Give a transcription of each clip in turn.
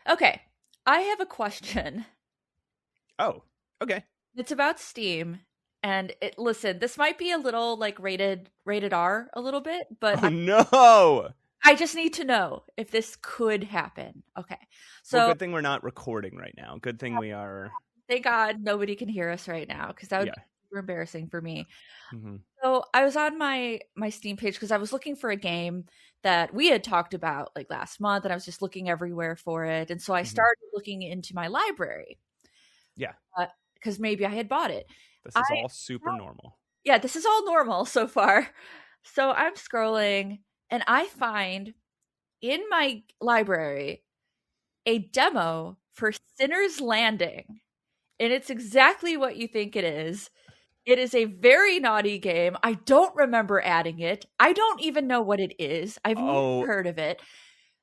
Okay, I have a question. Oh, okay. It's about Steam, and listen, this might be a little like rated R a little bit, but Oh no. I just need to know if this could happen. Okay, Well, so good thing we're not recording right now. Good thing we are. thank God nobody can hear us right now because that would Yeah. be super embarrassing for me. Hmm. So I was on my Steam page because I was looking for a game that we had talked about like last month, and I was just looking everywhere for it. And so I Hmm. started looking into my library Yeah. because maybe I had bought it. This I is all super normal. Yeah, this is all normal so far. So I'm scrolling, and I find in my library a demo for Sinner's Landing, and it's exactly what you think it is. It is a very naughty game. I don't remember adding it. I don't even know what it is. I've never Oh, heard of it.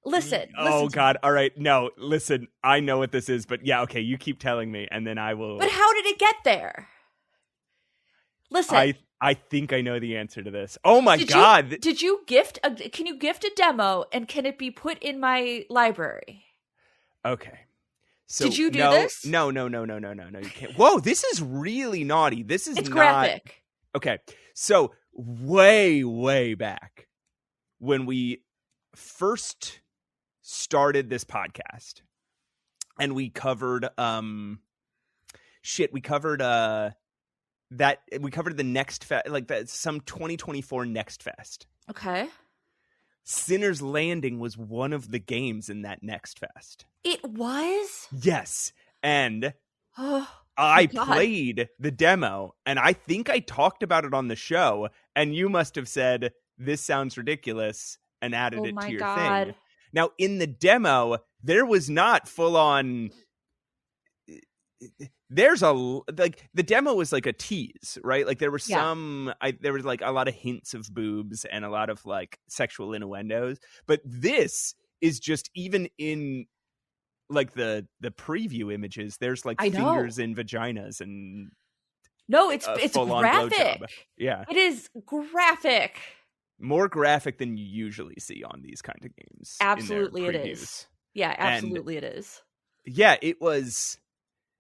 Listen, oh listen to me. God. All right. No, listen. I know what this is, but yeah, okay. You keep telling me, and then I But will. how did it get there? Listen, I think I know the answer to this. Oh my did God. you gift can you gift a demo and can it be put in my library? Okay. So Did you do no, this? no. You can't. Whoa, this is really naughty. This is It's not graphic. okay. So way back when we first started this podcast, and we covered we covered we covered the Next Fest, like that, some 2024 Next Fest. Okay. Sinner's Landing was one of the games in that Next Fest. It was? Yes. And Oh, I God. played the demo, and I think I talked about it on the show, and you must have said, this sounds ridiculous, and added Oh it my to your God. thing. Now, in the demo, there was not full on. There's the demo was like a tease, right? Like there were there was like a lot of hints of boobs and a lot of like sexual innuendos, but this is just, even in like the preview images, there's like I know. fingers in vaginas and No, it's full-on graphic. blowjob. Yeah. It is graphic. More graphic than you usually see on these kind of games. Absolutely in their it previews. is. Yeah, absolutely it is. Yeah, it was.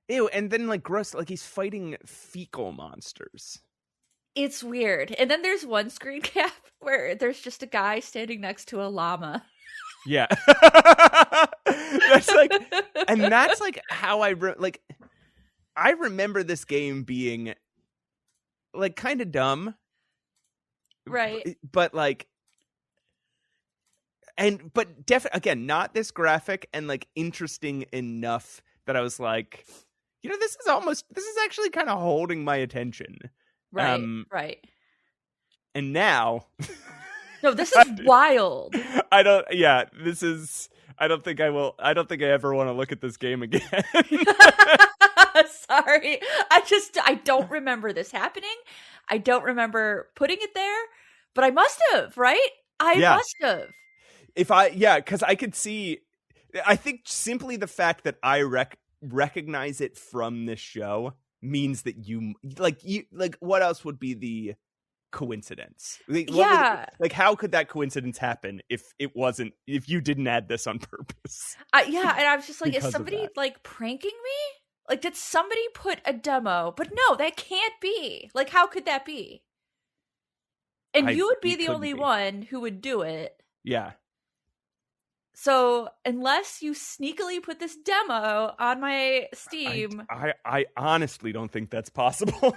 Ew, and then like gross, like he's fighting fecal monsters. It's weird. And then there's one screen cap where there's just a guy standing next to a llama. Yeah. That's like, and that's like how I remember this game being like kind of dumb. Right. But like, but definitely, again, not this graphic and like interesting enough that I was like, this is actually kind of holding my attention. Right. Right. And now. No, this is wild. I don't think I ever want to look at this game again. Sorry. I don't remember this happening. I don't remember putting it there, but I must have, right? I must have. Because I could see, I think simply the fact that I recognize it from this show means that you what else would be the coincidence? How could that coincidence happen if you didn't add this on purpose? And I was just like, is Because of somebody that. like pranking me? Like, did somebody put a demo? But no, that can't be. Like, how could that be? And you would be the only one who would do it. Yeah. So unless you sneakily put this demo on my Steam, I honestly don't think that's possible.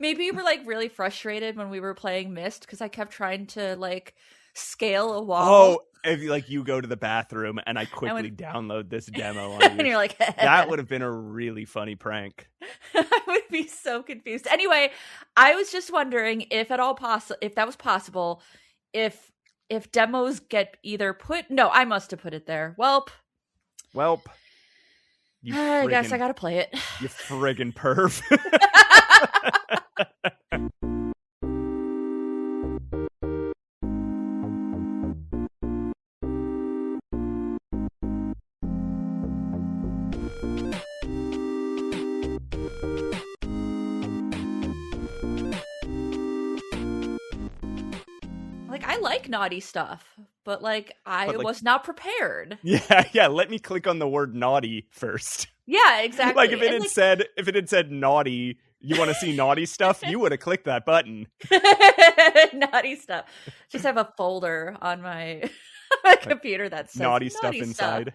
maybe you were like really frustrated when we were playing Myst because I kept trying to like scale a wall. Oh, if you go to the bathroom and I quickly download this demo on and you're like, that would have been a really funny prank. I would be so confused. Anyway, I was just wondering if at all if that was possible, if demos get either no, I must have put it there. Welp. I guess I gotta play it. You friggin' perv. Like, I like naughty stuff, but like I But like, was not prepared. yeah, let me click on the word naughty first. Yeah, exactly. Like if it had said naughty, you want to see naughty stuff, you would have clicked that button. Naughty stuff. Just have a folder on my, my computer that says naughty stuff inside.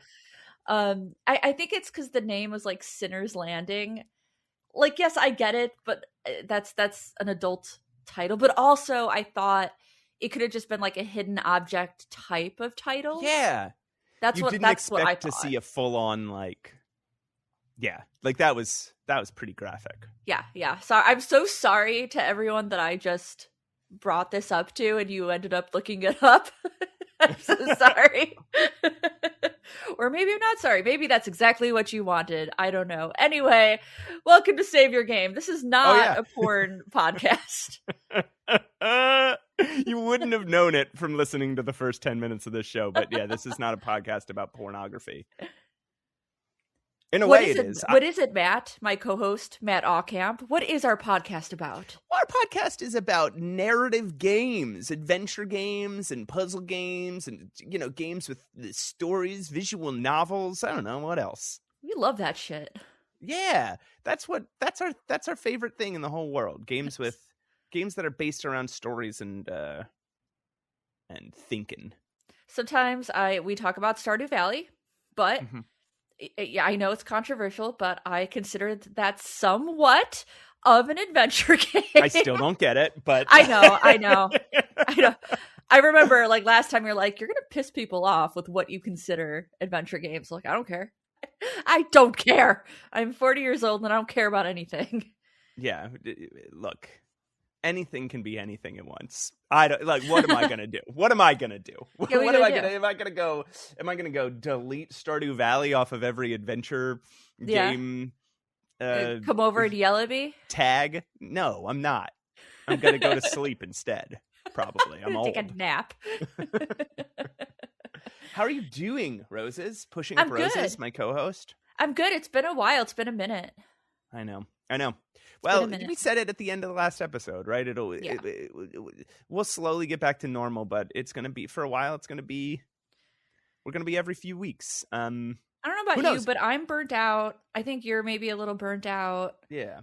I think it's because the name was like Sinner's Landing. Like, yes, I get it, but that's an adult title. But also, I thought it could have just been like a hidden object type of title. Yeah, that's you what didn't that's what I expect to thought. see a full on like. Yeah, like that was pretty graphic. Yeah. So I'm so sorry to everyone that I just brought this up to, and you ended up looking it up. I'm so sorry. Or maybe I'm not sorry. Maybe that's exactly what you wanted. I don't know. Anyway, welcome to Save Your Game. This is not a porn podcast. You wouldn't have known it from listening to the first 10 minutes of this show, but yeah, this is not a podcast about pornography. In a way, it is. What is it, Matt, my co-host, Matt Aucamp? What is our podcast about? Our podcast is about narrative games, adventure games, and puzzle games, and games with stories, visual novels. I don't know what else. We love that shit. Yeah, that's our favorite thing in the whole world. Games that are based around stories and thinking. Sometimes we talk about Stardew Valley, but. Mm-hmm. Yeah, I know it's controversial, but I consider that somewhat of an adventure game. I still don't get it, but I know. I remember like last time you're like, you're going to piss people off with what you consider adventure games. Like, I don't care. I don't care. I'm 40 years old and I don't care about anything. Yeah, look. Anything can be anything at once. I don't like. What am I gonna do? What am I gonna do? Yeah, what am I gonna? Am I gonna go delete Stardew Valley off of every adventure game? Come over and yell at me. Tag? No, I'm not. I'm gonna go to sleep instead. Probably. I'm old. Take a nap. How are you doing, Roses? Pushing up Roses, my co-host. I'm good. It's been a while. It's been a minute. I know. Well, we said it at the end of the last episode, right? We'll slowly get back to normal, but it's going to be for a while. We're going to be every few weeks. I don't know about you, but I'm burnt out. I think you're maybe a little burnt out. Yeah.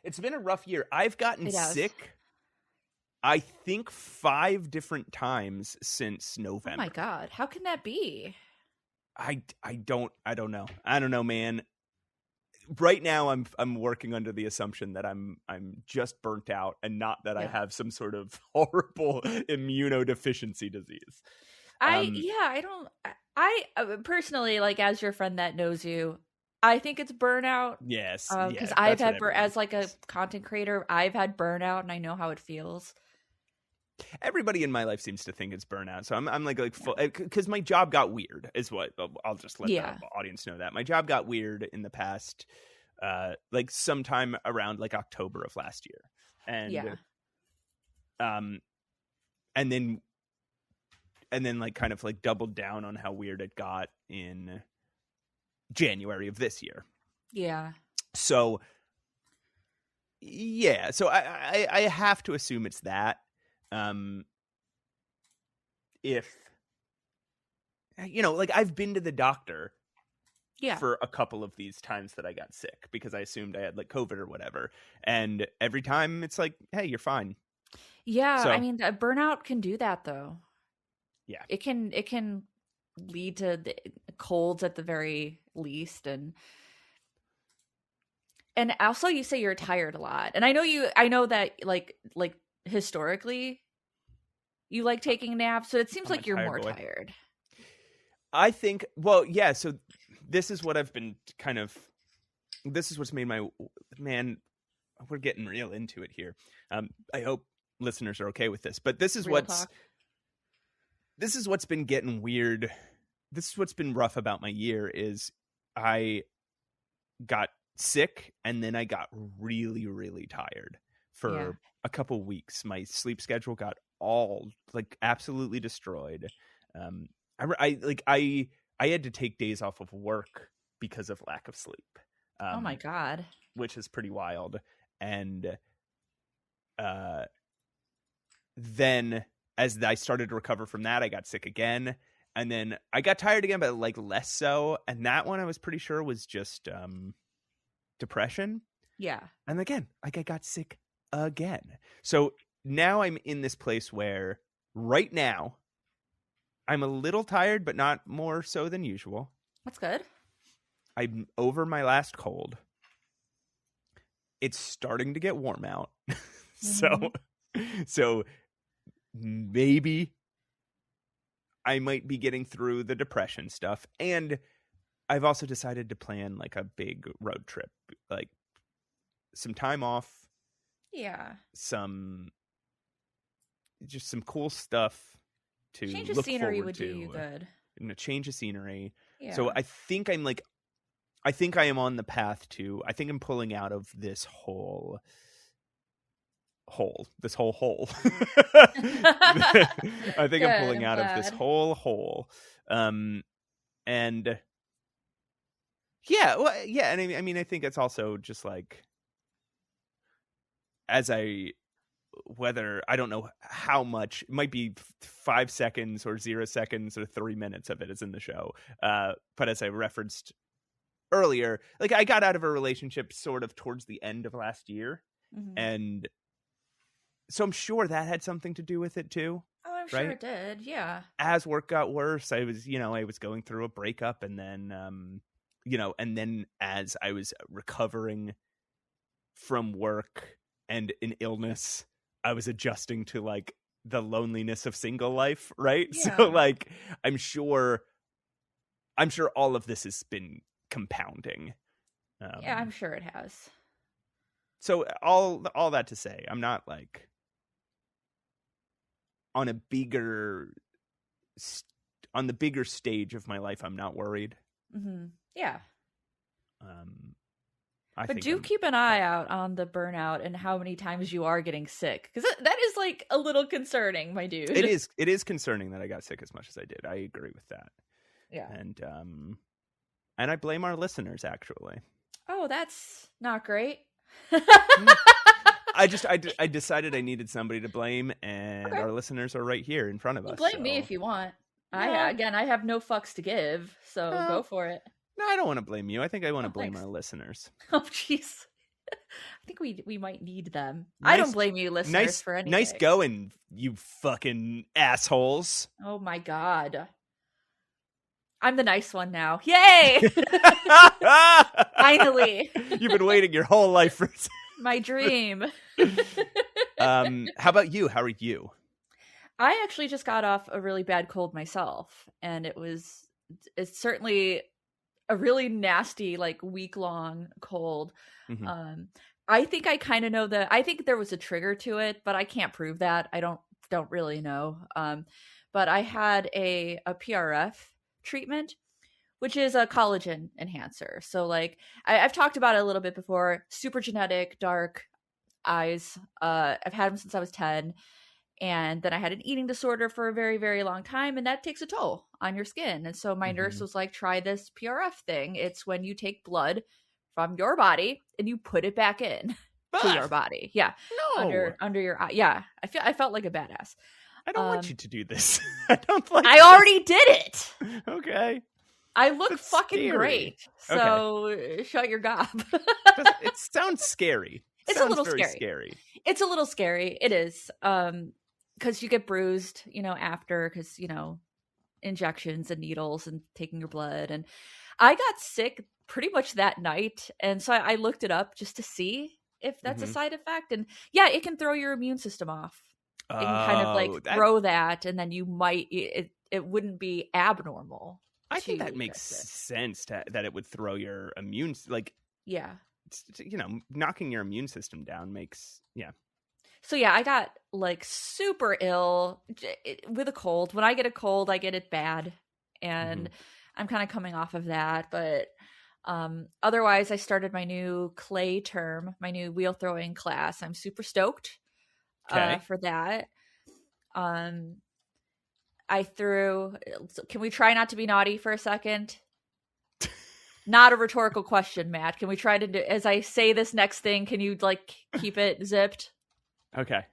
It's been a rough year. I've gotten sick, I think 5 different times since November. Oh my God. How can that be? I don't know. I don't know, man. Right now, I'm working under the assumption that I'm just burnt out and not that I have some sort of horrible immunodeficiency disease. I personally, like, as your friend that knows you, I think it's burnout. Yes, because I've had as like a content creator, I've had burnout and I know how it feels. Everybody in my life seems to think it's burnout, so I'm like full, because my job got weird. Is what I'll just let the audience know that my job got weird in the past, like sometime around like October of last year, and then like kind of like doubled down on how weird it got in January of this year. Yeah. So I have to assume it's that. If like I've been to the doctor for a couple of these times that I got sick because I assumed I had like COVID or whatever, and every time it's like, hey, you're fine. Yeah, so, I mean, burnout can do that though. Yeah, it can lead to colds at the very least, and also you say you're tired a lot, and I know that like historically you like taking naps, so it seems like you're more tired. I think, so this is what I've been this is what's made man, we're getting real into it here. I hope listeners are okay with this, but this is what's been getting weird. This is what's been rough about my year is I got sick and then I got really, really tired for a couple weeks. My sleep schedule got all like absolutely destroyed. I had to take days off of work because of lack of sleep. Oh my God. Which is pretty wild. And then as I started to recover from that, I got sick again. And then I got tired again, but like less so. And that one I was pretty sure was just depression. Yeah. And again, like I got sick again. So now I'm in this place where right now I'm a little tired, but not more so than usual. That's good. I'm over my last cold. It's starting to get warm out. So maybe I might be getting through the depression stuff. And I've also decided to plan like a big road trip, like some time off. Yeah. Just some cool stuff to change of look scenery forward would to. do you good. And a change of scenery. Yeah. So I think I am on the path to, I think I'm pulling out of this hole. I think I'm pulling out of this whole hole. And yeah, well, yeah. And I mean, I think it's also just like, I don't know how much, it might be 5 seconds or 0 seconds or 3 minutes of it is in the show. But as I referenced earlier, like I got out of a relationship sort of towards the end of last year. Mm-hmm. And so I'm sure that had something to do with it too. Oh, I'm sure it did. Yeah. As work got worse, I was going through a breakup, and then, and then as I was recovering from work and an illness, I was adjusting to like the loneliness of single life. Right. Yeah. So like, I'm sure all of this has been compounding. Yeah, I'm sure it has. So all that to say, I'm not like on the bigger stage of my life. I'm not worried. Mm-hmm. Yeah. But keep an eye out on the burnout and how many times you are getting sick, because that is like a little concerning, my dude. It is concerning that I got sick as much as I did. I agree with that. Yeah. And I blame our listeners, actually. Oh, that's not great. I decided I needed somebody to blame, and our listeners are right here in front of us. Blame me if you want. I have no fucks to give, so go for it. No, I don't want to blame you. I think I want to blame our listeners. Oh, jeez. I think we might need them. I don't blame you, listeners, for anything. Nice going, you fucking assholes. Oh my god. I'm the nice one now. Yay! Finally. You've been waiting your whole life for my dream. How about you? How are you? I actually just got off a really bad cold myself, and it's certainly a really nasty, like week-long cold. Mm-hmm. I think I kind of know I think there was a trigger to it, but I can't prove that. I don't really know. But I had a PRF treatment, which is a collagen enhancer. So like I've talked about it a little bit before. Super genetic, dark eyes. I've had them since I was 10. And then I had an eating disorder for a very, very long time, and that takes a toll on your skin. And so my nurse was like, try this PRF thing. It's when you take blood from your body and you put it back in to your body. Yeah. No. Under your eye. Yeah. I felt like a badass. I don't want you to do this. I already did it. Okay. I look fucking great. So shut your gob. It sounds scary. It's a little scary. It's a little scary. It is. Because you get bruised, after, because, injections and needles and taking your blood. And I got sick pretty much that night. And so I looked it up just to see if that's a side effect. And yeah, it can throw your immune system off. It can kind of like throw that, and then you might, it wouldn't be abnormal. I think that makes sense that it would throw your immune, like, yeah. Knocking your immune system down makes, yeah. So yeah, I got like super ill with a cold. When I get a cold, I get it bad, and I'm kind of coming off of that. But otherwise, I started my new clay term, my new wheel throwing class. I'm super stoked for that. I threw. Can we try not to be naughty for a second? Not a rhetorical question, Matt. Can we try to do, as I say this next thing, can you like keep it zipped? Okay.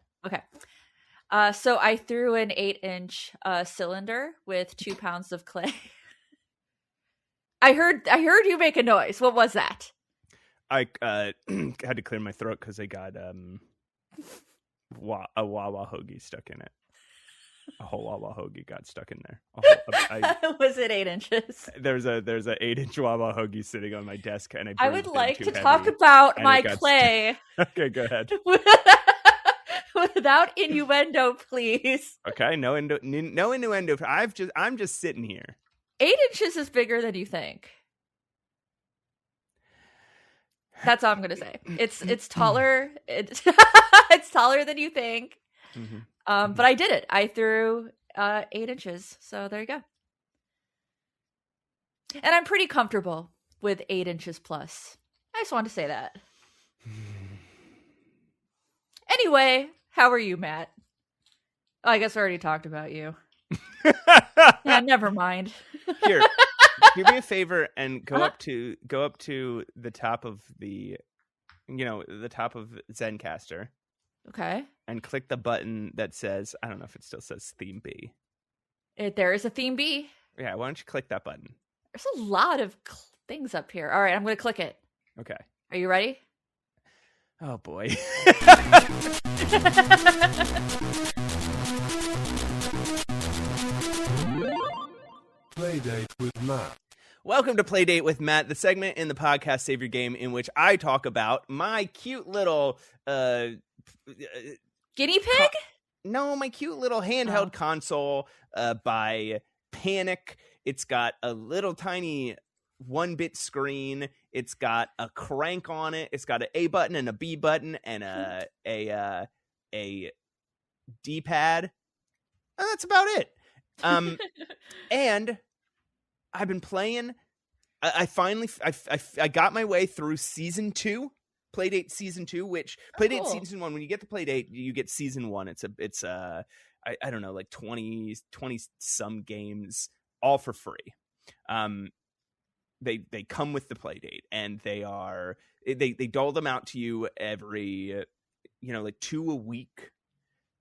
So I threw an 8-inch cylinder with 2 pounds of clay. I heard you make a noise. What was that? I had to clear my throat because I got a Wawa hoagie stuck in it. A whole Wawa hoagie got stuck in there. Was it 8 inches? There's a 8-inch Wawa hoagie sitting on my desk, and I would like to talk about my clay. Okay, go ahead. Without innuendo, please. Okay, no innuendo. I'm just sitting here. 8 inches is bigger than you think. That's all I'm gonna say. It's taller. It's taller than you think. Mm-hmm. But I did it. I threw 8 inches. So there you go. And I'm pretty comfortable with 8 inches plus. I just wanted to say that. Anyway, how are you, Matt? Oh, I guess I already talked about you. Yeah, never mind. Here, do me a favor and go up to the top of the top of Zencaster. Okay. And click the button that says, I don't know if it still says Theme B. There is a Theme B. Yeah, why don't you click that button? There's a lot of things up here. All right, I'm going to click it. Okay. Are you ready? Oh, boy. Playdate with Matt. Welcome to Playdate with Matt, the segment in the podcast Save Your Game in which I talk about my cute little guinea pig? No, my cute little handheld console by Panic. It's got a little tiny 1-bit screen. It's got a crank on it. It's got an A button and a B button and a D-pad. And that's about it. And I've been playing. I finally got my way through season 2. Playdate season 2, which Playdate season 1, when you get the Playdate, you get season 1. It's I don't know, like 20 some games, all for free. They come with the Playdate, and they dole them out to you every like 2 a week,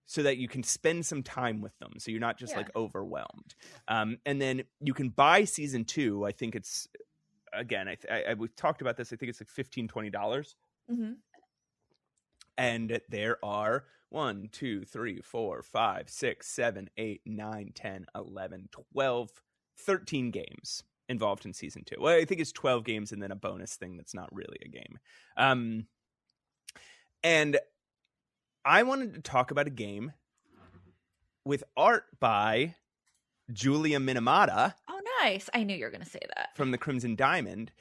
so that you can spend some time with them, so you're not just like overwhelmed. And then you can buy season 2. I think it's, again, we've talked about this. I think it's like $15-20. Mm-hmm. And there are 1, 2, 3, 4, 5, 6, 7, 8, 9, 10, 11, 12, 13 games involved in season 2. Well, I think it's 12 games and then a bonus thing that's not really a game. And I wanted to talk about a game with art by Julia Minamata. Oh, nice. I knew you were going to say that. From the Crimson Diamond.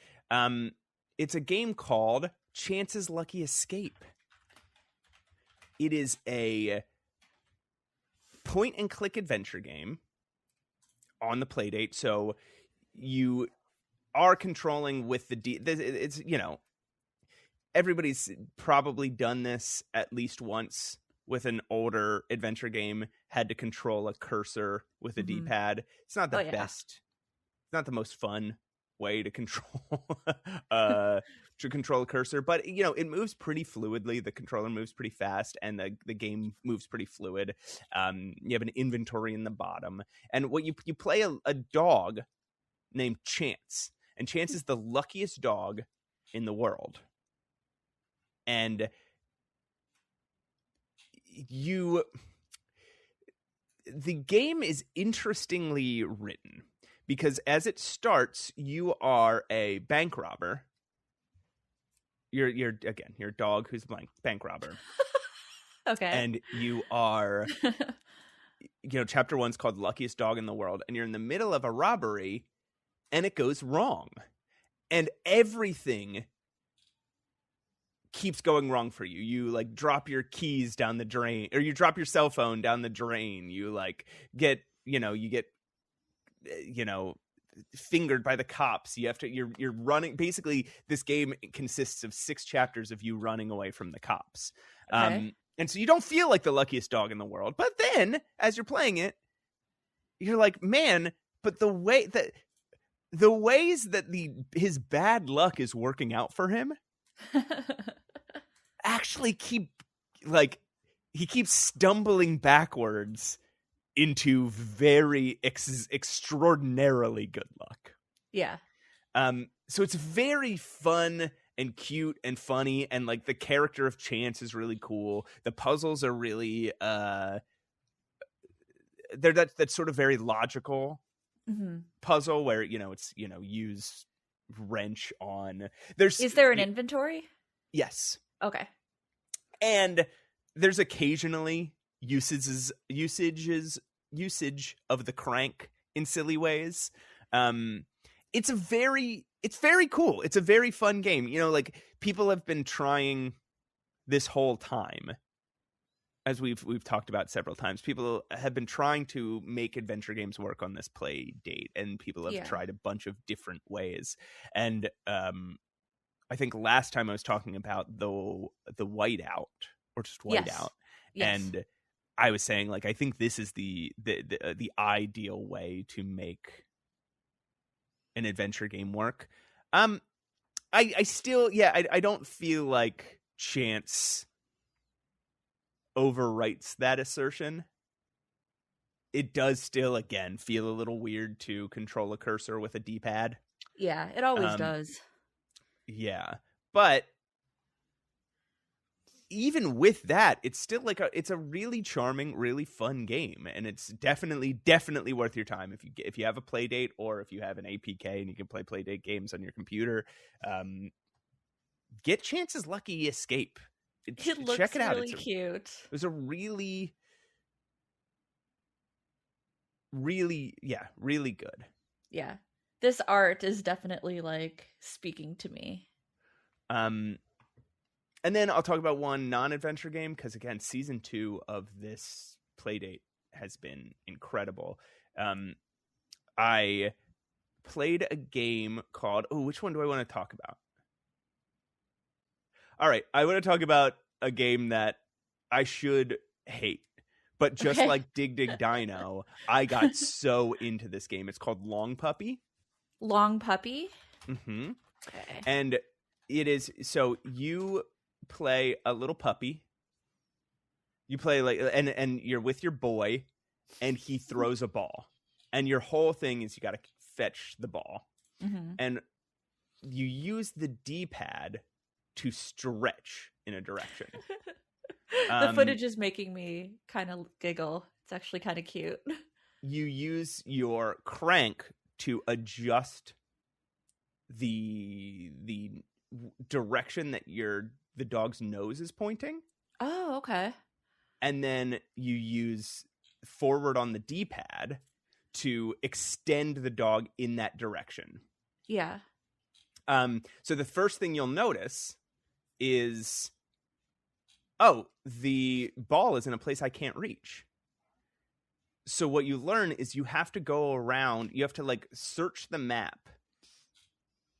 It's a game called Chance's Lucky Escape. It is a point-and-click adventure game on the Playdate. So you are controlling with it's, everybody's probably done this at least once with an older adventure game, had to control a cursor with a D-pad. It's not the best. It's not the most fun way to control a cursor, but it moves pretty fluidly. The controller moves pretty fast, and the game moves pretty fluid. You have an inventory in the bottom, and what you play a dog named Chance, and Chance is the luckiest dog in the world. And the game is interestingly written, because as it starts, you are a bank robber. You're a dog who's a bank robber. Okay. And you are, chapter 1's called Luckiest Dog in the World, and you're in the middle of a robbery, and it goes wrong. And everything keeps going wrong for you. You drop your keys down the drain, or you drop your cell phone down the drain. You get fingered by the cops. You're running. Basically, this game consists of 6 chapters of you running away from the cops. Okay. And so you don't feel like the luckiest dog in the world. But then as you're playing it, you're like, man, but the ways that his bad luck is working out for him actually keep he keeps stumbling backwards into very extraordinarily good luck. Yeah. So it's very fun and cute and funny, and like the character of Chance is really cool. The puzzles are really they're that sort of very logical puzzle where it's use wrench on. Is there an inventory? Yes. Okay. And there's occasionally usage of the crank in silly ways. It's very cool. It's a very fun game. Like people have been trying this whole time, as we've talked about several times. People have been trying to make adventure games work on this play date, and people have tried a bunch of different ways. And I think last time I was talking about the whiteout, or just whiteout, and I was saying like I think this is the ideal way to make an adventure game work. I still I don't feel like Chance overwrites that assertion. It does still again feel a little weird to control a cursor with a D-pad. Yeah, it always does. Yeah, but even with that, it's still like it's a really charming, really fun game, and it's definitely worth your time if you have a play date, or if you have an APK and you can play play date games on your computer. Get Chance's Lucky Escape. It looks check it out. Really cute. It was a really good. Yeah, this art is definitely like speaking to me. And then I'll talk about one non-adventure game, because again, season 2 of this playdate has been incredible. I played a game called, which one do I want to talk about? All right, I want to talk about a game that I should hate, but just like Dig Dig Dino, I got so into this game. It's called Long Puppy. Long Puppy? Mm-hmm. Okay. And it is, so you play a little puppy. You play like, and you're with your boy, and he throws a ball, and your whole thing is you got to fetch the ball, and you use the D-pad to stretch in a direction. The footage is making me kind of giggle. It's actually kind of cute. You use your crank to adjust the direction that the dog's nose is pointing. Oh, okay. And then you use forward on the D-pad to extend the dog in that direction. Yeah. So the first thing you'll notice is, the ball is in a place I can't reach. So what you learn is you have to go around, you have to like search the map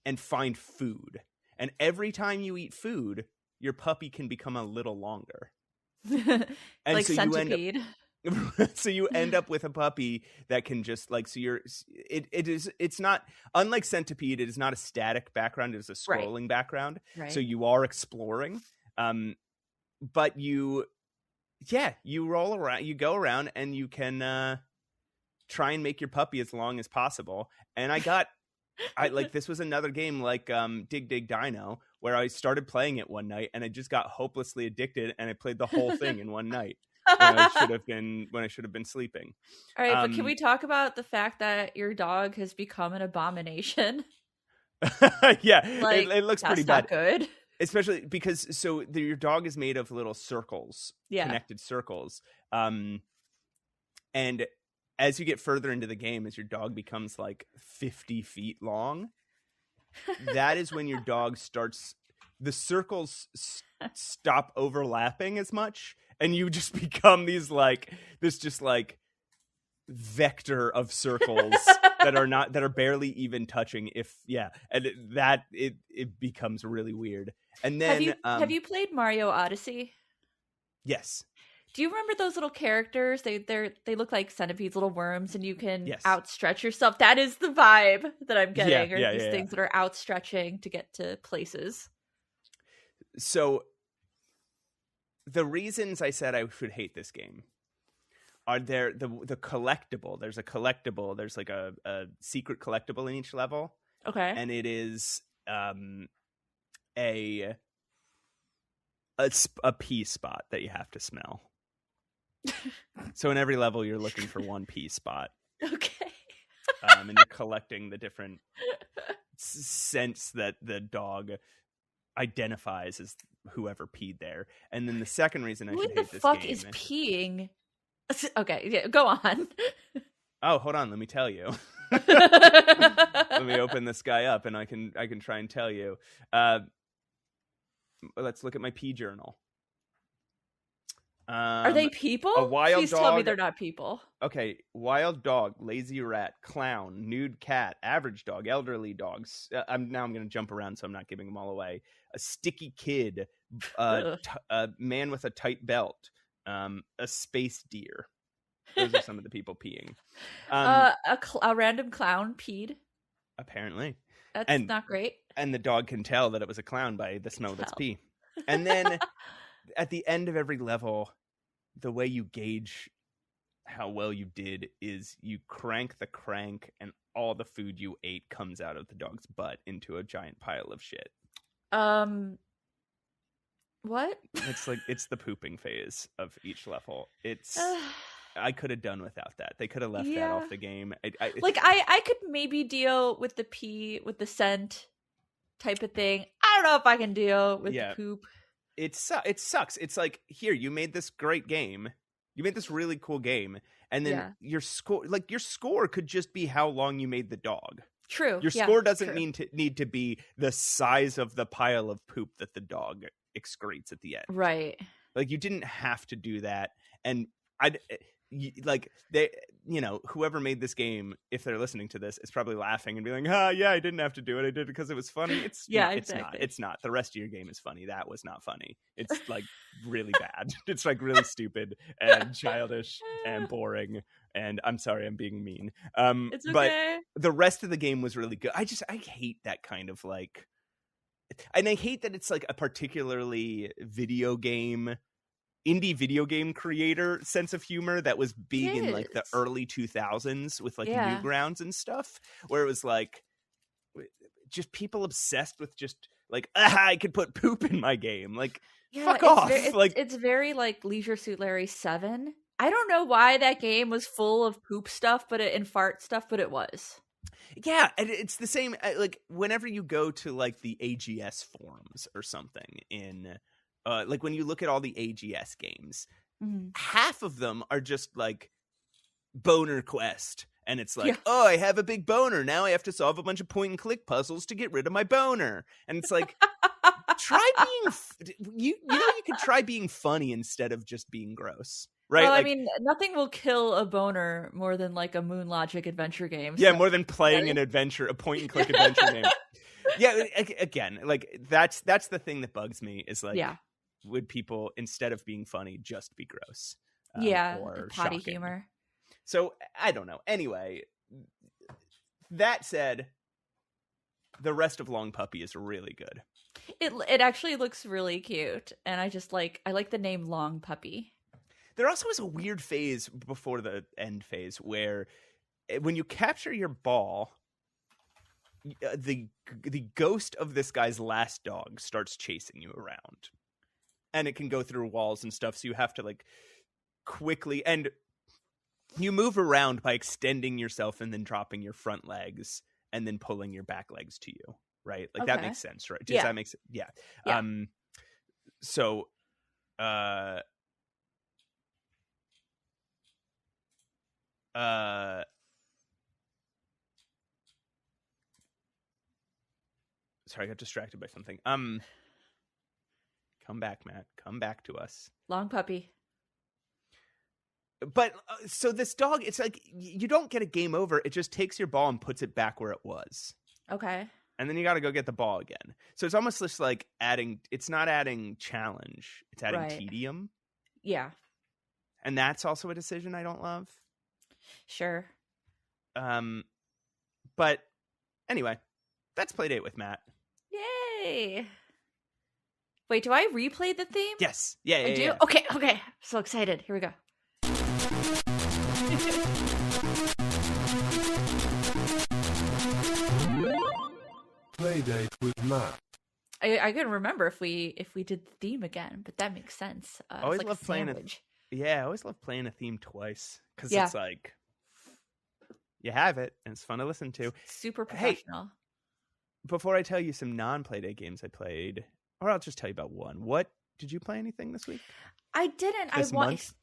and find food. And every time you eat food, your puppy can become a little longer. And like so Centipede. So you end up with a puppy that can just like, so it's not, unlike Centipede, it is not a static background, it is a scrolling background. Right. So you are exploring. But you roll around, you go around, and you can try and make your puppy as long as possible. And this was another game like Dig Dig Dino, where I started playing it one night and I just got hopelessly addicted, and I played the whole thing in one night when I should have been sleeping. All right, but can we talk about the fact that your dog has become an abomination? Yeah, like, it looks pretty bad. That's not good. Especially because your dog is made of little circles, connected circles. And as you get further into the game, as your dog becomes like 50 feet long, that is when your dog starts, the circles stop overlapping as much, and you just become this vector of circles that are barely even touching. It becomes really weird. And then have you played Mario Odyssey? Yes. Do you remember those little characters? They look like centipedes, little worms, and you can outstretch yourself. That is the vibe that I'm getting. These things that are outstretching to get to places. So the reasons I said I should hate this game are there the collectible. There's a collectible. There's like a secret collectible in each level, Okay. and it is a pea spot that you have to smell. So in every level, you're looking for one pea spot. Okay. And you're collecting the different scents that the dog identifies as whoever peed there. And then the second reason I should hate this game. Who the fuck is peeing? Okay, yeah, go on. Oh, hold on, let me tell you. Let me open this guy up, and I can try and tell you. Let's look at my pee journal. Are they people? A wild Please dog. tell me they're not people. Okay, wild dog, lazy rat, clown, nude cat, average dog, elderly dogs. I'm going to jump around, so I'm not giving them all away. A sticky kid, a man with a tight belt, a space deer. Those are some of the people peeing. A random clown peed. Apparently, that's not great. And the dog can tell that it was a clown by the smell of its pee. And then at the end of every level, the way you gauge how well you did is you crank the crank, and all the food you ate comes out of the dog's butt into a giant pile of shit. What? It's the pooping phase of each level. It's I could have done without that. They could have left that off the game. I could maybe deal with the pee, with the scent type of thing. I don't know if I can deal with the poop. It sucks. It's like, here, you made this great game. You made this really cool game, and then your score could just be how long you made the dog. True. Your score doesn't need to be the size of the pile of poop that the dog excretes at the end. Right. Like, you didn't have to do that, and whoever made this game, if they're listening to this, is probably laughing and being like, yeah, I didn't have to do it. I did it because it was funny. It's exactly. It's not. The rest of your game is funny. That was not funny. It's like really bad. It's like really stupid and childish and boring. And I'm sorry, I'm being mean. It's okay. But the rest of the game was really good. I hate that kind of like, and I hate that it's like a particularly indie video game creator sense of humor that was big in like the early 2000s with like Newgrounds and stuff, where it was like just people obsessed with just like, I could put poop in my game. Like, fuck off. It's very like Leisure Suit Larry 7. I don't know why that game was full of poop stuff, and fart stuff, but it was. Yeah, and it's the same. Like, whenever you go to like the AGS forums or something in. Like when you look at all the AGS games, half of them are just like boner quest. And it's like, oh, I have a big boner. Now I have to solve a bunch of point and click puzzles to get rid of my boner. And it's like, try being, you could try being funny instead of just being gross. Right? Well, I mean, nothing will kill a boner more than like a Moon Logic adventure game. Yeah, more than playing a point and click adventure game. Yeah, again, like that's the thing that bugs me is like, would people, instead of being funny, just be gross? Or potty shocking. humor. So I don't know. Anyway, that said, the rest of Long Puppy is really good. It actually looks really cute, and I like the name Long Puppy. There also is a weird phase before the end phase where when you capture your ball, the ghost of this guy's last dog starts chasing you around. And it can go through walls and stuff, so you have to like quickly, and you move around by extending yourself and then dropping your front legs and then pulling your back legs to you, right? Like that makes sense, right? Does that make sense? Yeah. So sorry, I got distracted by something. Come back, Matt. Come back to us. Long Puppy. But so this dog, it's like you don't get a game over. It just takes your ball and puts it back where it was. Okay. And then you got to go get the ball again. So it's almost just like it's not adding challenge. It's adding tedium. Yeah. And that's also a decision I don't love. Sure. But anyway, that's Playdate with Matt. Yay. Wait, do I replay the theme? Yes. Yeah. I do? Yeah. Okay. So excited. Here we go. Playdate with Matt. I couldn't remember if we did the theme again, but that makes sense. Always it's like love a playing sandwich. I always love playing a theme twice because Yeah. it's like you have it and it's fun to listen to. Super professional. Before I tell you some non-Playdate games I played, or I'll just tell you about one. What did you play anything this week? I didn't. This month?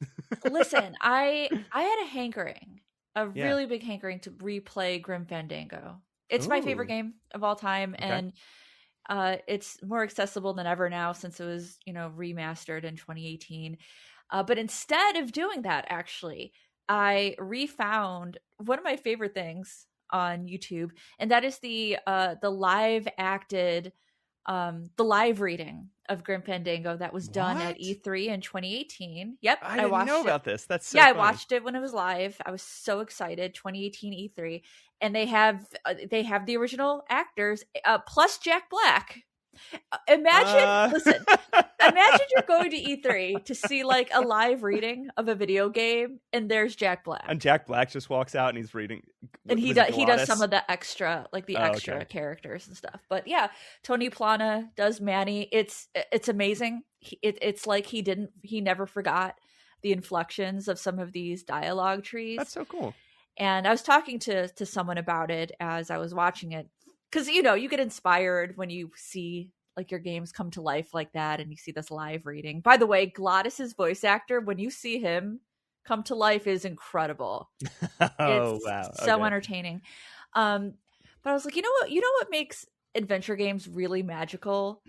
Listen, I had a hankering, a really big hankering to replay Grim Fandango. It's my favorite game of all time, and it's more accessible than ever now since it was, remastered in 2018. But instead of doing that, actually, I refound one of my favorite things on YouTube, and that is the live acted, the live reading of Grim Fandango that was done at E3 in 2018. Yep, I didn't watched know it. about this. That's so I funny. watched it when it was live. I was so excited. 2018 E3, and they have the original actors plus Jack Black. Imagine you're going to E3 to see like a live reading of a video game, and there's Jack Black. And Jack Black just walks out and he's reading. And he does some of the extra, like the extra characters and stuff. But yeah, Tony Plana does Manny. It's amazing. It's like he never forgot the inflections of some of these dialogue trees. That's so cool. And I was talking to someone about it as I was watching it. Because, you get inspired when you see like your games come to life like that and you see this live reading. By the way, Glottis's voice actor, when you see him come to life, is incredible. Wow. So entertaining. But I was like, you know what makes adventure games really magical?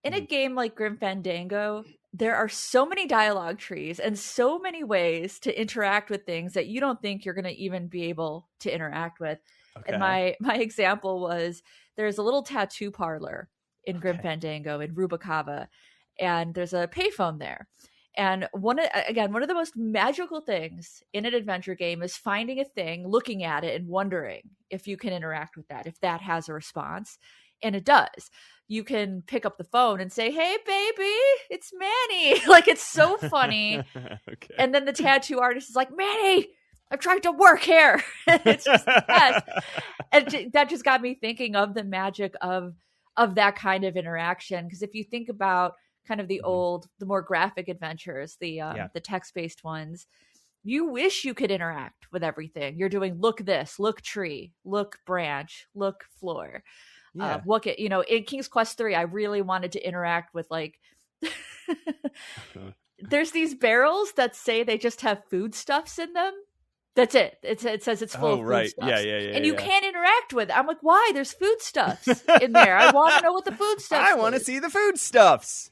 In a game like Grim Fandango, there are so many dialogue trees and so many ways to interact with things that you don't think you're going to even be able to interact with. Okay. And my example was there's a little tattoo parlor in Grim Fandango in Rubacava, and there's a payphone there. And one of the most magical things in an adventure game is finding a thing, looking at it, and wondering if you can interact with that, if that has a response. And it does. You can pick up the phone and say, "Hey, baby, it's Manny." Like, it's so funny. Okay. And then the tattoo artist is like, "Manny, I'm trying to work here." It's just the best. And that just got me thinking of the magic of that kind of interaction. Because if you think about kind of the the more graphic adventures, the text-based ones, you wish you could interact with everything. You're doing look this, look tree, look branch, look floor. Yeah. In King's Quest III, I really wanted to interact with like there's these barrels that say they just have foodstuffs in them. That's it. It says it's full of foodstuffs. Yeah. And you can't interact with it. I'm like, why? There's foodstuffs in there. I want to know what the foodstuffs I want to see the foodstuffs.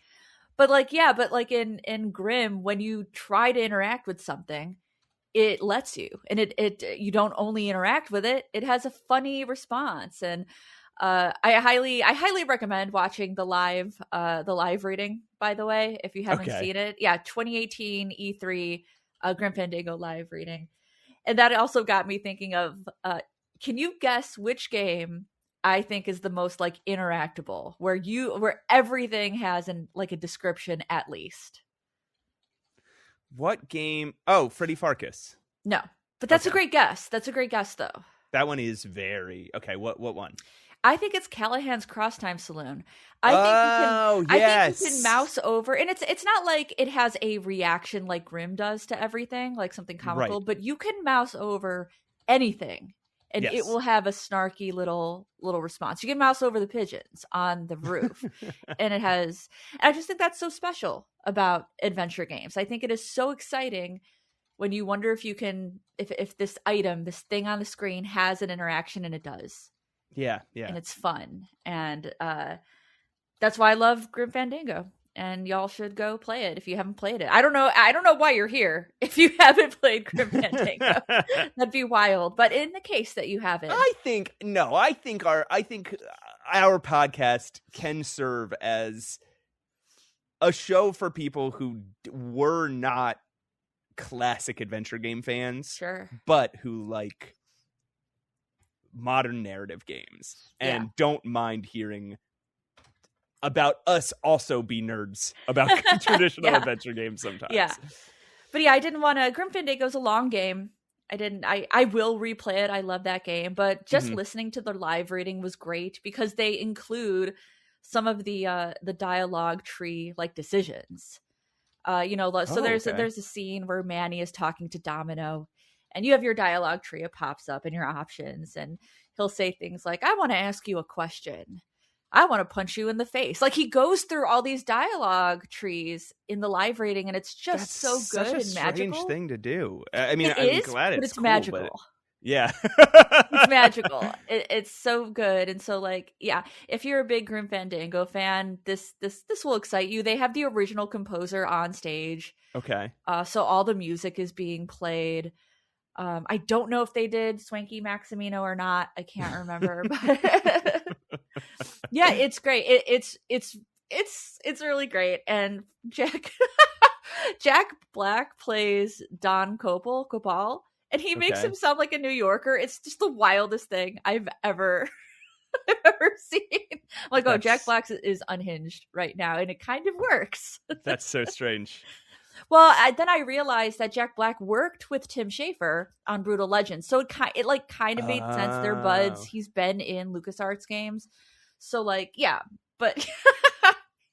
But in Grimm, when you try to interact with something, it lets you. And it you don't only interact with it, it has a funny response. And I highly recommend watching the live reading, by the way, if you haven't seen it. Yeah, 2018 E3 Grim Fandango live reading. And that also got me thinking of, can you guess which game I think is the most like interactable, where everything has a description at least? What game? Oh, Freddy Farkas. No, but that's a great guess. That's a great guess, though. That one is very okay. What one? I think it's Callahan's Crosstime Saloon. I think you can mouse over, and it's not like it has a reaction like Grimm does to everything, like something comical, but you can mouse over anything, and it will have a snarky little response. You can mouse over the pigeons on the roof, and I just think that's so special about adventure games. I think it is so exciting when you wonder if you can, if this item, this thing on the screen has an interaction, and it does. Yeah. And it's fun. And that's why I love Grim Fandango. And y'all should go play it if you haven't played it. I don't know why you're here if you haven't played Grim Fandango. That'd be wild. But in the case that you haven't, I think our podcast can serve as a show for people who were not classic adventure game fans, sure, but who like modern narrative games and don't mind hearing about us also be nerds about traditional Yeah. adventure games sometimes. Yeah. But yeah, I didn't want to. Grim Fandango's a long game. I will replay it. I love that game. But just listening to the live reading was great because they include some of the dialogue tree like decisions. So there's a scene where Manny is talking to Domino, and you have your dialogue tree. It pops up and your options, and he'll say things like, "I want to ask you a question. I want to punch you in the face." Like he goes through all these dialogue trees in the live reading, and it's just so good and magical. Such a strange thing to do. I mean, I'm glad but it's cool, magical. But yeah, it's magical. It's so good, and so like, yeah, if you're a big Grim Fandango fan, this will excite you. They have the original composer on stage. Okay. So all the music is being played. I don't know if they did Swanky Maximino or not. I can't remember, but yeah, it's great. It's really great. And Jack Black plays Don Copal, and he makes him sound like a New Yorker. It's just the wildest thing I've ever seen. I'm like, oh, Jack Black is unhinged right now, and it kind of works. That's so strange. Well, then I realized that Jack Black worked with Tim Schafer on Brutal Legends, so it kind of made sense. They're buds. He's been in LucasArts games, so like, yeah. But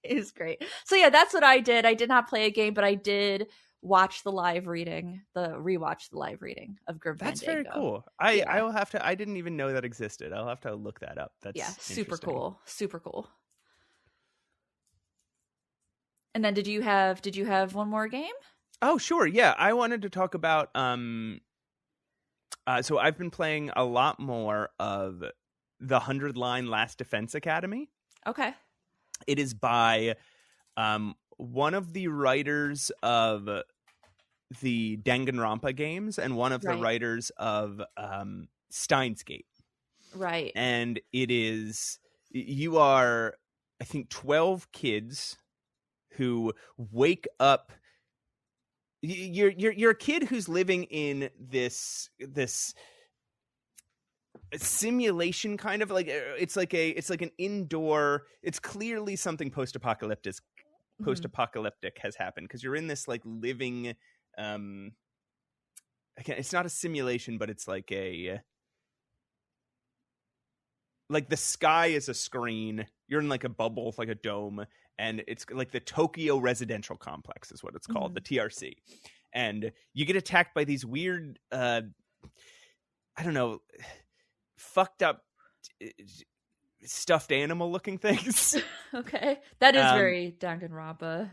it was great. So yeah, that's what I did. I did not play a game, but I did watch the live reading, rewatch the live reading of Grim Fandango. That's very cool. I will have to. I didn't even know that existed. I'll have to look that up. That's super cool. Super cool. And then did you have one more game? Oh, sure. Yeah. I wanted to talk about so I've been playing a lot more of the 100 Line Last Defense Academy. Okay. It is by one of the writers of the Danganronpa games and one of the writers of Steins Gate. Right. And you are, I think, 12 kids who wake up. You're a kid who's living in this simulation, kind of like it's like an indoor. It's clearly something post-apocalyptic has happened because you're in this like living. It's not a simulation, but it's like the sky is a screen. You're in like a bubble, like a dome. And it's like the Tokyo Residential Complex is what it's called, the TRC. And you get attacked by these weird, I don't know, fucked up stuffed animal looking things. Okay. That is very Danganronpa.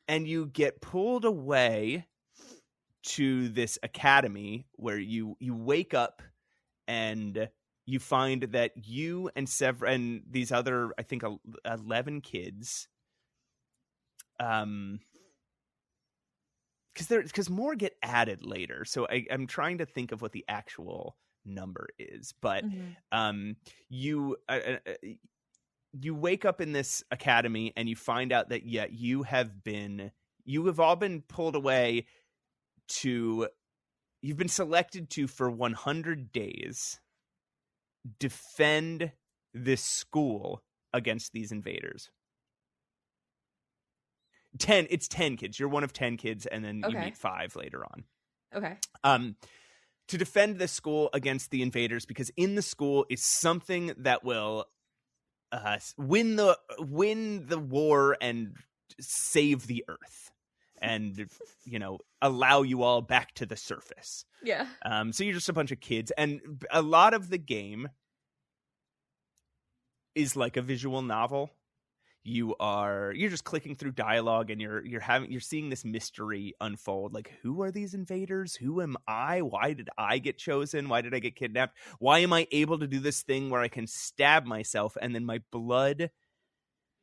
And you get pulled away to this academy where you wake up and you find that you and these other, I think, 11 kids, because more get added later. So I'm trying to think of what the actual number is, but you wake up in this academy and you find out that you have all been pulled away you've been selected to, for 100 days, defend this school against these invaders. It's 10 kids. You're one of 10 kids, and then you meet 5 later on. Okay. To defend this school against the invaders, because in the school is something that will win the war and save the Earth, and allow you all back to the surface. Yeah. So you're just a bunch of kids, and a lot of the game is like a visual novel. You're just clicking through dialogue, and you're seeing this mystery unfold. Like, who are these invaders? Who am I? Why did I get chosen? Why did I get kidnapped? Why am I able to do this thing where I can stab myself and then my blood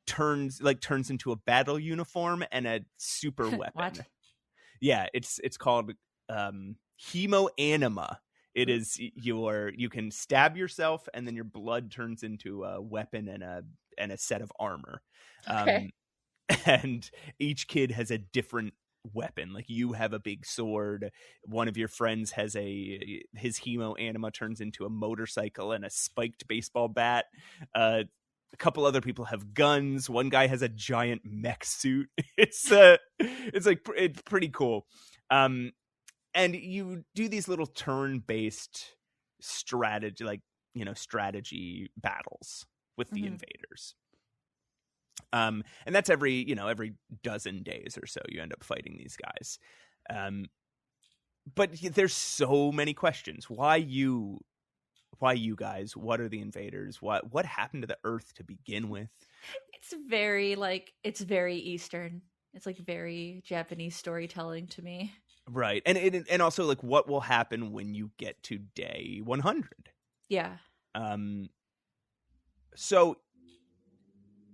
turns into a battle uniform and a super weapon? What? Yeah, it's called hemoanima. It is you can stab yourself and then your blood turns into a weapon and a set of armor. Okay. And each kid has a different weapon. Like, you have a big sword. One of your friends has his hemoanima turns into a motorcycle and a spiked baseball bat. A couple other people have guns. One guy has a giant mech suit. It's pretty cool. And you do these little turn-based strategy battles with the invaders. And that's every dozen days or so you end up fighting these guys. But there's so many questions. Why you guys? What are the invaders? What happened to the Earth to begin with? It's very Eastern. It's like very Japanese storytelling to me. Right. And also like what will happen when you get to day 100? Yeah. So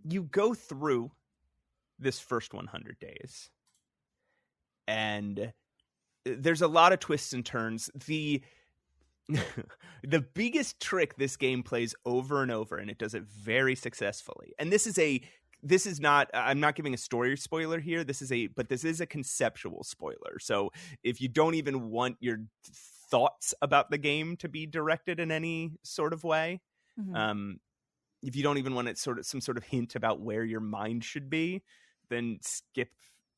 you go through this first 100 days and there's a lot of twists and turns. The biggest trick this game plays over and over, and it does it very successfully. And this is not, I'm not giving a story spoiler here. This is a conceptual spoiler. So if you don't even want your thoughts about the game to be directed in any sort of way, if you don't even want it some sort of hint about where your mind should be, then skip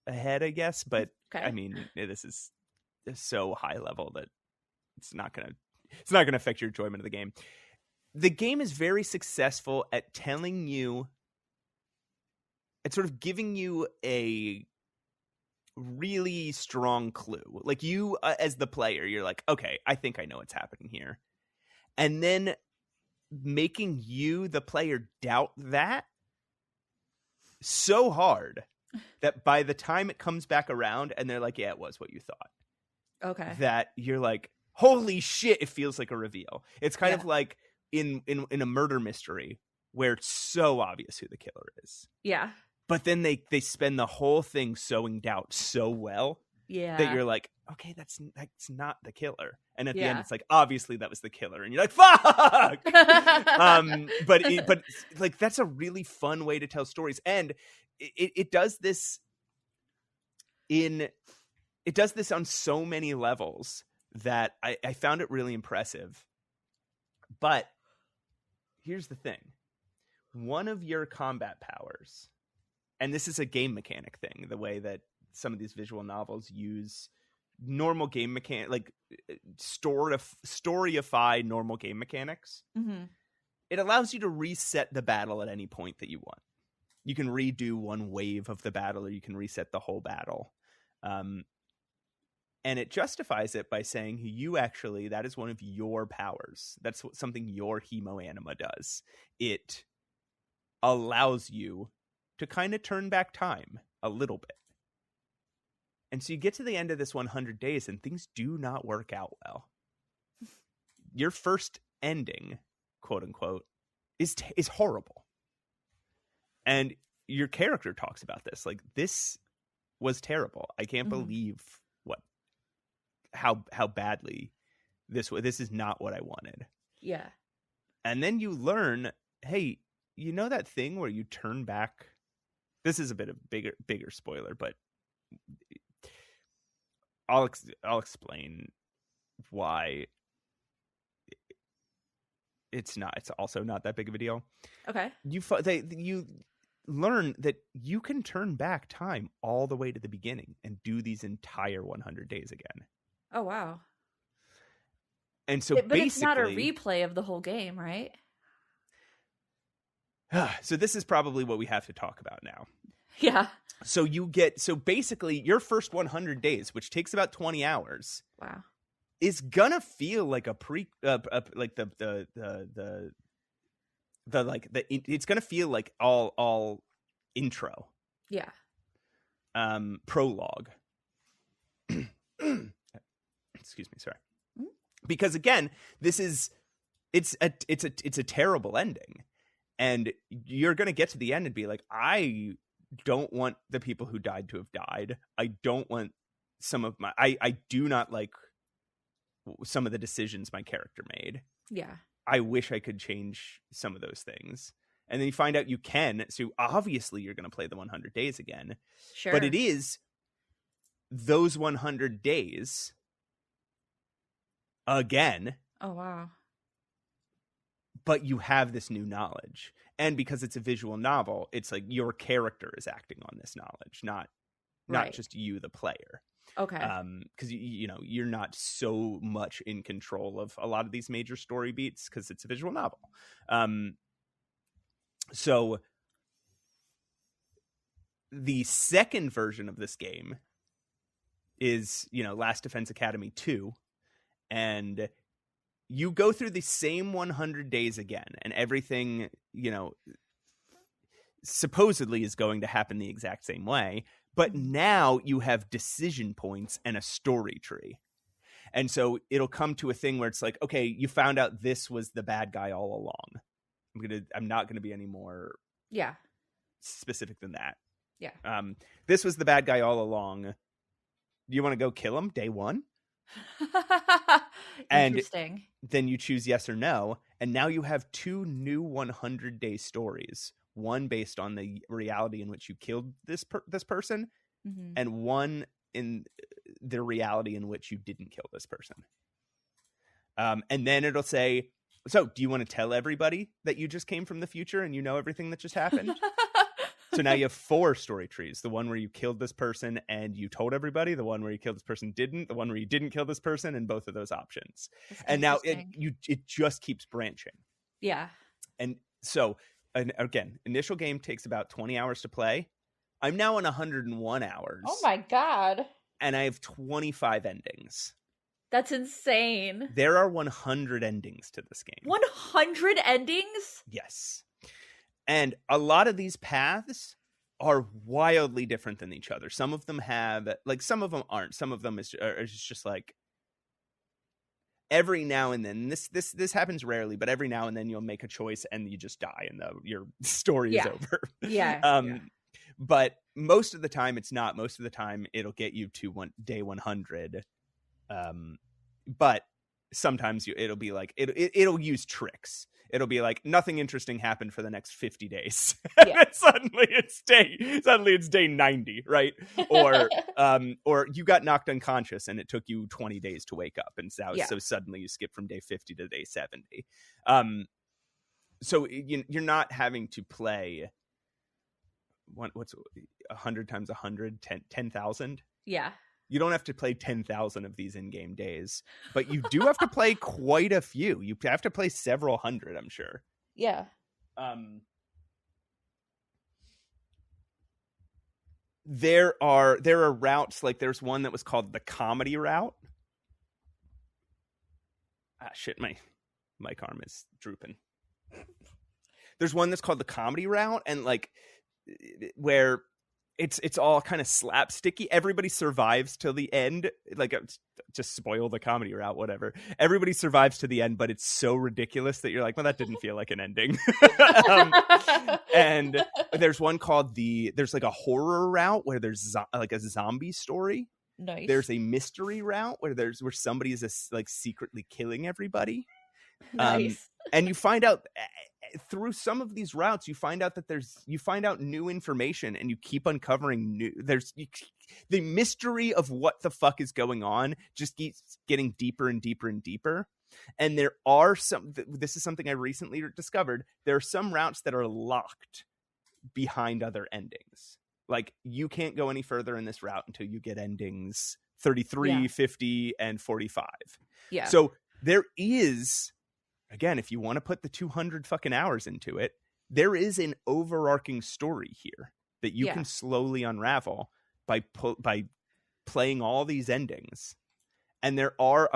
ahead, I guess. But okay. I mean, this is so high level that it's not gonna affect your enjoyment of the game. The game is very successful at telling you, at sort of giving you a really strong clue. Like you, as the player, you're like, okay, I think I know what's happening here. And then making you, the player, doubt that so hard that by the time it comes back around and they're like, yeah, it was what you thought. Okay. That you're like, holy shit, it feels like a reveal. It's kind of like in a murder mystery where it's so obvious who the killer is. Yeah. But then they spend the whole thing sowing doubt so well that you're like, okay, that's not the killer. And at the end, it's like, obviously that was the killer. And you're like, fuck! But like, that's a really fun way to tell stories. And it does this on so many levels that I found it really impressive. But here's the thing. One of your combat powers, and this is a game mechanic thing, the way that some of these visual novels use normal game mechanic, like storyify normal game mechanics. Mm-hmm. It allows you to reset the battle at any point that you want. You can redo one wave of the battle, or you can reset the whole battle. And it justifies it by saying that is one of your powers. That's something your hemoanima does. It allows you to kind of turn back time a little bit. And so you get to the end of this 100 days and things do not work out well. Your first ending, quote unquote, is horrible. And your character talks about this. Like, this was terrible. I can't believe how badly this is not what I wanted. Yeah. And then you learn, hey, you know that thing where you turn back? This is a bit of bigger spoiler, but I'll explain why it's also not that big of a deal. Okay. You learn that you can turn back time all the way to the beginning and do these entire 100 days again. Oh, wow. And so but basically, it's not a replay of the whole game, right? So this is probably what we have to talk about now. Yeah. So basically your first 100 days, which takes about 20 hours. Wow. Is gonna feel like it's gonna feel like all intro. Yeah. Prologue. Excuse me, sorry. Because again, it's a terrible ending. And you're going to get to the end and be like, I don't want the people who died to have died. I don't want I do not like some of the decisions my character made. Yeah. I wish I could change some of those things. And then you find out you can. So obviously you're going to play the 100 days again. Sure. But it is those 100 days again. Oh, wow. But you have this new knowledge. And because it's a visual novel, it's like your character is acting on this knowledge, not Right. just you, the player. Okay. Because you know, you're not so much in control of a lot of these major story beats because it's a visual novel. So the second version of this game is, you know, Last Defense Academy 2, and you go through the same 100 days again, and everything, you know, supposedly is going to happen the exact same way, but now you have decision points and a story tree. And so it'll come to a thing where it's like, okay, you found out this was the bad guy all along. I'm not gonna be any more specific than that. Yeah. This was the bad guy all along. Do you want to go kill him day one? Interesting. And then you choose yes or no, and now you have 2 new 100-day stories. One based on the reality in which you killed this person, and one in the reality in which you didn't kill this person. And then it'll say, so do you want to tell everybody that you just came from the future and you know everything that just happened? So now you have 4 story trees. The one where you killed this person and you told everybody, the one where you killed this person didn't, the one where you didn't kill this person, and both of those options. And now it just keeps branching. Yeah. And so, and again, initial game takes about 20 hours to play. I'm now in 101 hours. Oh my God. And I have 25 endings. That's insane. There are 100 endings to this game. 100 endings? Yes. And a lot of these paths are wildly different than each other. Some of them have, like, some of them aren't. Some of them is just like, every now and then, this happens rarely, but every now and then you'll make a choice and you just die and your story is over. Yeah. But most of the time it's not. Most of the time it'll get you to day 100. But sometimes it'll be like, it'll use tricks. It'll be like, nothing interesting happened for the next 50 days. Yeah. And suddenly it's day 90, right? Or you got knocked unconscious and it took you 20 days to wake up. And so suddenly you skip from day 50 to day 70. So you're not having to play what's 100 times 100, 10,000. Yeah. You don't have to play 10,000 of these in-game days, but you do have to play quite a few. You have to play several hundred, I'm sure. Yeah. There are routes, like there's one that was called the comedy route. Shit, my mic arm is drooping. There's one that's called the comedy route, and like where it's all kind of slapsticky. Everybody survives till the end. Like, just spoil the comedy route, whatever. Everybody survives to the end, but it's so ridiculous that you're like, well, that didn't feel like an ending. And there's one called there's like a horror route where there's like a zombie story. Nice. There's a mystery route where somebody is like secretly killing everybody. Nice. And you find out through some of these routes, you find out that you find out new information, and you keep uncovering the mystery of what the fuck is going on just keeps getting deeper and deeper and deeper. And there are this is something I recently discovered. There are some routes that are locked behind other endings. Like, you can't go any further in this route until you get endings 33, 50, and 45. Yeah. So there is, again, if you want to put the 200 fucking hours into it, there is an overarching story here that you can slowly unravel by playing all these endings. And there are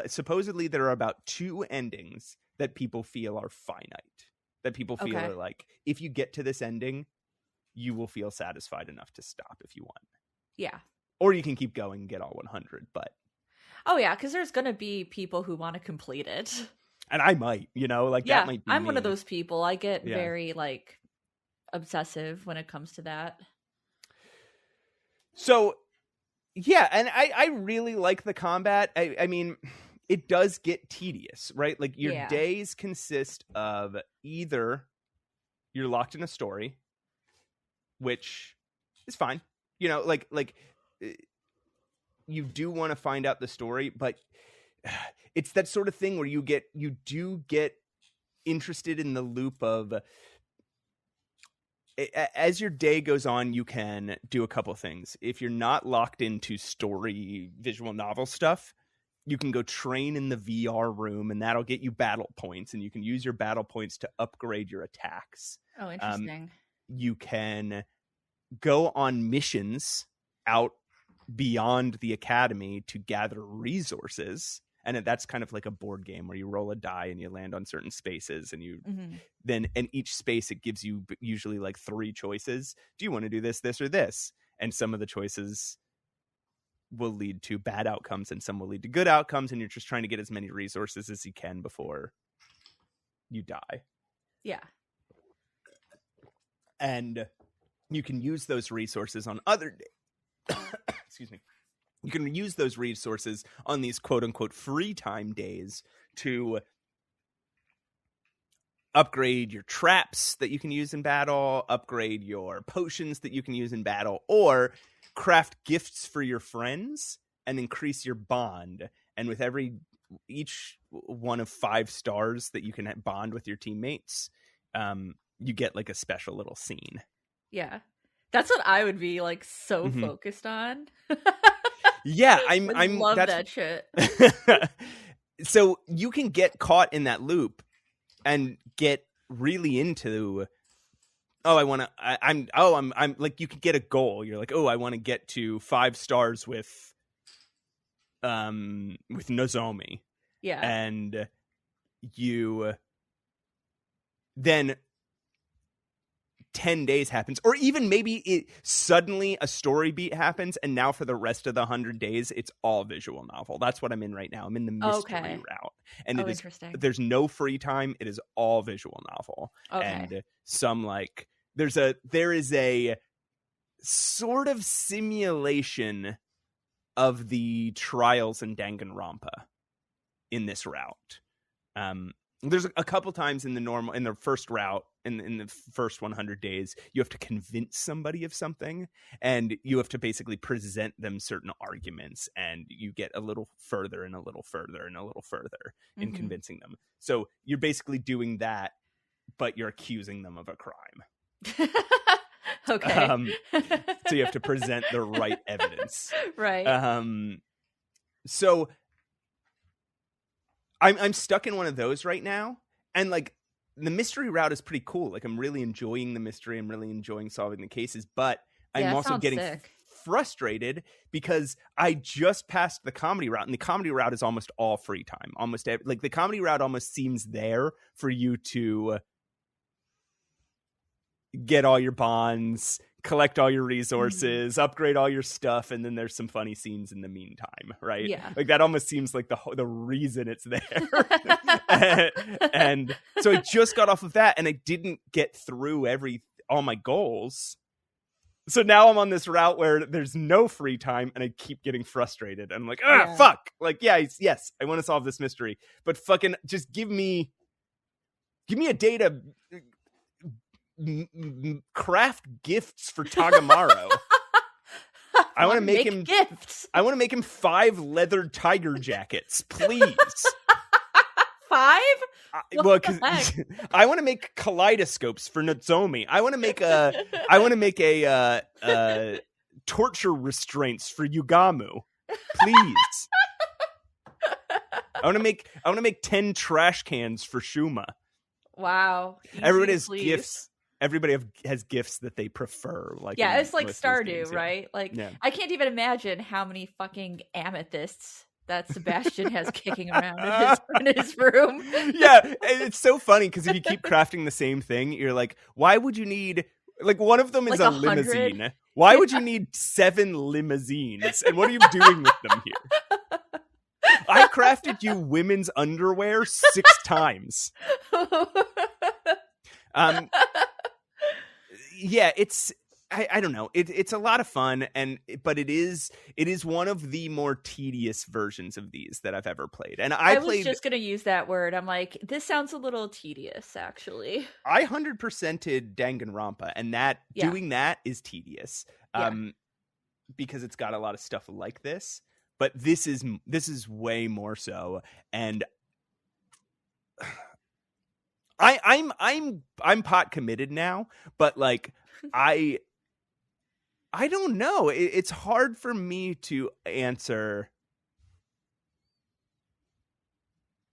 supposedly there are about 2 endings that people feel are finite, that people feel are like, if you get to this ending, you will feel satisfied enough to stop if you want. Yeah. Or you can keep going and get all 100, but. Oh yeah, because there's going to be people who want to complete it. And I might, that might be I'm me. one of those people. I get very, like, obsessive when it comes to that. So, yeah, and I really like the combat. I mean, it does get tedious, right? Like, your days consist of either you're locked in a story, which is fine. Like you do want to find out the story, but it's that sort of thing where you do get interested in the loop of as your day goes on, you can do a couple things. If you're not locked into story visual novel stuff, you can go train in the VR room, and that'll get you battle points, and you can use your battle points to upgrade your attacks. Oh, interesting. You can go on missions out beyond the academy to gather resources, and that's kind of like a board game where you roll a die and you land on certain spaces, and you then in each space it gives you usually like 3 choices. Do you want to do this, this, or this? And some of the choices will lead to bad outcomes and some will lead to good outcomes, and you're just trying to get as many resources as you can before you die. Yeah. And you can use those resources on other excuse me. You can use those resources on these quote unquote free time days to upgrade your traps that you can use in battle, upgrade your potions that you can use in battle, or craft gifts for your friends and increase your bond. And with each one of 5 stars that you can bond with your teammates, you get like a special little scene. Yeah. That's what I would be like so focused on. Yeah, I love that shit. So you can get caught in that loop and get really into I'm like, you could get a goal. You're like, I want to get to 5 stars with Nozomi. Yeah. And you then 10 days happens, or even maybe suddenly a story beat happens, and now for the rest of the 100 days it's all visual novel. That's what I'm in right now. I'm in the mystery route, and interesting. There's no free time. It is all visual novel. And some like there is a sort of simulation of the trials in Danganronpa in this route. There's a couple times in the first route, in the first 100 days, you have to convince somebody of something, and you have to basically present them certain arguments, and you get a little further and a little further and a little further in convincing them. So you're basically doing that, but you're accusing them of a crime. Okay. So you have to present the right evidence. Right. So I'm stuck in one of those right now, and like the mystery route is pretty cool. Like, I'm really enjoying the mystery. I'm really enjoying solving the cases, but I'm also getting frustrated because I just passed the comedy route, and the comedy route is almost all free time. The comedy route almost seems there for you to get all your bonds, collect all your resources, upgrade all your stuff, and then there's some funny scenes in the meantime, right? Yeah. Like, that almost seems like the reason it's there. and so I just got off of that, and I didn't get through all my goals. So now I'm on this route where there's no free time, and I keep getting frustrated. I'm like, fuck! Like, yes, I want to solve this mystery, but fucking just give me a day to craft gifts for Tagamaro. I want to make him gifts. I want to make him 5 leather tiger jackets, please. 5? Well, because I want to make kaleidoscopes for Nozomi. I want to make a torture restraints for Yugamu, please. I want to make 10 trash cans for Shuma. Wow. Everybody has gifts. Everybody has gifts that they prefer. Like, it's like Stardew, right? Like, I can't even imagine how many fucking amethysts that Sebastian has kicking around in his room. Yeah, it's so funny because if you keep crafting the same thing, you're like, why would you need, like, one of them is a limousine. Why would you need 7 limousines? And what are you doing with them here? I crafted you women's underwear 6 times. Yeah, it's I don't know. It's a lot of fun, but it is one of the more tedious versions of these that I've ever played. And I was just gonna use that word. I'm like, this sounds a little tedious, actually. I 100%ed Danganronpa, and doing that is tedious. Because it's got a lot of stuff like this. But this is way more so, and I'm pot committed now, but like I don't know. It's hard for me to answer.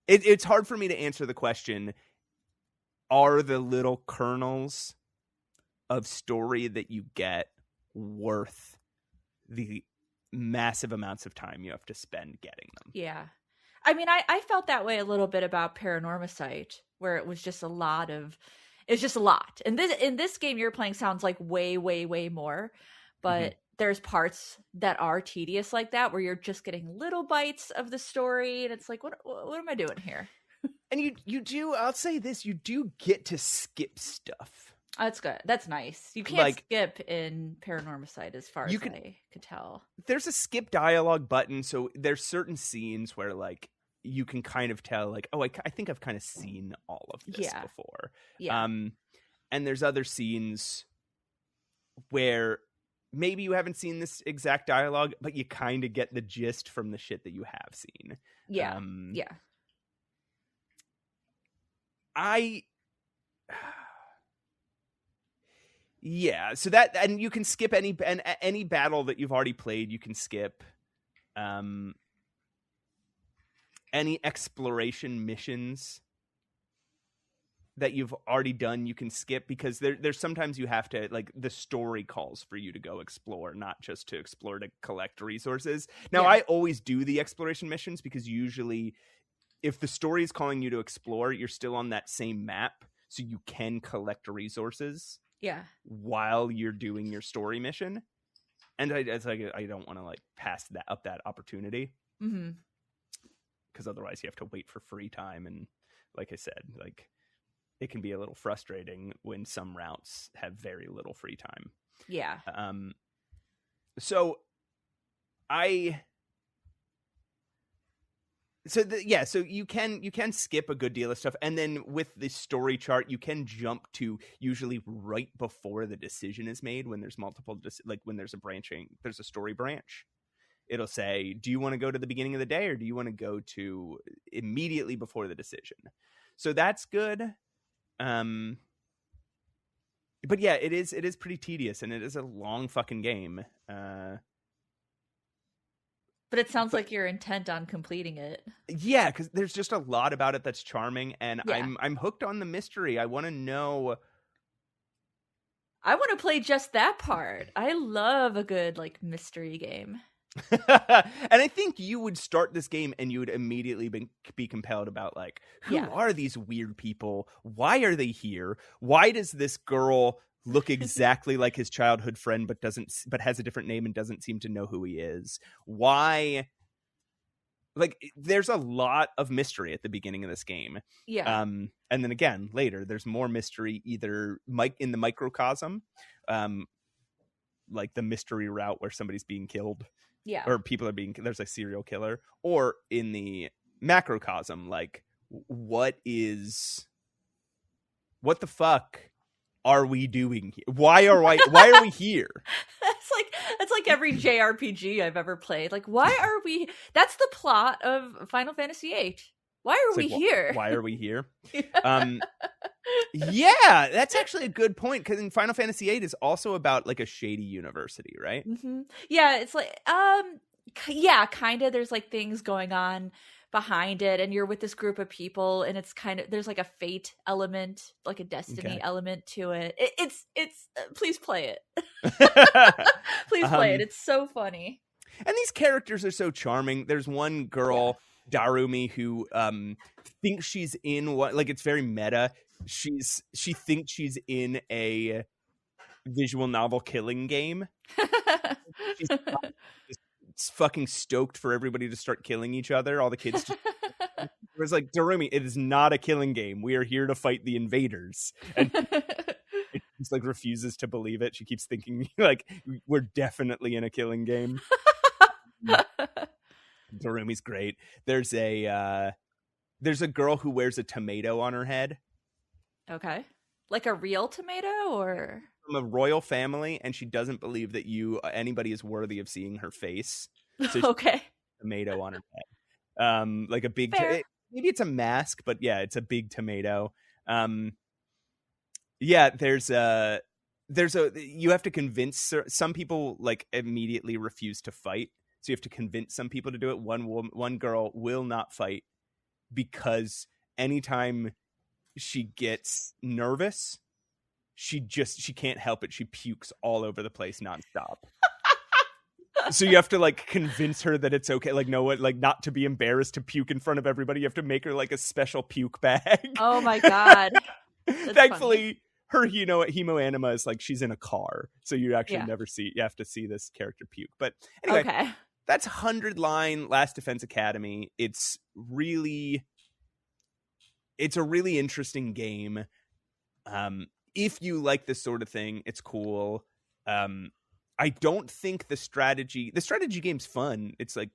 It's hard for me to answer the question, are the little kernels of story that you get worth the massive amounts of time you have to spend getting them? Yeah. I mean, I felt that way a little bit about Paranormicite, where it was just a lot. And in this game you're playing sounds like way, way, way more. But there's parts that are tedious like that, where you're just getting little bites of the story, and it's like, what am I doing here? And you do, I'll say this, you do get to skip stuff. That's good. That's nice. You can't skip in Paranormicite as far as I could tell. There's a skip dialogue button, so there's certain scenes where like you can kind of tell like, oh, I think I've kind of seen all of this before. Yeah. And there's other scenes where maybe you haven't seen this exact dialogue, but you kind of get the gist from the shit that you have seen. Yeah. Yeah, so that, and you can skip any battle that you've already played. You can skip any exploration missions that you've already done. You can skip, because there's sometimes you have to, like, the story calls for you to go explore, not just to explore to collect resources. Now, I always do the exploration missions, because usually if the story is calling you to explore, you're still on that same map, so you can collect resources while you're doing your story mission. And I don't want to like pass that opportunity, because otherwise you have to wait for free time, and like I said, like it can be a little frustrating when some routes have very little free time. So you can skip a good deal of stuff, and then with the story chart you can jump to usually right before the decision is made, when there's multiple like when there's a story branch. It'll say, do you want to go to the beginning of the day, or do you want to go to immediately before the decision? So that's good. But yeah, it is pretty tedious, and it is a long fucking game. But it sounds like you're intent on completing it. Yeah, because there's just a lot about it that's charming, and I'm hooked on the mystery. I want to know. I want to play just that part. I love a good like mystery game. And I think you would start this game and you would immediately be compelled about like, who are these weird people? Why are they here? Why does this girl look exactly like his childhood friend, but has a different name and doesn't seem to know who he is? Why? Like, there's a lot of mystery at the beginning of this game. And then again, later, there's more mystery either in the microcosm, like the mystery route where somebody's being killed. Or people there's a serial killer, or in the macrocosm, like what the fuck are we doing here? Why are we here? That's like every JRPG I've ever played. Like, why are we? That's the plot of Final Fantasy VIII. Why are we here? Why are we here? Yeah, that's actually a good point, because in Final Fantasy VIII is also about like a shady university, right? Yeah, it's like kind of. There's like things going on behind it, and you're with this group of people, and it's kind of, there's like a fate element, like a destiny element to it. It's please play it. Please play it. It's so funny. And these characters are so charming. There's one girl, Darumi, who thinks she's in like, it's very meta. She thinks she's in a visual novel killing game. She's fucking stoked for everybody to start killing each other. All the kids it was like, Darumi, it is not a killing game. We are here to fight the invaders. And she just like refuses to believe it. She keeps thinking like, we're definitely in a killing game. Darumi's great. There's a girl who wears a tomato on her head. Okay. Like a real tomato, or from a royal family, and she doesn't believe that anybody is worthy of seeing her face. So okay. Tomato on her head. Like a big maybe it's a mask, but yeah, it's a big tomato. Yeah, there's a you have to convince some people, like, immediately refuse to fight, so you have to convince some people to do it. One girl will not fight because anytime she gets nervous, she can't help it, she pukes all over the place nonstop. So you have to, like, convince her that it's okay, like, no, what, like, not to be embarrassed to puke in front of everybody. You have to make her, like, a special puke bag. Oh my god. Thankfully, her hemoanima is, like, she's in a car, so you actually never see, you have to see this character puke. But anyway, that's 100 line Last Defense Academy. It's a really interesting game. If you like this sort of thing, it's cool. I don't think the strategy game's fun. It's like,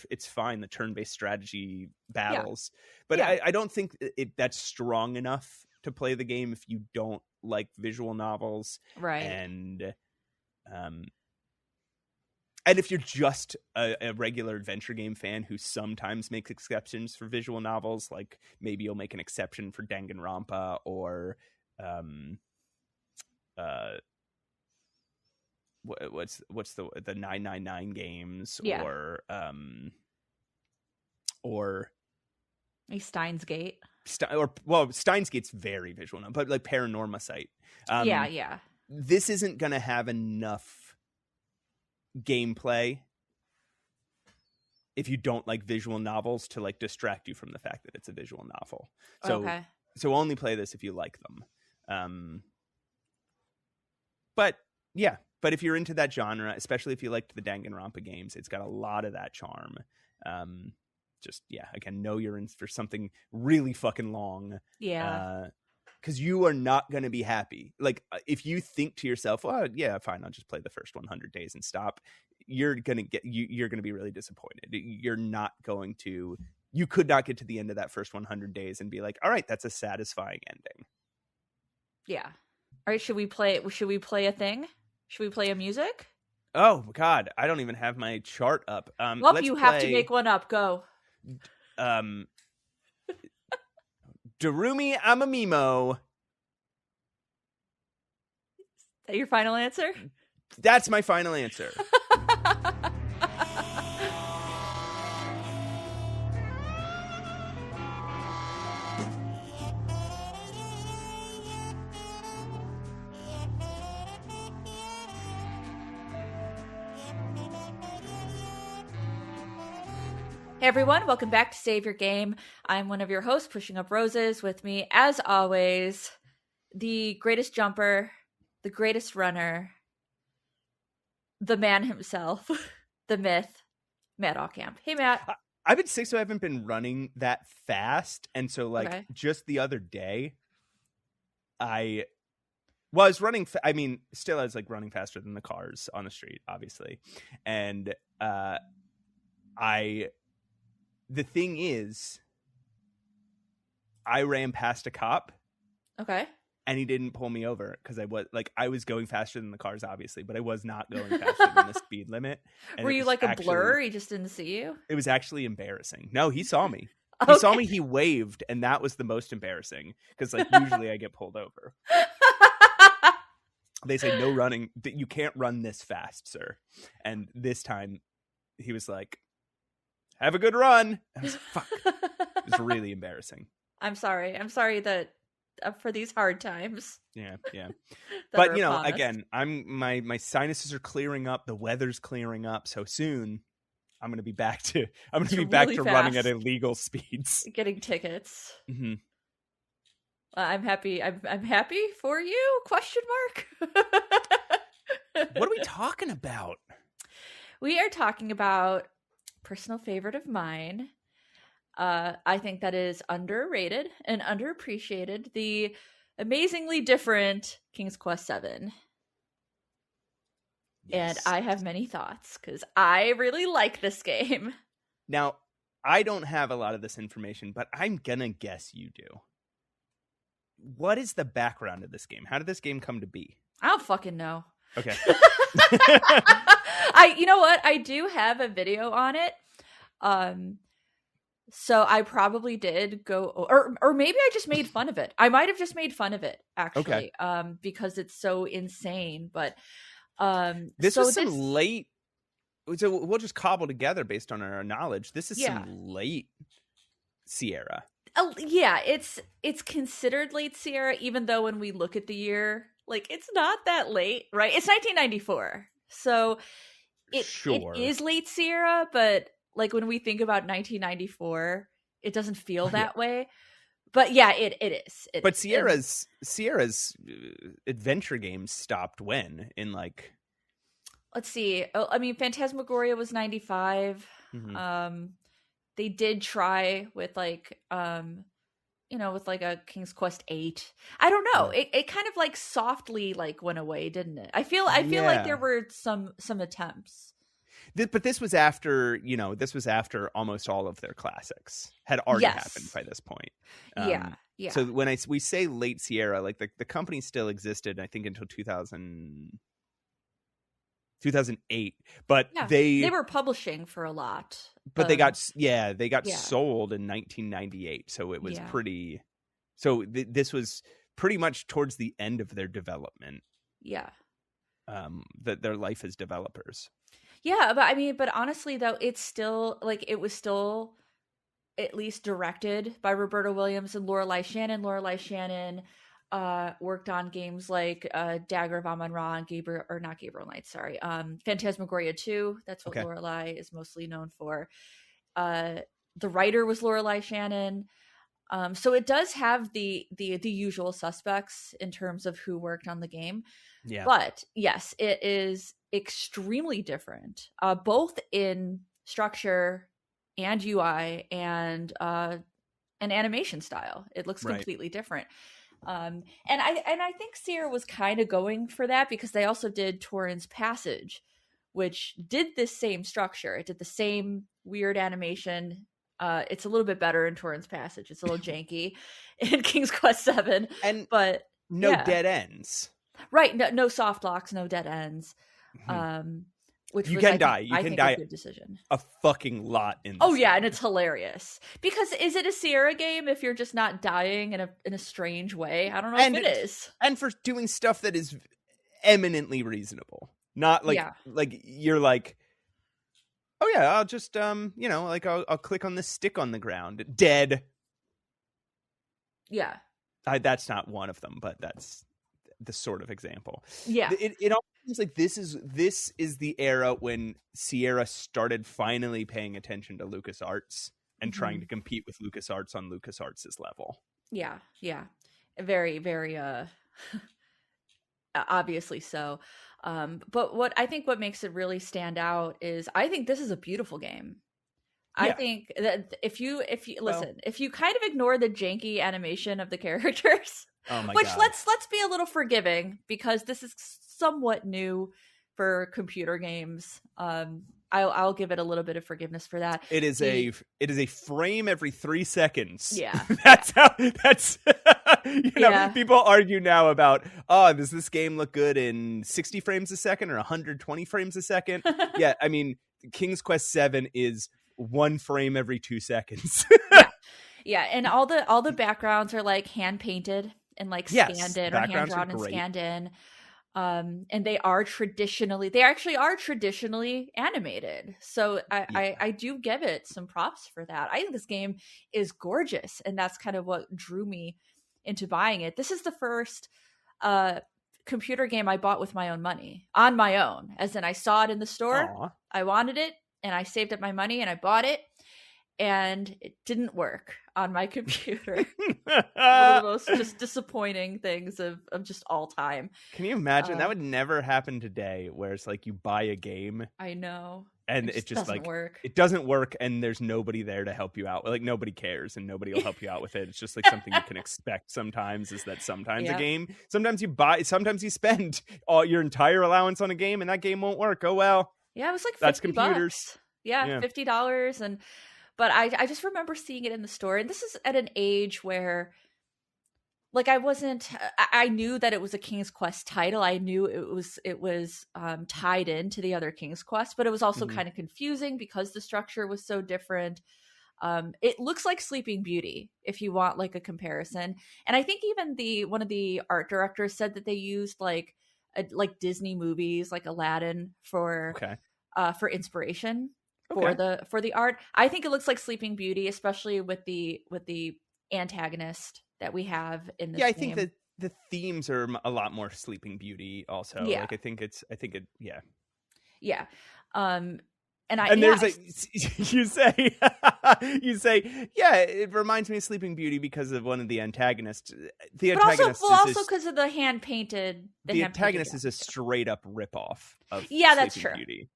it's fine, the turn-based strategy battles, but I don't think that's strong enough to play the game if you don't like visual novels, right? And if you're just a regular adventure game fan who sometimes makes exceptions for visual novels, like maybe you'll make an exception for Danganronpa or what's the 999 games, or Steins Gate. Steins Gate's very visual now, but like Paranorma Site. This isn't gonna have enough gameplay if you don't like visual novels to, like, distract you from the fact that it's a visual novel. So only play this if you like them. But if you're into that genre, especially if you liked the Danganronpa games, it's got a lot of that charm. Again, know you're in for something really fucking long. Because you are not going to be happy. Like, if you think to yourself, "Oh, yeah, fine, I'll just play the first 100 days and stop," you're gonna be really disappointed. You're not going to. You could not get to the end of that first 100 days and be like, "All right, that's a satisfying ending." Yeah. All right. Should we play a thing? Should we play a music? Oh God, I don't even have my chart up. You have to make one up. Go. Darumi Amamimo. Is that your final answer? That's my final answer. Hey everyone, welcome back to Save Your Game. I'm one of your hosts, Pushing Up Roses. With me, as always, the greatest jumper, the greatest runner, the man himself, the myth, Matt Allcamp. Hey, Matt. I've been sick, so I haven't been running that fast. And so, like, just the other day, I was running. I was like running faster than the cars on the street, obviously. And the thing is, I ran past a cop. Okay. And he didn't pull me over because I was going faster than the cars, obviously, but I was not going faster than the speed limit. And were you like a blur? He just didn't see you? It was actually embarrassing. No, he saw me. He saw me, he waved, and that was the most embarrassing because, like, usually I get pulled over. They say no running. You can't run this fast, sir. And this time he was like, "Have a good run." I was like, fuck. It was really embarrassing. I'm sorry that for these hard times. Yeah. But again, my sinuses are clearing up. The weather's clearing up. So soon, I'm going to be back to running at illegal speeds, getting tickets. Mm-hmm. I'm happy. I'm happy for you? Question mark. What are we talking about? We are talking about personal favorite of mine. I think that is underrated and underappreciated. The amazingly different King's Quest VII. Yes. And I have many thoughts because I really like this game. Now, I don't have a lot of this information, but I'm gonna guess you do. What is the background of this game? How did this game come to be? I don't fucking know. Okay. You know what? I do have a video on it. So I probably did go, or maybe I just made fun of it. I might have just made fun of it Okay. actually, because it's so insane. But This so was some this, late. So we'll just cobble together based on our knowledge. This is some yeah, late Sierra. yeah, it's considered late Sierra, even though when we look at the year, like it's not that late, right? It's 1994, so it Sure. is late Sierra, but like when we think about 1994, it doesn't feel Yeah. that way. But yeah, it is. It But is. And Sierra's adventure games stopped when? In like let's see. Oh, I mean, Phantasmagoria was 95. Mhm. Um, they did try with like with like a King's Quest 8. I don't know. Yeah. It kind of like softly like went away, didn't it? I feel like there Yeah. were some attempts. But this was after, this was after almost all of their classics had already happened Yes. by this point. Yeah. Yeah. So when we say late Sierra, like the company still existed, I think, until 2008, but Yeah. they They were publishing for a lot. they got Yeah. sold in 1998. So it was Yeah. pretty. So this was pretty much towards the end of their development. Yeah. That their life as developers. Yeah, but I mean, but honestly though, it's still like it was still at least directed by Roberta Williams and Lorelei Shannon. Lorelei Shannon worked on games like Dagger of Amon-Ra and Gabriel Knight, sorry. Phantasmagoria 2, that's what Okay. Lorelei is mostly known for. The writer was Lorelei Shannon. So it does have the usual suspects in terms of who worked on the game. Yeah. But yes, it is extremely different, both in structure and UI and animation style. It looks Right. completely different. And I think Sierra was kind of going for that because they also did Torrens Passage, which did this same structure. It did the same weird animation. It's a little bit better in Torrens Passage. It's a little janky in King's Quest VII, And but no yeah. dead ends. Right, no soft locks, no dead ends. Which You was, can I die. think, You I can think die a good decision. a fucking lot in this Oh yeah, game. and it's hilarious because is it a Sierra game if you're just not dying in a strange way? I don't know if it is. And for doing stuff that is eminently reasonable, not like like you're like, oh yeah, I'll just like I'll click on this stick on the ground, dead. Yeah, that's not one of them, but that's the sort of example. Yeah, it almost seems like this is the era when Sierra started finally paying attention to LucasArts and trying to compete with LucasArts on LucasArts' level. Yeah, very, very obviously so. But what makes it really stand out is I think this is a beautiful game. Yeah. I think that if you listen, if you kind of ignore the janky animation of the characters, oh my which God. let's be a little forgiving because this is somewhat new for computer games. I'll give it a little bit of forgiveness for that. It is a frame every 3 seconds. Yeah. That's people argue now about, does this game look good in 60 frames a second or 120 frames a second? Yeah, I mean, King's Quest VII is 1 frame every 2 seconds. Yeah, and all the backgrounds are like hand painted and like scanned in or hand drawn and scanned in. And they actually are traditionally animated. So I do give it some props for that. I think this game is gorgeous, and that's kind of what drew me into buying it. This is the first computer game I bought with my own money, on my own. As in, I saw it in the store, Aww. I wanted it, and I saved up my money and I bought it. And it didn't work on my computer. One of the most just disappointing things of just all time. Can you imagine? That would never happen today, where it's like you buy a game. I know. And it just doesn't like work. It doesn't work, and there's nobody there to help you out. Like nobody cares, and nobody will help you out with it. It's just like something you can expect sometimes. Is that sometimes a game? Sometimes you spend all your entire allowance on a game, and that game won't work. Oh well. Yeah, it was like $50. That's computers. Yeah, $50 But I just remember seeing it in the store, and this is at an age where, like, I knew that it was a King's Quest title. I knew it was tied into the other King's Quest, but it was also kind of confusing because the structure was so different. It looks like Sleeping Beauty if you want like a comparison. And I think even one of the art directors said that they used like Disney movies like Aladdin for inspiration for the art. I think it looks like Sleeping Beauty, especially with the antagonist that we have in this game. I think that the themes are a lot more Sleeping Beauty also. Yeah. Like I think it yeah. You say it reminds me of Sleeping Beauty because of one of the antagonists. The antagonist also because of the hand painted. The antagonist is a straight up ripoff of that's Sleeping true. Beauty.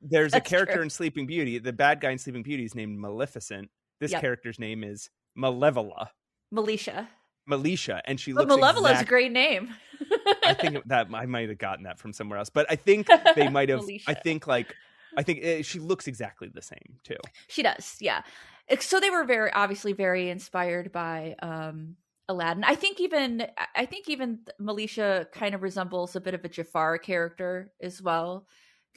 There's a character in Sleeping Beauty. The bad guy in Sleeping Beauty is named Maleficent. This character's name is Malevola. Militia, and she looks. Malevola's a great name. I think that I might have gotten that from somewhere else, but I think they might have. I think she looks exactly the same too. She does, yeah. So they were obviously very inspired by Aladdin. I think even Militia kind of resembles a bit of a Jafar character as well,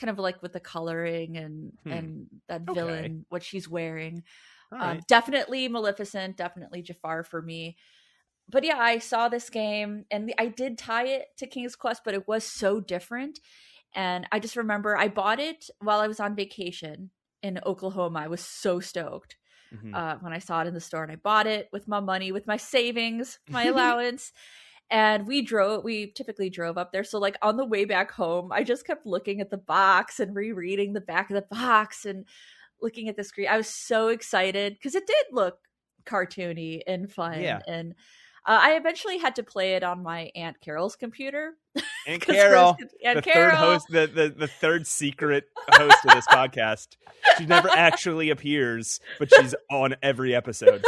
kind of like with the coloring and that villain, what she's wearing. Right. Definitely Maleficent, definitely Jafar for me. But yeah, I saw this game and I did tie it to King's Quest, but it was so different. And I just remember I bought it while I was on vacation in Oklahoma. I was so stoked when I saw it in the store, and I bought it with my money, with my savings, my allowance. And we typically drove up there. So like on the way back home, I just kept looking at the box and rereading the back of the box and looking at the screen. I was so excited because it did look cartoony and fun. Yeah. And I eventually had to play it on my Aunt Carol's computer. Aunt Carol, third host, the third secret host of this podcast. She never actually appears, but she's on every episode.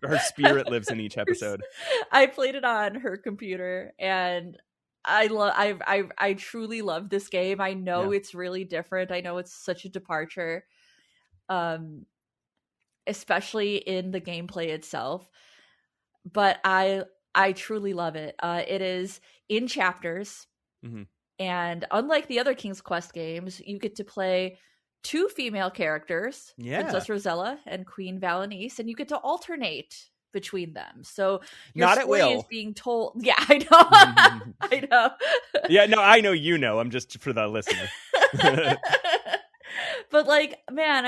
Her spirit lives in each episode. I played it on her computer, and I truly love this game. I know it's really different. I know it's such a departure, especially in the gameplay itself. But I truly love it. It is in chapters, and unlike the other King's Quest games, you get to play 2 female characters, Princess Rosella and Queen Valenice, and you get to alternate between them. So your Not story at will. is being told. Yeah, I know. I know. Yeah, no, I know you know. I'm just for the listener. But like, man,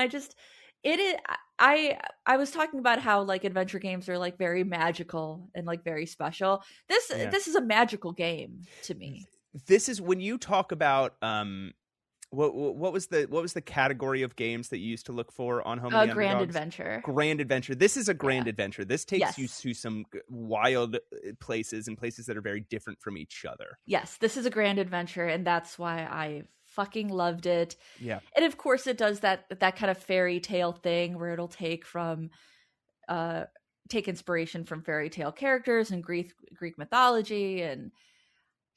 I was talking about how like adventure games are like very magical and like very special. This is a magical game to me. This is when you talk about what was the category of games that you used to look for on Home of the Grand Underdogs? Adventure. Grand Adventure. This is a grand adventure. This takes you to some wild places and places that are very different from each other. Yes, this is a grand adventure, and that's why I fucking loved it. Yeah. And of course it does that kind of fairy tale thing where it'll take inspiration from fairy tale characters and Greek mythology, and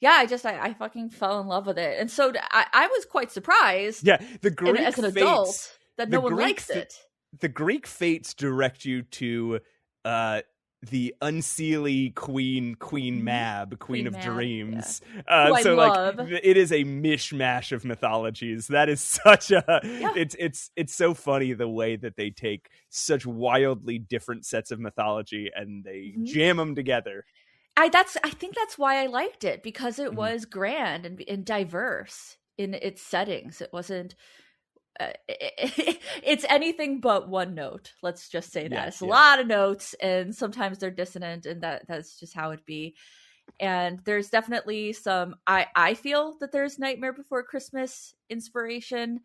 I fucking fell in love with it. And so I was quite surprised. Yeah, the Greek as an adult that no one likes it. The Greek fates direct you to the unseelie Queen Mab, Queen of Dreams. Yeah. So love. Like it is a mishmash of mythologies. That is such a it's so funny the way that they take such wildly different sets of mythology and they jam them together. I think that's why I liked it, because it was grand and diverse in its settings. It wasn't it's anything but one note. Let's just say that. It's a lot of notes, and sometimes they're dissonant, and that's just how it be. And there's definitely some I feel that there's Nightmare Before Christmas inspiration.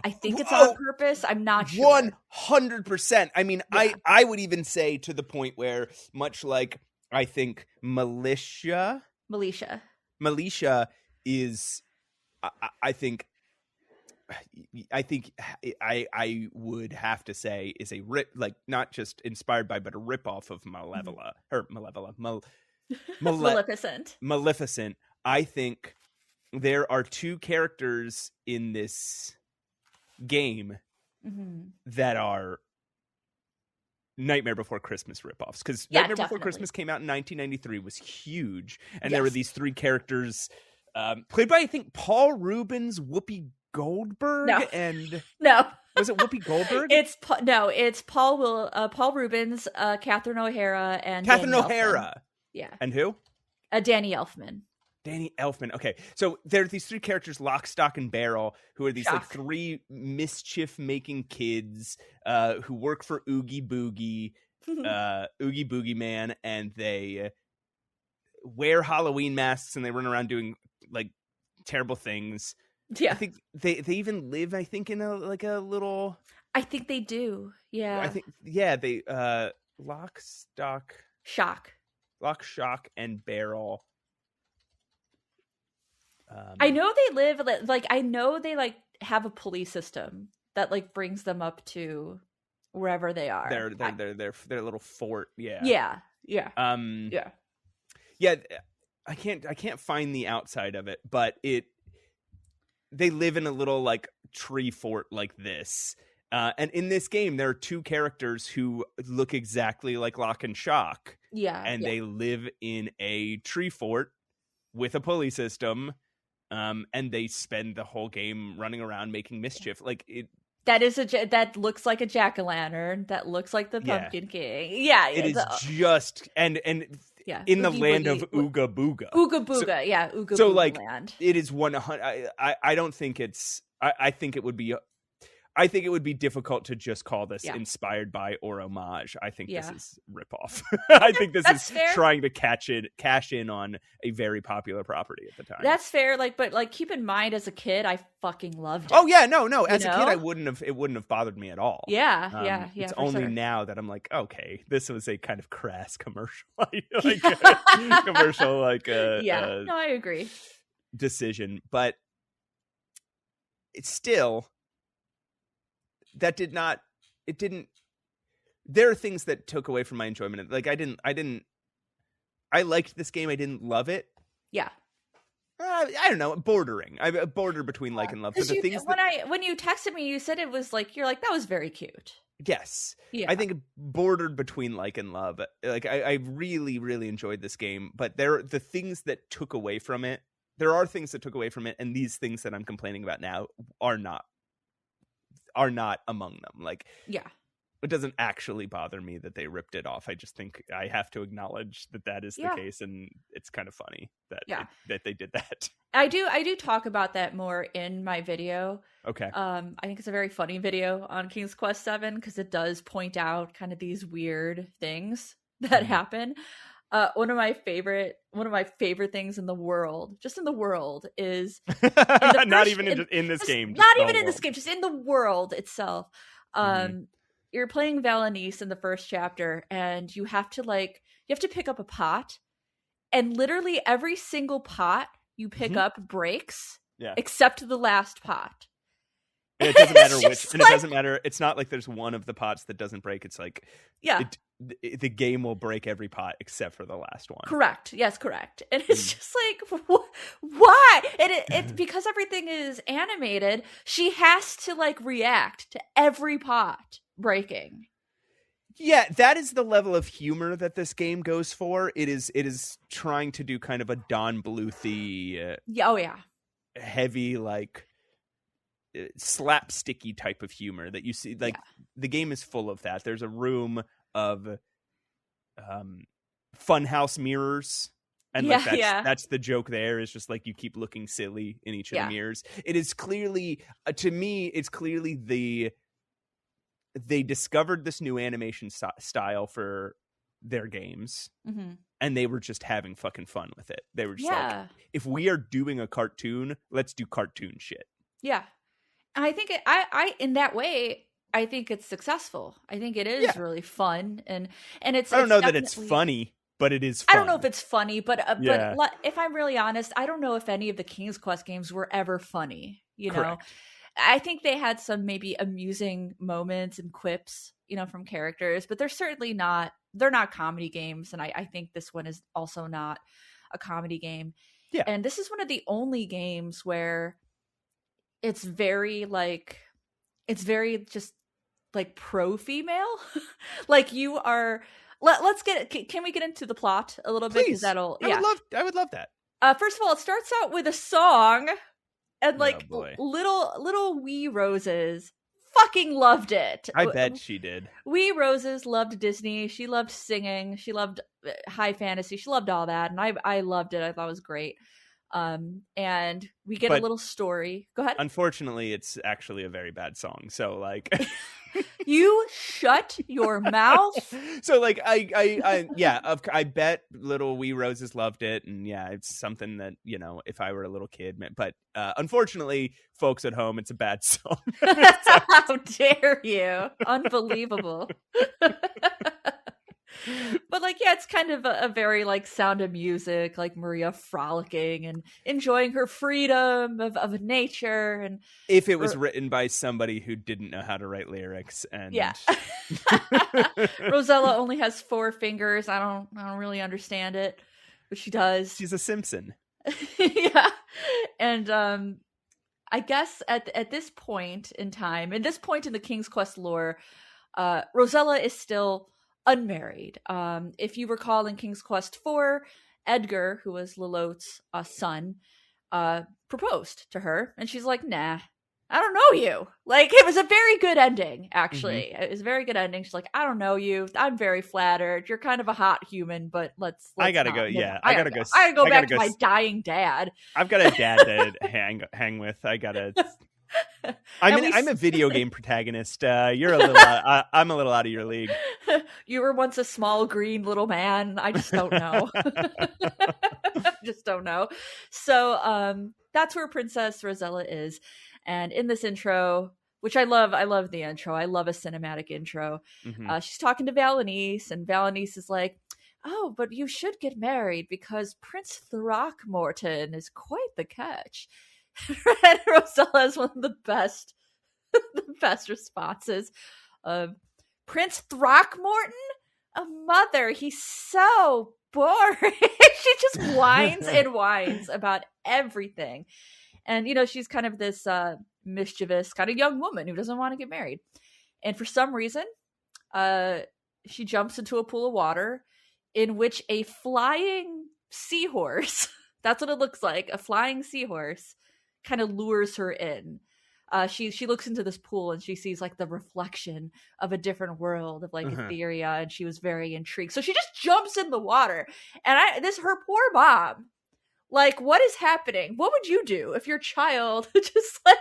I think it's on purpose. I'm not sure. 100%. I mean, I would even say to the point where, much like I think Militia is I think I would have to say is a not just inspired by, but a ripoff of Maleficent. I think there are 2 characters in this game that are Nightmare Before Christmas ripoffs, because Nightmare Before Christmas came out in 1993, was huge, and there were these 3 characters played by, I think, Paul Rubens, Whoopi Goldberg No. and No. was it Whoopi Goldberg? It's Paul Rubens, Catherine O'Hara, and Catherine Danny O'Hara. Elfman. Yeah. And who? Danny Elfman. Danny Elfman. Okay, so there are these three characters, Lock, Stock, and Barrel, who are these Shock. like three mischief-making kids who work for Oogie Boogie Man, and they wear Halloween masks and they run around doing like terrible things. Yeah, I think they even live. I think in a little. I think they do. Yeah, I think they Lock, Stock, Shock, and Barrel. I know they live like I know they like have a police system that like brings them up to wherever they are. Their little fort. Yeah. Yeah. Yeah. I can't find the outside of it, but they live in a little like tree fort like this. And in this game, there are two characters who look exactly like Lock and Shock. Yeah. And they live in a tree fort with a pulley system. And they spend the whole game running around making mischief. Like it. That looks like a jack-o'-lantern. That looks like the Pumpkin King. Yeah. It is just and yeah, in the Oogie land Boogie. of Ooga Booga. Ooga Booga, So, yeah, Ooga so Booga like land. it is 100. I don't think it's. I think it would be. I think it would be difficult to just call this inspired by or homage. I think this is ripoff. I think this is fair. Trying to cash in on a very popular property at the time. That's fair. But keep in mind, as a kid, I fucking loved it. Oh yeah, no. As a kid, it wouldn't have bothered me at all. Yeah. It's only now that I'm like, okay, this was a kind of crass commercial, commercial No, I agree. Decision, but it's still. That did not. It didn't. There are things that took away from my enjoyment. Like I liked this game. I didn't love it. Yeah. I don't know. Bordering. I border between like and love. But the things when you texted me, you said it was like that was very cute. Yes. Yeah. I think it bordered between like and love. Like I really, really enjoyed this game. But the things that took away from it. There are things that took away from it, and these things that I'm complaining about now are not among them. Like, yeah, it doesn't actually bother me that they ripped it off. I just think I have to acknowledge that is the case, and it's kind of funny that that they did that. I do talk about that more in my video. Okay. I think it's a very funny video on King's Quest VII because it does point out kind of these weird things that happen. One of my favorite things in the world, just in the world, is not even in this game. Not even in this game, just in the world itself. You're playing Valenice in the first chapter, and you have to pick up a pot, and literally every single pot you pick up breaks, except the last pot. And it doesn't matter which, and it doesn't matter. It's not like there's one of the pots that doesn't break. It's like the game will break every pot except for the last one. Correct. Yes, correct. And it's just like, why? And it's because everything is animated. She has to like react to every pot breaking. Yeah, that is the level of humor that this game goes for. It is trying to do kind of a Don Bluth-y, heavy like slapsticky type of humor that you see. Like the game is full of that. There's a room of funhouse mirrors, and that's the joke. There is just like you keep looking silly in each of the mirrors. It is clearly to me, it's clearly they discovered this new animation style for their games, and they were just having fucking fun with it. They were just like, if we are doing a cartoon, let's do cartoon shit. Yeah. And I think I in that way, I think it's successful. I think it is really fun, and it's. I don't know that it's funny, but it is fun. I don't know if it's funny, but if I'm really honest, I don't know if any of the King's Quest games were ever funny. You know, I think they had some maybe amusing moments and quips, from characters, but they're certainly not. They're not comedy games, and I think this one is also not a comedy game. Yeah, and this is one of the only games where it's very just like pro female. Like you are. Let's can we get into the plot a little bit? Please. Because I would love that. First of all, it starts out with a song. And Oh like boy. little wee Roses fucking loved it. I bet she did. Wee Roses loved Disney. She loved singing. She loved high fantasy. She loved all that, and I loved it. I thought it was great. And we get a But little story. Go ahead. unfortunately, it's actually a very bad song. So like, You shut your mouth. so like I bet little wee Roses loved it, and yeah, it's something that, you know, if I were a little kid, but unfortunately, folks at home, it's a bad song. How dare you? Unbelievable. But like, yeah, it's kind of a very like Sound of Music, like Maria frolicking and enjoying her freedom of nature. And If it was written by somebody who didn't know how to write lyrics, and yeah. Rosella only has 4 fingers. I don't really understand it, but she does. She's a Simpson. Yeah. And I guess at this point in time, at this point in the King's Quest lore, Rosella is still unmarried. If you recall in King's Quest IV, Edgar, who was Lilot's son, proposed to her, and she's like, nah, I don't know you. Like, it was a very good ending, actually. It was a very good ending. She's like, I don't know you. I'm very flattered. You're kind of a hot human, but let's I gotta not, go. you know, Yeah, I gotta go. I gotta go I back gotta to go my dying dad. I've got a dad to hang with. I gotta. I'm a video game protagonist. You're a little. I'm a little out of your league. You were once a small green little man. I just don't know. Just don't know. So that's where Princess Rosella is. And in this intro, which I love the intro. I love a cinematic intro. Mm-hmm. She's talking to Valenice, and Valenice is like, oh, but you should get married because Prince Throckmorton is quite the catch. And Rosella has one of the best responses. Prince Throckmorton? A mother, he's so boring. She just whines and whines about everything. And, you know, she's kind of this mischievous kind of young woman who doesn't want to get married. And for some reason, she jumps into a pool of water in which a flying seahorse, that's what it looks like, a flying seahorse, kind of lures her in. She looks into this pool and she sees like the reflection of a different world of like Etheria, and she was very intrigued. So she just jumps in the water, and her poor mom, like, what is happening? What would you do if your child just like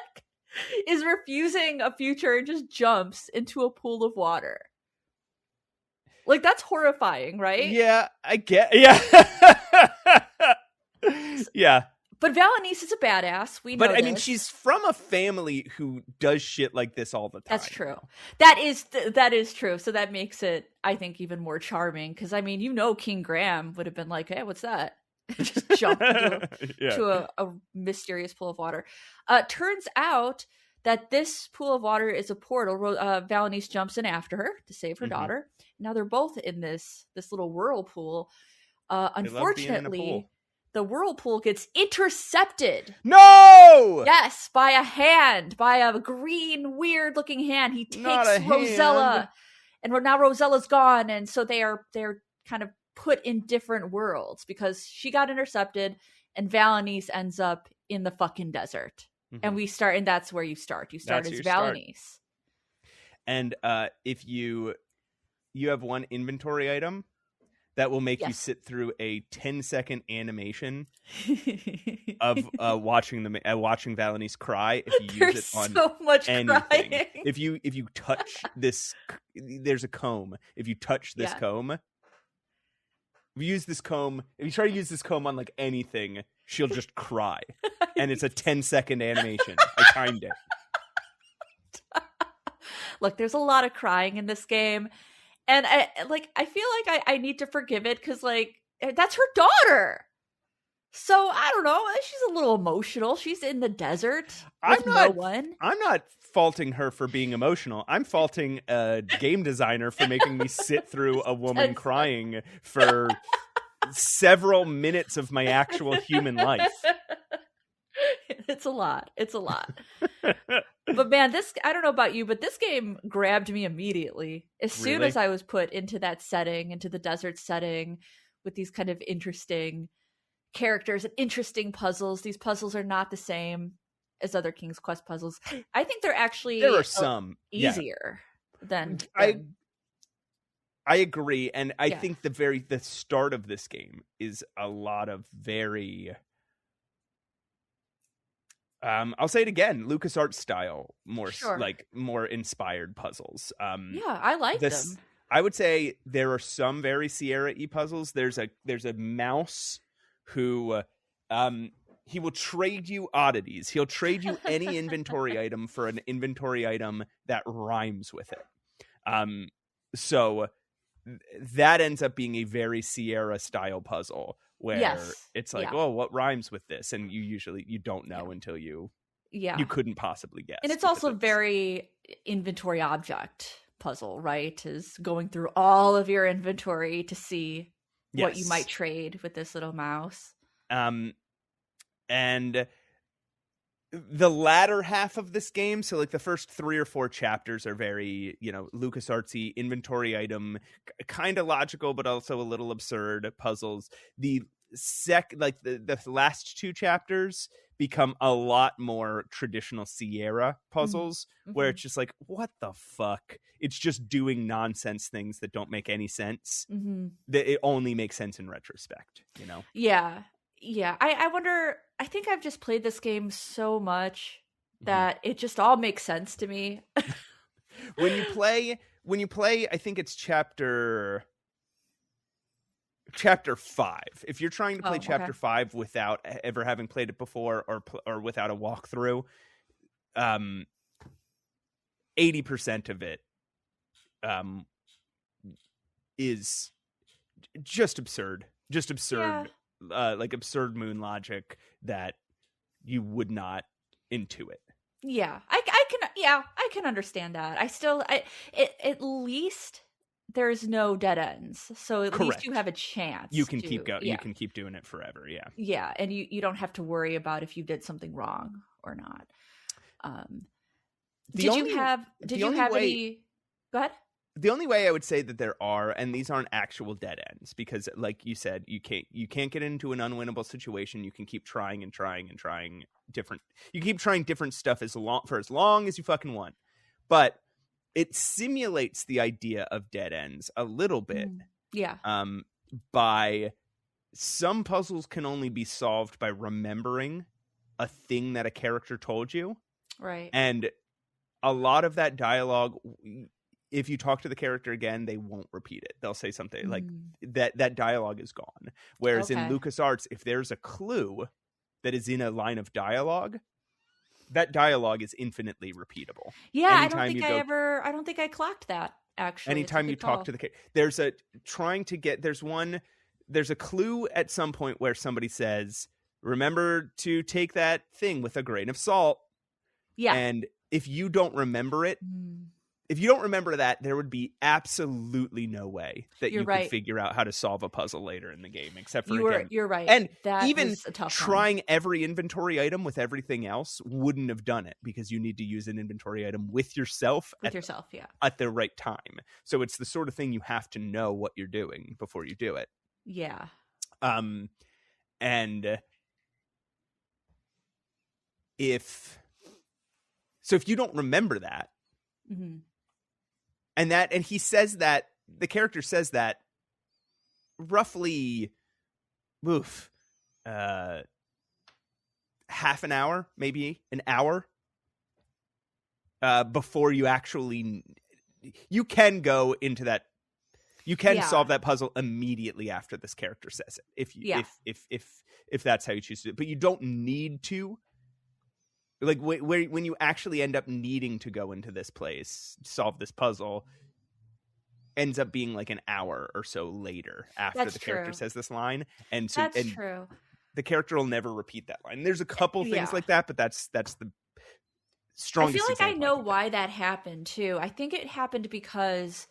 is refusing a future and just jumps into a pool of water? Like, that's horrifying, right? Yeah, I get. Yeah, yeah. But Valenice is a badass. We know But I mean, this. she's from a family who does shit like this all the time. That's true. That is true. So that makes it, I think, even more charming. Because I mean, you know, King Graham would have been like, "Hey, what's that?" Just jump into a mysterious pool of water. Turns out that this pool of water is a portal. Valenice jumps in after her to save her daughter. Now they're both in this little whirlpool. Unfortunately, the whirlpool gets intercepted. No! Yes, by a green, weird-looking hand. He takes Rosella, and now Rosella's gone, and so they're kind of put in different worlds because she got intercepted, and Valenice ends up in the fucking desert. And that's where you start. You start as Valenice. And if you have one inventory item that will make you sit through a 10-second animation of watching Valenice cry. If you use it on so much anything, crying. if you touch this, there's a comb. If you touch this comb, if you try to use this comb on like anything, she'll just cry, and it's a 10-second animation. I timed it. Look, there's a lot of crying in this game. And I feel like I need to forgive it because, like, that's her daughter. So, I don't know. She's a little emotional. She's in the desert with no one. I'm not faulting her for being emotional. I'm faulting a game designer for making me sit through a woman crying for several minutes of my actual human life. It's a lot. But man, I don't know about you, but this game grabbed me immediately. As soon as I was put into that setting, into the desert setting, with these kind of interesting characters and interesting puzzles. These puzzles are not the same as other King's Quest puzzles. I think they're actually there are some easier than I agree, and I Yeah. think the start of this game is a lot of very I'll say it again, LucasArts style, more Sure. like more inspired puzzles. Yeah, I like them. I would say there are some very Sierra-y puzzles. There's a mouse who he will trade you oddities. He'll trade you any inventory item for an inventory item that rhymes with it. So that ends up being a very Sierra style puzzle where it's like, oh, what rhymes with this? And you don't know until you couldn't possibly guess. And it's also very inventory object puzzle, right? Is going through all of your inventory to see what you might trade with this little mouse. And the latter half of this game, so like the first 3 or 4 chapters are very, LucasArtsy, inventory item, kind of logical, but also a little absurd puzzles. The the last 2 chapters become a lot more traditional Sierra puzzles, where it's just like, what the fuck? It's just doing nonsense things that don't make any sense. That it only makes sense in retrospect, Yeah. I wonder, I think I've just played this game so much that it just all makes sense to me. when you play, I think it's chapter 5. If you're trying to play chapter 5 without ever having played it before or without a walkthrough, 80% of it is just absurd. Like absurd moon logic that you would not intuit. Yeah, I can understand that. At least there's no dead ends, so at least you have a chance. You can keep going. You can keep doing it forever. Yeah, and you don't have to worry about if you did something wrong or not. Did you have any? Go ahead. The only way I would say that there are, and these aren't actual dead ends, because like you said, you can't get into an unwinnable situation. You can keep trying and trying and trying different. You keep trying different stuff for as long as you fucking want. But it simulates the idea of dead ends a little bit. Yeah. By some puzzles can only be solved by remembering a thing that a character told you. Right. And a lot of that dialogue, if you talk to the character again, they won't repeat it. They'll say something like that dialogue is gone. Whereas in LucasArts, if there's a clue that is in a line of dialogue, that dialogue is infinitely repeatable. Yeah, I don't think I clocked that, actually. Anytime you talk to the character, there's a clue at some point where somebody says, remember to take that thing with a grain of salt. Yeah. And if you don't remember it, if you don't remember that, there would be absolutely no way that you could figure out how to solve a puzzle later in the game, except for you're right. And that even was a tough trying every inventory item with everything else wouldn't have done it, because you need to use an inventory item with yourself at the right time. So it's the sort of thing you have to know what you're doing before you do it. Yeah. And if you don't remember that, and he says that, the character says that roughly half an hour, maybe an hour before you actually, you can go into that, you can solve that puzzle immediately after this character says it, if that's how you choose to do it. But you don't need to. Like when you actually end up needing to go into this place, solve this puzzle, ends up being like an hour or so later after the character says this line. And so that's true. The character will never repeat that line. There's a couple things like that, but that's the strongest. I feel like I know why that happened too. I think it happened because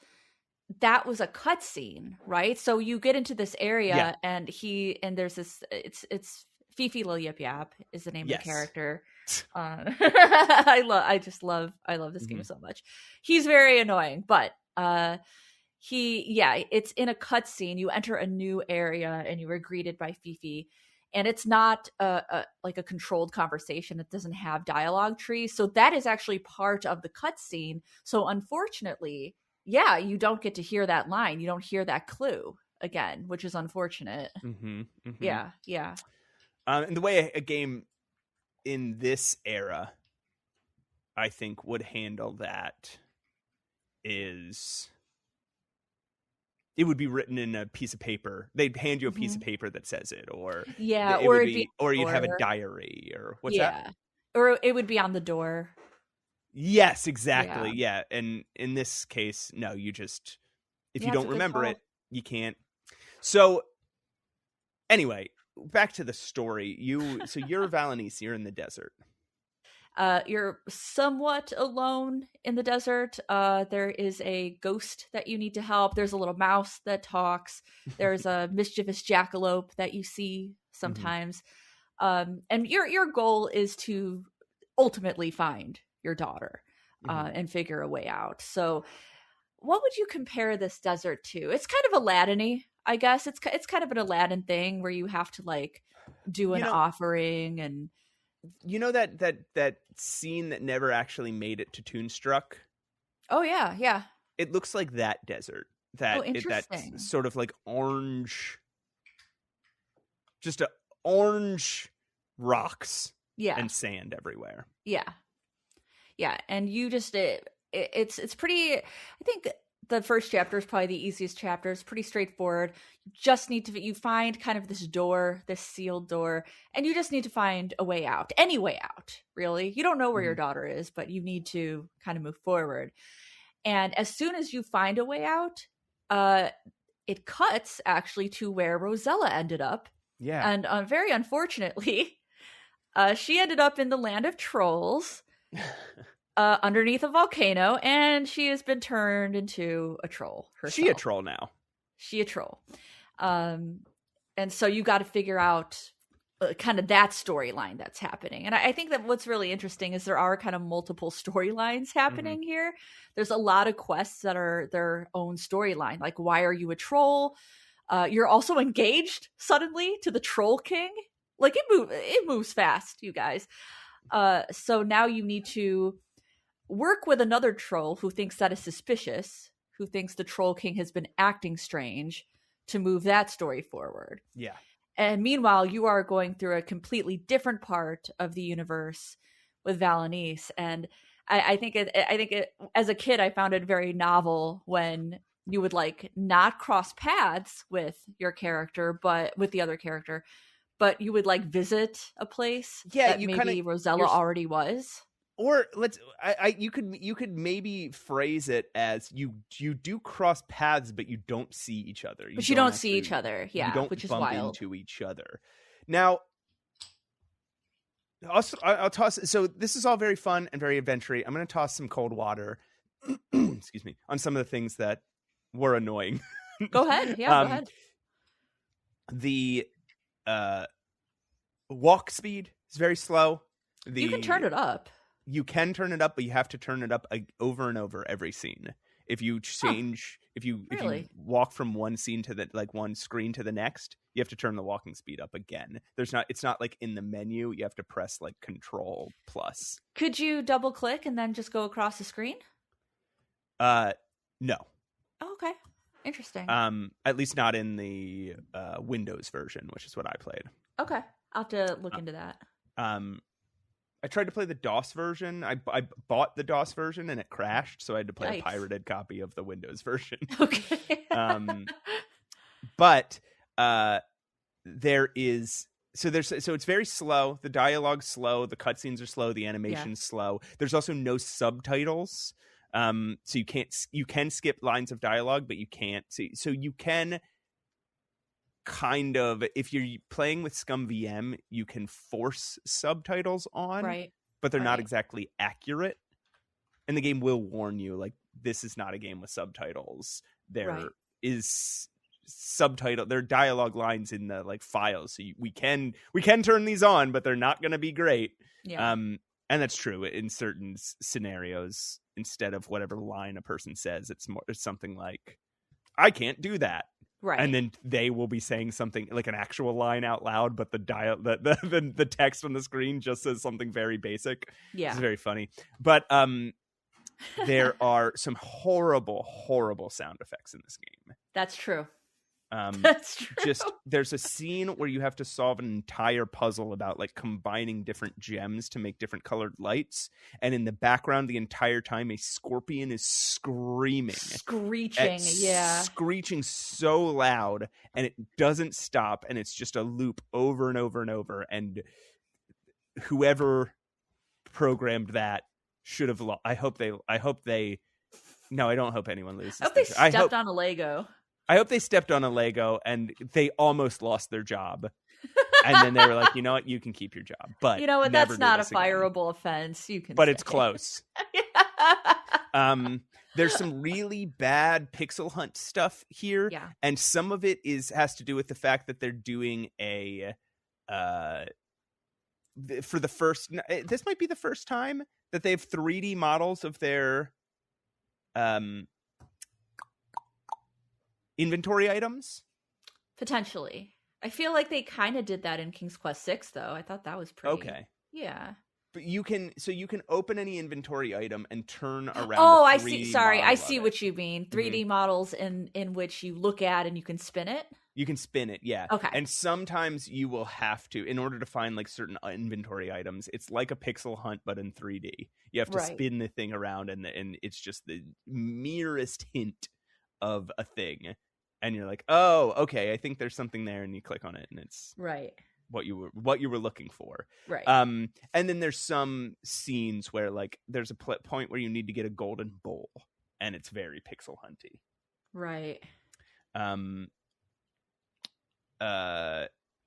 that was a cutscene, right? So you get into this area and there's this, it's Fifi Lil Yip Yap is the name of the character. I love this game so much. He's very annoying, but it's in a cutscene. You enter a new area and you are greeted by Fifi, and it's not like a controlled conversation. It doesn't have dialogue trees, so that is actually part of the cutscene. So unfortunately, yeah, you don't get to hear that line. You don't hear that clue again, which is unfortunate. Mm-hmm, mm-hmm. Yeah, yeah. And the way a game in this era, I think, would handle that is it would be written in a piece of paper. They'd hand you a piece of paper that says it, or Yeah, it or would it'd be be, or you'd have a door. diary, or what's Yeah. that? Or it would be on the door. Yes, exactly. Yeah. Yeah. And in this case, no, you just, if you Yeah, it's don't a good remember call. it, you can't. So anyway, back to the story. So you're Valenice, you're in the desert. You're somewhat alone in the desert. There is a ghost that you need to help. There's a little mouse that talks. There's a mischievous jackalope that you see sometimes. And your goal is to ultimately find your daughter and figure a way out. So, what would you compare this desert to? It's kind of Aladdin-y, I guess. It's kind of an Aladdin thing where you have to like do an offering and. You know that scene that never actually made it to Toonstruck? Oh yeah, yeah. It looks like that desert. That's sort of like orange, just orange rocks and sand everywhere. Yeah, yeah, and you just it's pretty. I think the first chapter is probably the easiest chapter. It's pretty straightforward. You just need to, you find kind of this door, this sealed door, and you just need to find a way out. Any way out, really. You don't know where your daughter is, but you need to kind of move forward. And as soon as you find a way out, it cuts actually to where Rosella ended up. Yeah. And very unfortunately, she ended up in the land of trolls. Underneath a volcano, and she has been turned into a troll herself. She a troll now. She a troll. And so you got to figure out kind of that storyline that's happening. And I think that what's really interesting is there are kind of multiple storylines happening here. There's a lot of quests that are their own storyline. Like, why are you a troll? You're also engaged suddenly to the Troll King. Like, it moves fast, you guys. So now you need to work with another troll who thinks that is suspicious, who thinks the Troll King has been acting strange, to move that story forward. Yeah. And meanwhile, you are going through a completely different part of the universe with Valenice. And I think as a kid, I found it very novel when you would like not cross paths with your character, but with the other character, but you would like visit a place that maybe Rosella already was. Or you could maybe phrase it as you do cross paths, but you don't see each other. But you don't see each other, yeah, you don't which is bump wild. into each other. Now, I'll toss. So this is all very fun and very adventure-y. I'm going to toss some cold water, excuse me, on some of the things that were annoying. Go ahead, yeah, go ahead. The walk speed is very slow. You can turn it up. You can turn it up, but you have to turn it up over and over every scene. If you change, if you walk from one scene to the one screen to the next, you have to turn the walking speed up again. It's not like in the menu. You have to press like Control plus. Could you double click and then just go across the screen? No. Oh, okay. Interesting. At least not in the Windows version, which is what I played. Okay, I'll have to look into that. I tried to play the DOS version. I bought the DOS version and it crashed, so I had to play a pirated copy of the Windows version. Okay. But so it's very slow. The dialogue's slow. The cutscenes are slow. The animation's slow. There's also no subtitles. So you can skip lines of dialogue, but you can't see. So you can kind of, if you're playing with Scum VM, you can force subtitles on, right? But they're not exactly accurate. And the game will warn you, like, this is not a game with subtitles. There is there are dialogue lines in the like files, so we can turn these on, but they're not going to be great. Yeah. And that's true in certain scenarios. Instead of whatever line a person says, it's something like, "I can't do that." Right. And then they will be saying something like an actual line out loud, but the text on the screen just says something very basic. Yeah. It's very funny. But there are some horrible sound effects in this game. That's true. That's true. Just there's a scene where you have to solve an entire puzzle about like combining different gems to make different colored lights, and in the background the entire time a scorpion is screaming, screeching so loud, and it doesn't stop, and it's just a loop over and over and over, and whoever programmed that should have I hope they no, I don't hope anyone loses. I hope they stepped on a Lego. I hope they stepped on a Lego and they almost lost their job. And then they were like, you know what? You can keep your job. But you know what? That's not a fireable offense. You can But say. It's close. There's some really bad pixel hunt stuff here. Yeah. And some of it has to do with the fact that they're doing a for the first this might be the first time that they have 3D models of their inventory items. Potentially. I feel like they kind of did that in King's Quest VI, though. I thought that was pretty. Okay. Yeah. But you can open any inventory item and turn around. Oh, I see. Sorry, I see what you mean. 3D models in which you look at and you can spin it. You can spin it, yeah. Okay. And sometimes you will have to, in order to find like certain inventory items, it's like a pixel hunt but in 3D. You have to spin the thing around, and it's just the merest hint of a thing. And you're like, oh, okay, I think there's something there, and you click on it, and it's what you were looking for. Right. And then there's some scenes where like there's a point where you need to get a golden bowl, and it's very pixel hunty. Right.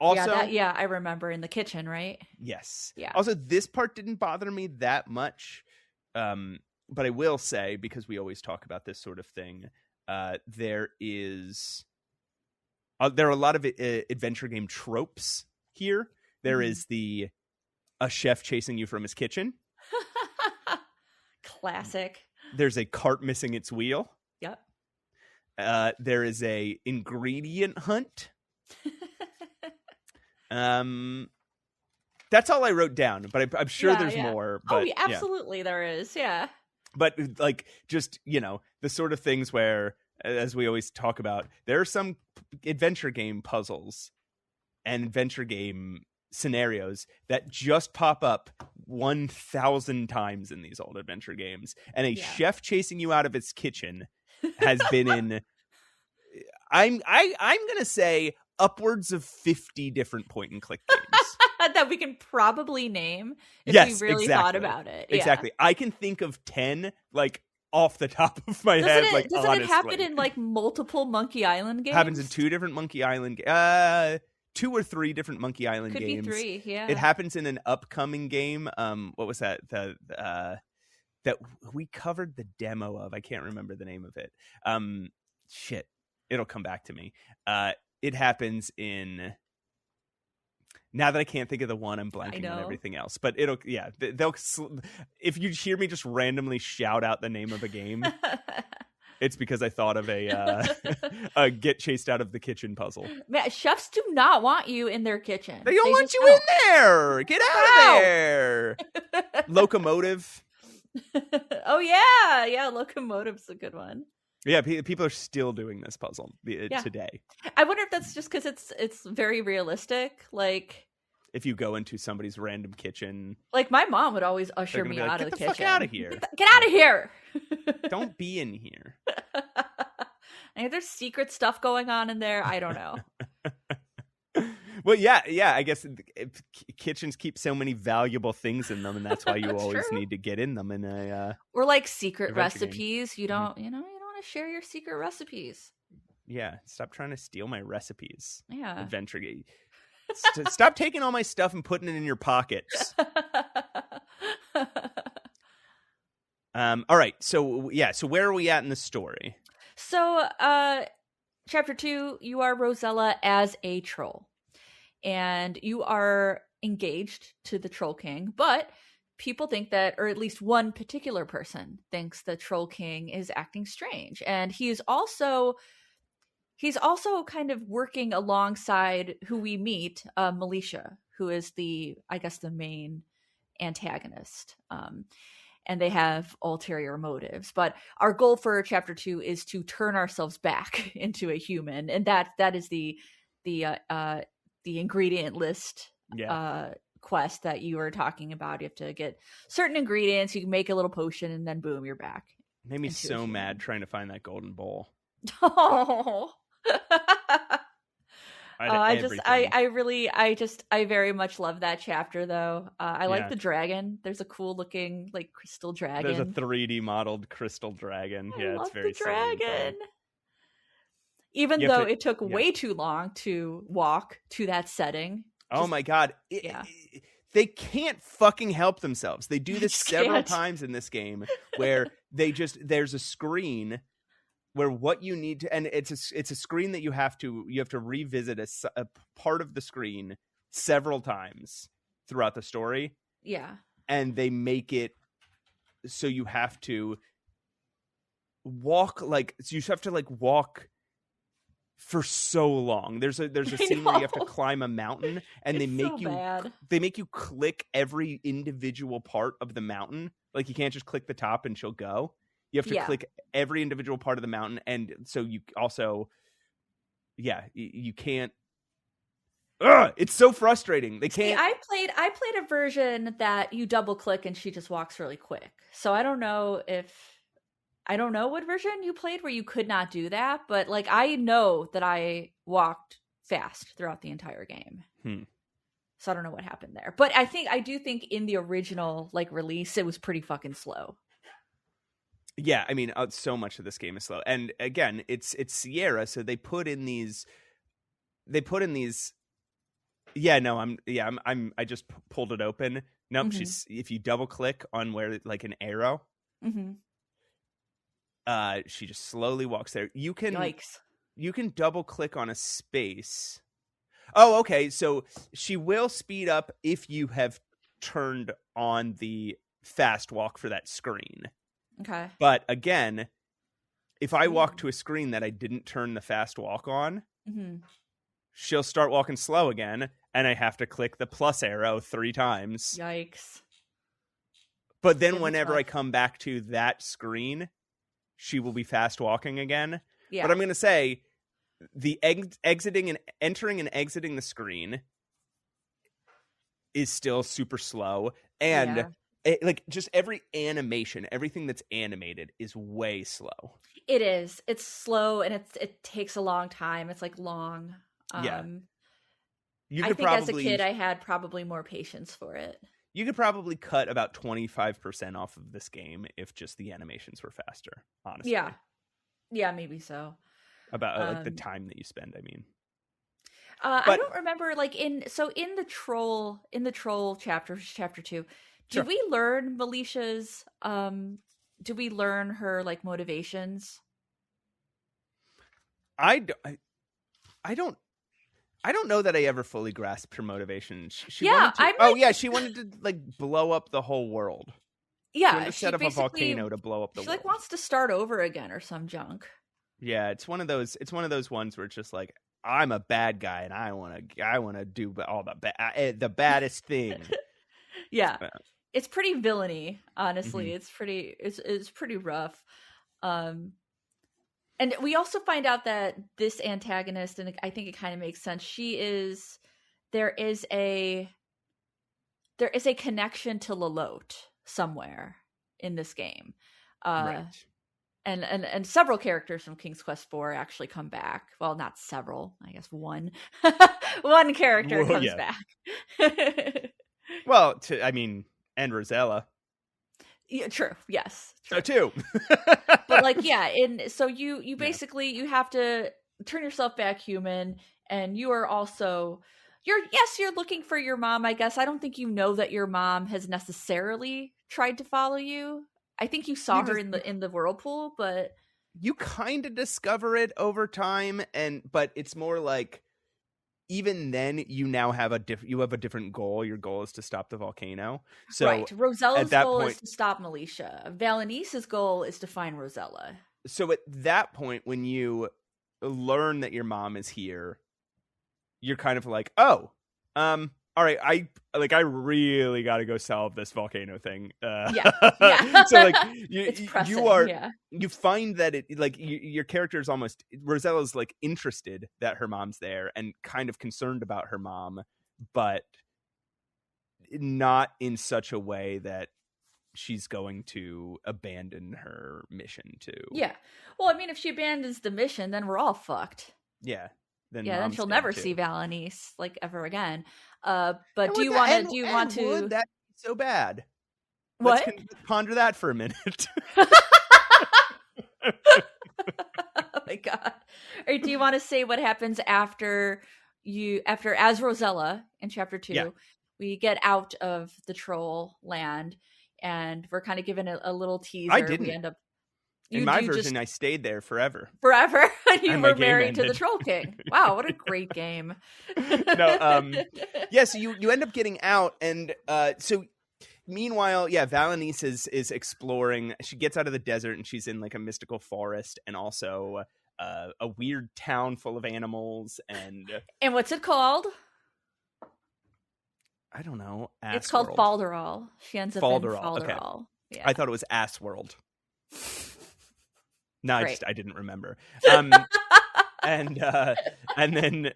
Also, I remember in the kitchen, right? Yes. Yeah. Also, this part didn't bother me that much, but I will say, because we always talk about this sort of thing, there are a lot of adventure game tropes here. There is a chef chasing you from his kitchen. Classic. There's a cart missing its wheel. Yep. There is a ingredient hunt. That's all I wrote down, but I'm sure there's more. But, absolutely there is. Yeah. But like, just, the sort of things where, as we always talk about, there are some adventure game puzzles and adventure game scenarios that just pop up 1,000 times in these old adventure games. And a chef chasing you out of its kitchen has been in, I'm going to say, upwards of 50 different point and click games. That we can probably name if we really thought about it. Yeah. Exactly. I can think of 10 like off the top of my head. Doesn't it happen in like multiple Monkey Island games? Happens in 2 different Monkey Island 2 or 3 different Monkey Island games. Could be 3, yeah. It happens in an upcoming game. What was that? That we covered the demo of. I can't remember the name of it. Shit. It'll come back to me. It happens in. Now that I can't think of the one, I'm blanking on everything else. But they'll. If you hear me just randomly shout out the name of a game, it's because I thought of a get chased out of the kitchen puzzle. Man, chefs do not want you in their kitchen. They don't want you in there. Get out of there. Locomotive. Oh yeah, Locomotive's a good one. Yeah, people are still doing this puzzle today. I wonder if that's just because it's very realistic. Like, if you go into somebody's random kitchen, like my mom would always usher me out of the kitchen. Get the fuck out of here! Get out of here! Don't be in here. And there's secret stuff going on in there. I don't know. Well, yeah. I guess kitchens keep so many valuable things in them, and that's why you always need to get in them. Or like secret recipes. Game. You don't want to share your secret recipes. Yeah, stop trying to steal my recipes. Yeah, adventure game. Stop taking all my stuff and putting it in your pockets. All right. So where are we at in the story? So, chapter 2, you are Rosella as a troll. And you are engaged to the Troll King, but people think that, or at least one particular person thinks the Troll King is acting strange. And he is also He's also kind of working alongside who we meet, Militia, who is I guess, the main antagonist. And they have ulterior motives. But our goal for chapter 2 is to turn ourselves back into a human, and that is the ingredient list quest that you were talking about. You have to get certain ingredients, you can make a little potion, and then boom, you're back. Made me so mad trying to find that golden bowl. Oh. I very much love that chapter, though. I like the dragon. There's a cool looking, like, crystal dragon. There's a 3D modeled crystal dragon. It's very the dragon. Even though it took way too long to walk to that setting. Oh my god. They can't fucking help themselves. They do this several times in this game where there's a screen where what you need to, and it's a screen that you have to revisit a part of the screen several times throughout the story. Yeah. And they make it so you have to walk walk for so long. There's a scene where you have to climb a mountain, and they make you click every individual part of the mountain. Like, you can't just click the top and she'll go. You have to click every individual part of the mountain, and so you also, you can't. It's so frustrating. They can't. I played a version that you double click and she just walks really quick. So I don't know what version you played where you could not do that, but like, I know that I walked fast throughout the entire game. So I don't know what happened there, but I do think in the original, like, release, it was pretty fucking slow. Yeah, I mean, so much of this game is slow, and again, it's Sierra, so they put in these. Yeah, no, I just pulled it open. Nope, Mm-hmm. if you double click on where, like, an arrow, Mm-hmm. She just slowly walks there. Yikes. You can double click on a space. Oh, okay, so she will speed up if you have turned on the fast walk for that screen. Okay. But again, if I walk to a screen that I didn't turn the fast walk on, she'll start walking slow again, and I have to click the plus arrow 3 times. Yikes. But then whenever I come back to that screen, she will be fast walking again. Yeah. But I'm going to say the entering and exiting the screen is still super slow, and just every animation, everything that's animated is way slow. It is. It's slow, and it takes a long time. It's like long. I think as a kid, I had probably more patience for it. You could probably cut about 25% off of this game if just the animations were faster, honestly. Yeah, maybe so. About like the time that you spend, I mean. I don't remember, like, in the troll chapter 2, did we learn Militia's did we learn her, like, motivations? I don't know that I ever fully grasped her motivations. She wanted to, like, blow up the whole world. Yeah, she wanted to set up a volcano to blow up the world. She, like, wants to start over again or some junk. Yeah, it's one of those ones where it's just like, I'm a bad guy and I want to do all the baddest thing. Yeah. It's pretty villainy, honestly. It's pretty rough. And we also find out that this antagonist, and I think it kind of makes sense, there is a connection to Lalote somewhere in this game. Right. And several characters from King's Quest IV actually come back. Well, not several. I guess one. One character comes back. Well, and Rosella. Yeah, true. Yes. True. Too. But, like, so you basically you have to turn yourself back human, and you are also you're looking for your mom, I guess. I don't think you know that your mom has necessarily tried to follow you. I think you saw her in the whirlpool, but you kind of discover it over time, but it's more like, even then, you now have a different goal. Your goal is to stop the volcano. So right, Rosella's goal is to stop Militia. Valenice's goal is to find Rosella. So at that point, when you learn that your mom is here, you're kind of like, oh, all right, I really got to go solve this volcano thing. Yeah. So like It's you pressing, yeah. you find that it like your character is almost, Rosella's like interested that her mom's there and kind of concerned about her mom, but not in such a way that she's going to abandon her mission to. Yeah. Well, I mean, if she abandons the mission, then we're all fucked. Yeah. Then Yeah, then mom's she'll dead never too. see Valanice like ever again. But And do would you that, want to? and, Do you and want would to? that be so bad? Let's What? ponder that for a minute. Oh my god! Or do you want to say what happens after as Rosella in chapter 2? Yeah. We get out of the troll land, and we're kind of given a little teaser. I didn't. We end up. In You my do version, just I stayed there forever. forever. You And my were game married to the ended. Troll King. Wow, what a great game! No, yeah. So you end up getting out, and so meanwhile, yeah, Valanice is exploring. She gets out of the desert, and she's in like a mystical forest, and also a weird town full of animals. And And what's it called? I don't know. It's called Assworld. Falderall. She ends up in Falderall. Okay. Falderall. Yeah. I thought it was Assworld. No, Great. I didn't remember. And then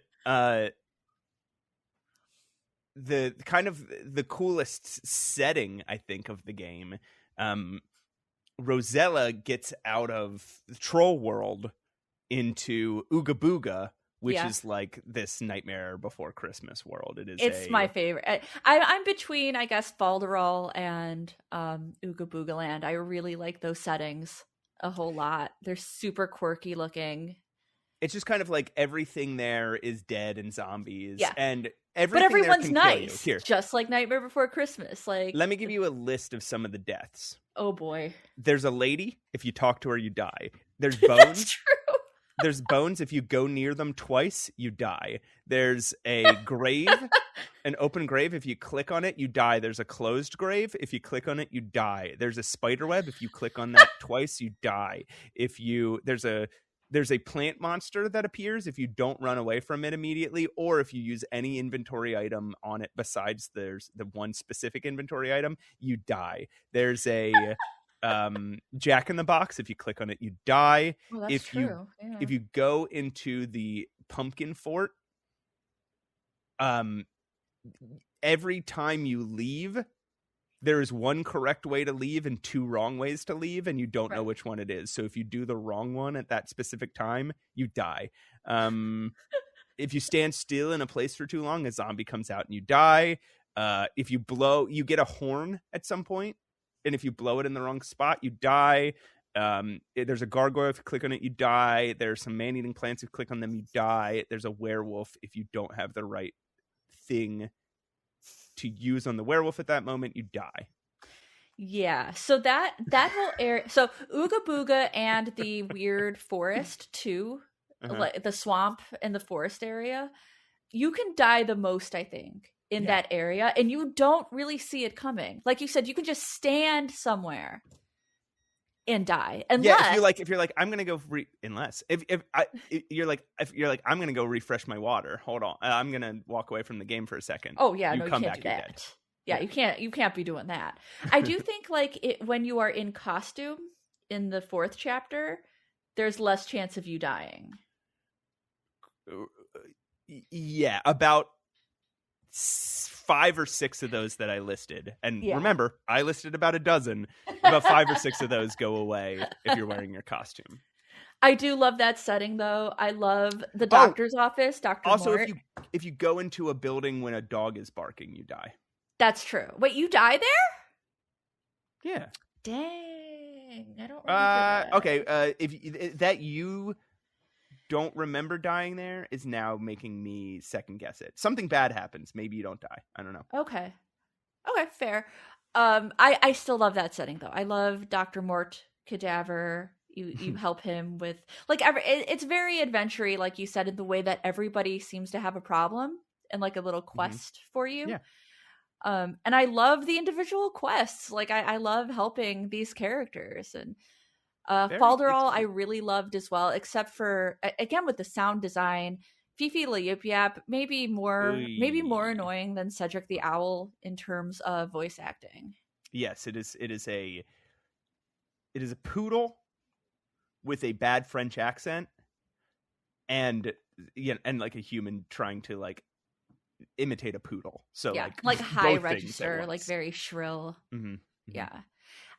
the kind of the coolest setting, I think, of the game, Rosella gets out of the troll world into Ooga Booga, which is like this Nightmare Before Christmas world. It's my favorite. I'm between, I guess, Falderall and Ooga Booga Land. I really like those settings a whole lot. They're super quirky looking. It's just kind of like everything there is dead and zombies. Yeah. And but everyone's nice. Here. Just like Nightmare Before Christmas. Like, let me give you a list of some of the deaths. Oh boy. There's a lady. If you talk to her, you die. There's That's bones. true. There's bones. If you go near them twice, you die. There's a grave, an open grave. If you click on it, you die. There's a closed grave. If you click on it, you die. There's a spider web. If you click on that twice, you die. There's a plant monster that appears if you don't run away from it immediately, or if you use any inventory item on it besides there's the one specific inventory item, you die. There's a Jack in the Box. If you click on it, you die. Well, that's true. If you go into the pumpkin fort, every time you leave, there is one correct way to leave and two wrong ways to leave, and you don't know which one it is. So if you do the wrong one at that specific time, you die. If you stand still in a place for too long, a zombie comes out and you die. If you blow, you get a horn at some point, and if you blow it in the wrong spot, you die. There's a gargoyle. If you click on it, you die. There's some man-eating plants. If you click on them, you die. There's a werewolf. If you don't have the right thing to use on the werewolf at that moment, you die. Yeah, so that whole area, so Ooga Booga and the weird forest too, like the swamp and the forest area, you can die the most, I think, in that area, and you don't really see it coming. Like you said, you can just stand somewhere and die. Unless, if you're like I'm gonna go I'm gonna go refresh my water. Hold on, I'm gonna walk away from the game for a second. Oh yeah, you no, come you can't back, do you're that. dead. Yeah, you can't be doing that. I do think like when you are in costume in the 4th chapter, there's less chance of you dying. Yeah, about 5 or 6 of those that I listed, and remember, I listed about a dozen. About 5 or 6 of those go away if you're wearing your costume. I do love that setting, though. I love the doctor's office, Dr. Also, Mort. if you go into a building when a dog is barking, you die. That's true. Wait, you die there? Yeah. Dang, I don't remember that. Okay, if that you don't remember dying there is now making me second guess it. Something bad happens. Maybe you don't die. I don't know. Okay, fair. I still love that setting though. I love Dr. Mort Cadaver. You help him with like it's very adventure-y, like you said, in the way that everybody seems to have a problem and like a little quest for you. Yeah. And I love the individual quests. Like I love helping these characters, and Very Falderall I exciting. really loved as well, except for again with the sound design. Fifi the Yip Yap maybe more Oy. annoying than Cedric the Owl in terms of voice acting. Yes, it is a poodle with a bad French accent, and and like a human trying to like imitate a poodle. So Yeah, like high both things at register, like once. very shrill. Mm-hmm. Mm-hmm.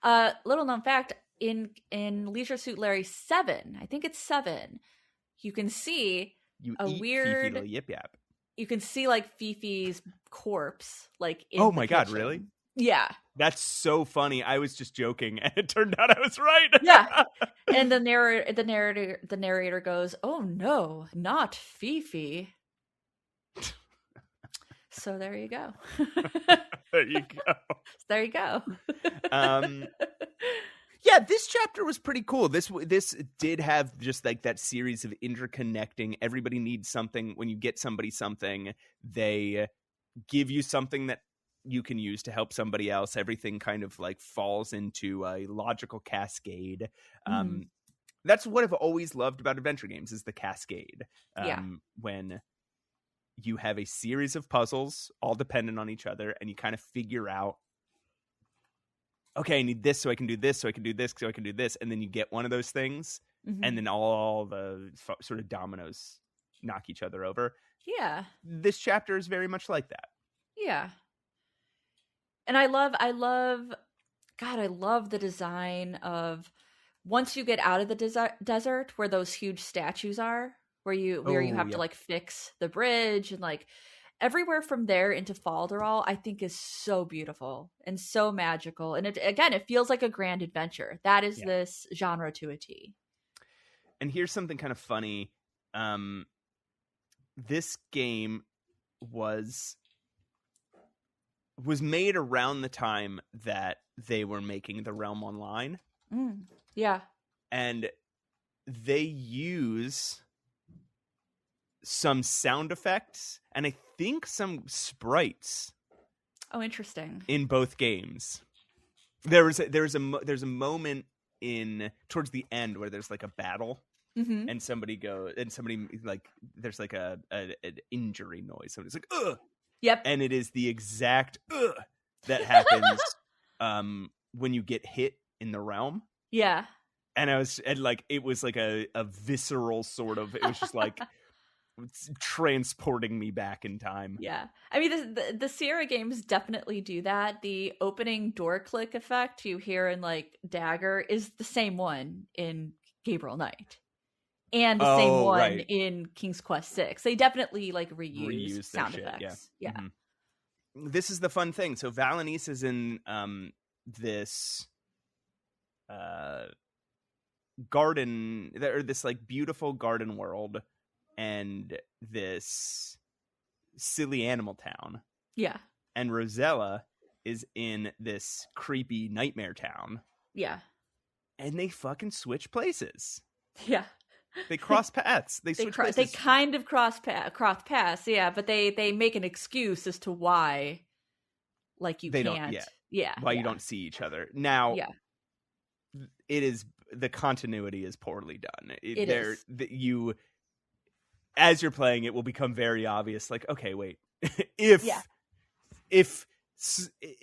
Yeah. Little known fact, in Leisure Suit Larry 7, I think it's 7, you can see You a eat Fifi the weird Yip Yap. you can see like Fifi's corpse like Oh in the my god, kitchen. really? Yeah. That's so funny. I was just joking, and it turned out I was right. Yeah. And the narrator goes, "Oh no, not Fifi." So there you go. There you go. There you go. Yeah, this chapter was pretty cool. This did have just like that series of interconnecting. Everybody needs something. When you get somebody something, they give you something that you can use to help somebody else. Everything kind of like falls into a logical cascade. Mm-hmm. That's what I've always loved about adventure games is the cascade. Yeah. When you have a series of puzzles all dependent on each other, and you kind of figure out, okay, I need this so I can do this, so I can do this, so I can do this. And then you get one of those things, Mm-hmm. and then all the sort of dominoes knock each other over. Yeah. This chapter is very much like that. Yeah. And I love the design of once you get out of the desert where those huge statues are, where you have to like fix the bridge, and like everywhere from there into Falderall, I think is so beautiful and so magical. And it feels like a grand adventure. That is this genre to a T. And here's something kind of funny. This game was made around the time that they were making the Realm Online. Yeah. And they use some sound effects and I think some sprites. Oh, interesting. In both games. There's a moment towards the end where there's like a battle. Mm-hmm. And somebody like there's like an injury noise. Somebody's like, ugh. Yep. And it is the exact that happens when you get hit in the realm. Yeah. And it was like a visceral sort of, it was just like transporting me back in time. Yeah. I mean, the Sierra games definitely do that. The opening door click effect you hear in like Dagger is the same one in Gabriel Knight. And the same one in King's Quest VI. They definitely like reuse sound effects. Yeah. Mm-hmm. This is the fun thing. So Valanice is in this garden, or this like beautiful garden world, and this silly animal town. Yeah. And Rosella is in this creepy nightmare town. Yeah. And they fucking switch places. Yeah. They cross paths. They switch places. They kind of cross paths, yeah, but they make an excuse as to why, like, you can't. Why you don't see each other. Now, it is, the continuity is poorly done. It is. As you're playing, it will become very obvious, like, okay, wait. If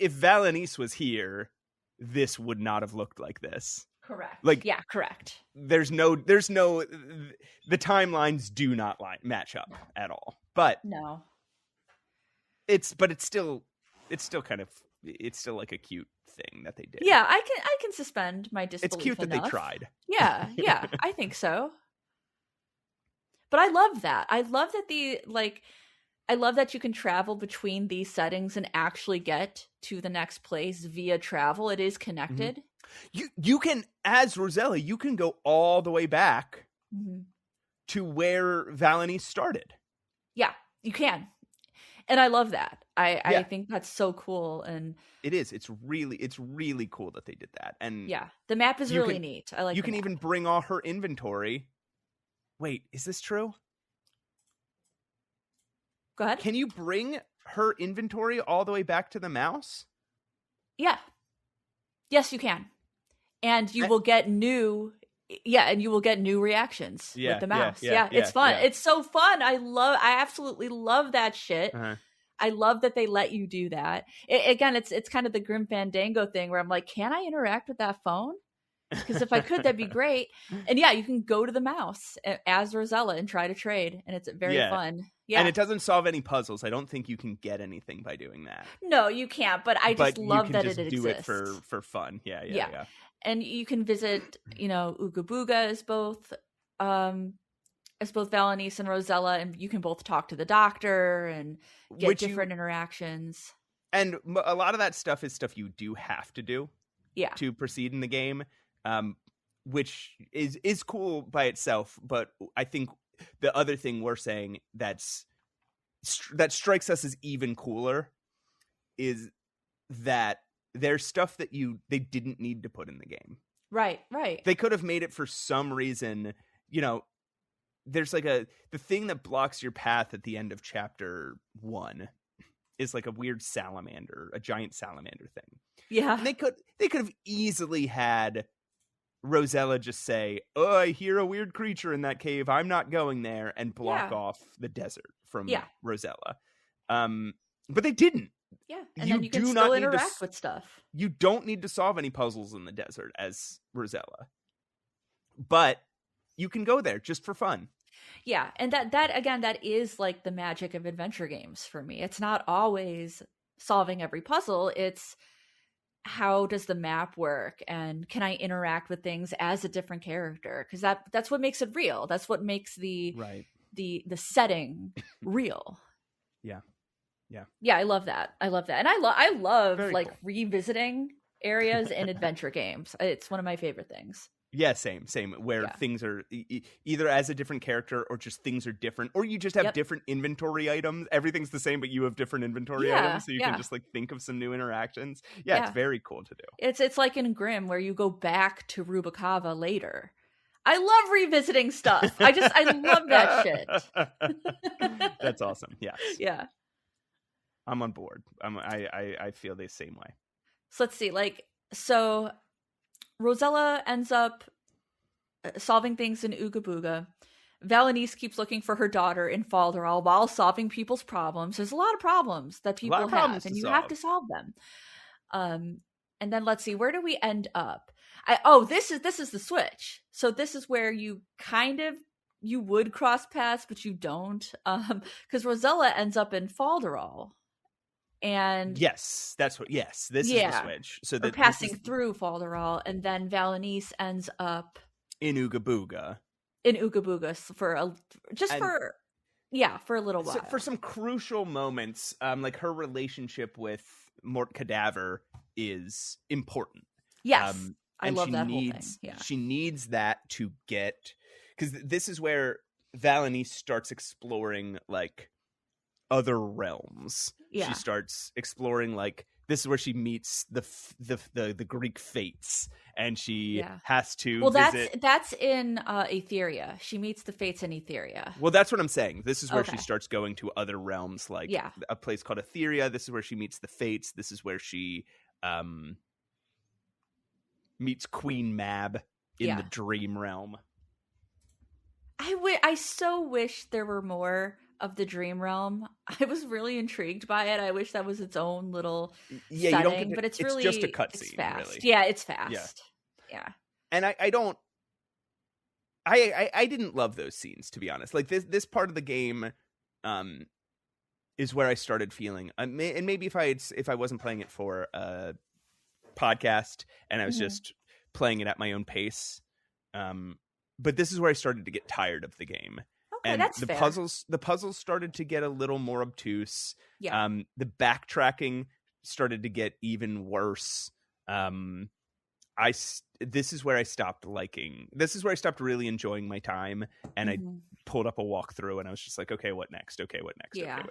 Valanice was here, this would not have looked like this. Correct. Like, yeah, correct. There's no the timelines do not match up at all. But no. It's still kind of, it's still like a cute thing that they did. Yeah, I can suspend my disbelief. It's cute that enough. they tried. Yeah, I think so. But I love that. I love that you can travel between these settings and actually get to the next place via travel. It is connected. Mm-hmm. You can, as Rosella, you can go all the way back to where Valanice started. Yeah, you can. And I love that. I think that's so cool. And it is. It's really cool that they did that. And yeah, the map is really neat. I like. You can even bring all her inventory. Wait, is this true? Go ahead. Can you bring her inventory all the way back to the mouse? Yeah. Yes, you can. and you will get new reactions with the mouse. It's fun. It's so fun. I absolutely love that shit. I love that they let you do that. Again, it's kind of the Grim Fandango thing where I'm like, can I interact with that phone? Because if I could, that'd be great. And yeah, you can go to the mouse as Rosella and try to trade, and it's very fun. Yeah, and it doesn't solve any puzzles. I don't think you can get anything by doing that. No, you can't. But I just love that it exists. Do it for fun. Yeah. And you can visit, Ooga Booga as both Valanice and Rosella, and you can both talk to the doctor and get different interactions. And a lot of that stuff is stuff you do have to do to proceed in the game, which is cool by itself. But I think the other thing we're saying that strikes us as even cooler is that there's stuff that they didn't need to put in the game. Right. They could have made it for some reason, there's like the thing that blocks your path at the end of chapter 1 is like a weird salamander, a giant salamander thing. Yeah. And they could have easily had Rosella just say, "Oh, I hear a weird creature in that cave. I'm not going there," and block off the desert from Rosella. But they didn't. Yeah, and then you can still interact with stuff. You don't need to solve any puzzles in the desert as Rosella. But you can go there just for fun. Yeah, and that is like the magic of adventure games for me. It's not always solving every puzzle. It's how does the map work, and can I interact with things as a different character? Because that's what makes it real. That's what makes the setting real. Yeah, I love that. And I love Very like cool. Revisiting areas in adventure games. It's one of my favorite things. Yeah, same. Where things are either as a different character or just things are different, or you just have different inventory items. Everything's the same, but you have different inventory items, so you can just like think of some new interactions. Yeah, it's very cool to do. It's like in Grimm where you go back to Rubikava later. I love revisiting stuff. I love that shit. That's awesome. Yes. Yeah. I'm on board. I feel the same way. So let's see. So Rosella ends up solving things in Ooga Booga. Valanice keeps looking for her daughter in Falderal while solving people's problems. There's a lot of problems that people have, and you have to solve them. And then let's see, where do we end up? This is the switch. So this is where you would cross paths, but you don't, because Rosella ends up in Falderal. And this is the switch. So they're passing through Falderal, and then Valanice ends up in Ooga Booga. For a little while. So for some crucial moments, like her relationship with Mort Cadaver is important. Yes, I love that whole thing. Yeah. She needs that to get, because this is where Valanice starts exploring like other realms. She starts exploring, like, this is where she meets the Greek fates, and she has to visit. That's in Etheria. She meets the fates in Etheria. Well, that's what I'm saying. This is where she starts going to other realms, like a place called Etheria. This is where she meets the fates. This is where she meets Queen Mab in the dream realm. I so wish there were more of the dream realm. I was really intrigued by it. I wish that was its own little setting, you don't get but it's just a cutscene. It's fast. Really. Yeah, it's fast. Yeah. And I didn't love those scenes, to be honest. Like this part of the game is where I started feeling, and maybe if I wasn't playing it for a podcast and I was just playing it at my own pace, but this is where I started to get tired of the game. Okay, and that's the fair. puzzles started to get a little more obtuse. Yeah. The backtracking started to get even worse. This is where I stopped really enjoying my time, and I pulled up a walkthrough and I was just like, okay, what next? Yeah.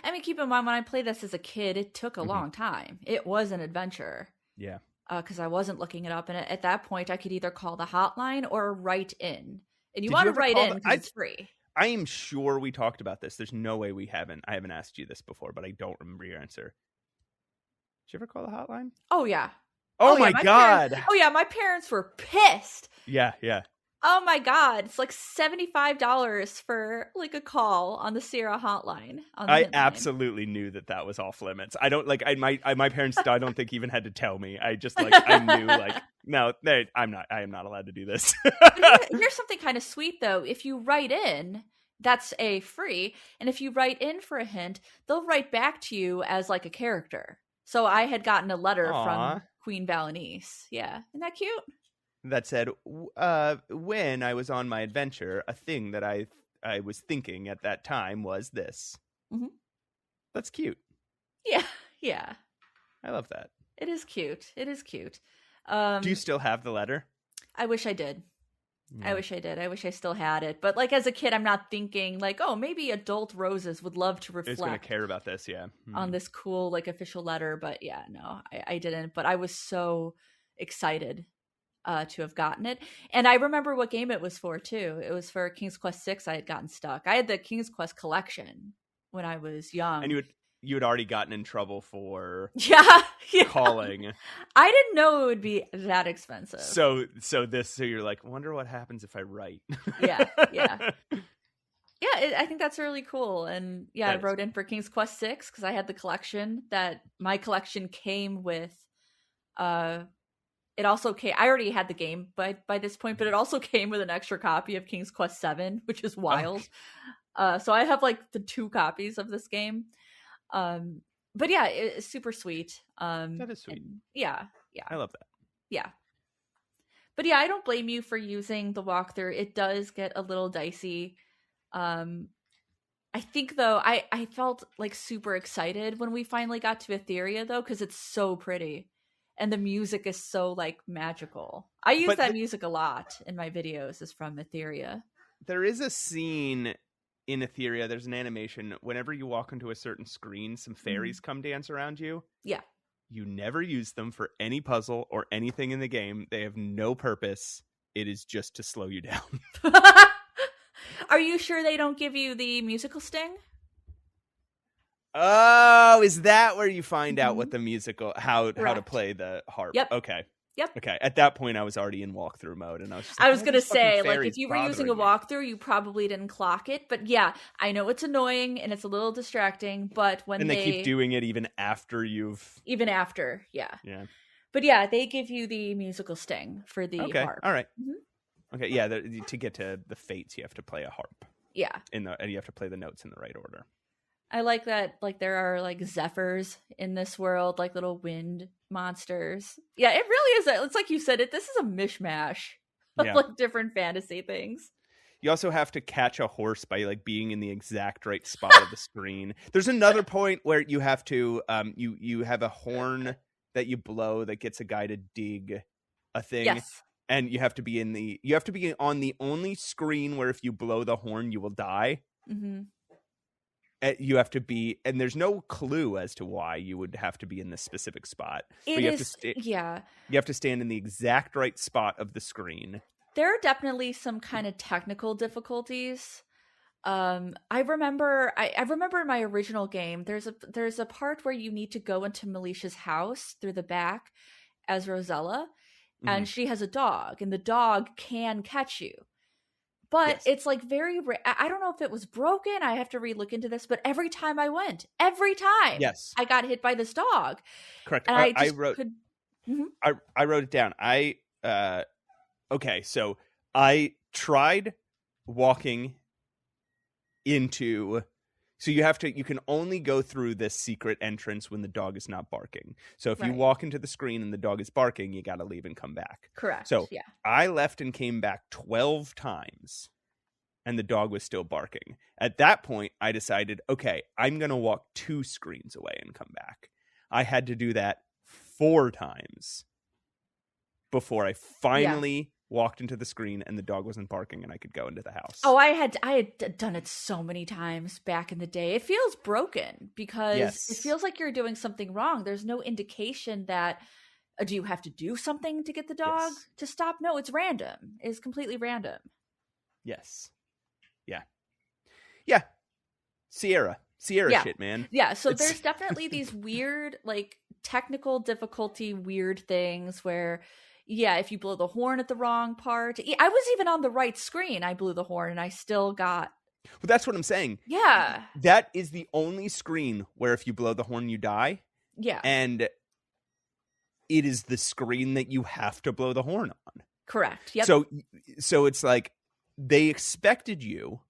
I mean, keep in mind, when I played this as a kid, it took a long time. It was an adventure. Yeah. Because I wasn't looking it up, and at that point I could either call the hotline or write in. And you want to write in because it's free. I am sure we talked about this. There's no way I haven't asked you this before, but I don't remember your answer. Did you ever call the hotline? Oh, yeah. Oh yeah, my God. my parents were pissed. Yeah. Oh my God. It's like $75 for like a call on the Sierra hotline. I absolutely knew that was off limits. I don't like my parents I don't think even had to tell me. I just like I knew like no, I am not allowed to do this. Here's something kind of sweet though. If you write in, that's a free, and if you write in for a hint, they'll write back to you as like a character. So I had gotten a letter from Queen Valenice. Yeah. Isn't that cute? That said, when I was on my adventure, a thing that I was thinking at that time was this. Mm-hmm. That's cute. Yeah. I love that. It is cute. Do you still have the letter? I wish I did. Yeah. I wish I did. I wish I still had it. But like as a kid, I'm not thinking like, oh, maybe adult Roses would love to reflect. Who's going to care about this? Yeah. On this cool like official letter. But yeah, no, I didn't. But I was so excited to have gotten it. And I remember what game it was for too. It was for King's Quest VI. I had gotten stuck. I had the King's Quest collection when I was young. And you had already gotten in trouble for calling. I didn't know it would be that expensive. So you're like, wonder what happens if I write. Yeah. I think that's really cool. And I wrote in for King's Quest VI because I had the collection. That my collection came with it also came. I already had the game by this point, but it also came with an extra copy of King's Quest VII, which is wild. So I have like the 2 copies of this game. But yeah, it's super sweet. That is sweet. Yeah. I love that. Yeah. But yeah, I don't blame you for using the walkthrough. It does get a little dicey. I think though, I felt like super excited when we finally got to Etheria though, because it's so pretty. And the music is so like magical. I use that music a lot in my videos is from Etheria. There is a scene in Etheria. There's an animation. Whenever you walk into a certain screen, some fairies come dance around you. Yeah. You never use them for any puzzle or anything in the game. They have no purpose. It is just to slow you down. Are you sure they don't give you the musical sting? Oh, is that where you find out what the musical how to play the harp? Yep. Okay. Yep. Okay. At that point, I was already in walkthrough mode, and I was just. I was gonna say, like, if you were using a walkthrough, you probably didn't clock it. But yeah, I know it's annoying and it's a little distracting. But when they keep doing it even after yeah. Yeah. But yeah, they give you the musical sting for the harp. All right. Mm-hmm. Okay. Yeah. To get to the fates, you have to play a harp. Yeah. And you have to play the notes in the right order. I like that, like, there are, like, zephyrs in this world, like, little wind monsters. Yeah, it really is. It's like you said, this is a mishmash of, like, different fantasy things. You also have to catch a horse by, like, being in the exact right spot of the screen. There's another point where you have to, you have a horn that you blow that gets a guy to dig a thing. Yes. And you have to be on the only screen where if you blow the horn, you will die. Mm-hmm. You have to be, and there's no clue as to why you would have to be in this specific spot. You have to stand in the exact right spot of the screen. There are definitely some kind of technical difficulties. I remember in my original game, there's a part where you need to go into Melicia's house through the back as Rosella, and she has a dog, and the dog can catch you. But it's like very rare. I don't know if it was broken. I have to re-look into this. But every time I went, I got hit by this dog. Correct. And I wrote it down. Okay, so I tried walking into. So you can only go through this secret entrance when the dog is not barking. So if you walk into the screen and the dog is barking, you got to leave and come back. Correct. So I left and came back 12 times and the dog was still barking. At that point, I decided, okay, I'm going to walk 2 screens away and come back. I had to do that 4 times before I finally walked into the screen and the dog wasn't barking and I could go into the house. Oh, I had done it so many times back in the day. It feels broken because it feels like you're doing something wrong. There's no indication that do you have to do something to get the dog to stop? No, it's random. It's completely random. Yes. Yeah. Sierra yeah. shit, man. Yeah, so there's definitely these weird like technical difficulty weird things where, yeah, if you blow the horn at the wrong part, I was even on the right screen. I blew the horn and I still got. Well, that's what I'm saying. Yeah. That is the only screen where if you blow the horn, you die. Yeah. And it is the screen that you have to blow the horn on. Correct. Yep. So it's like they expected you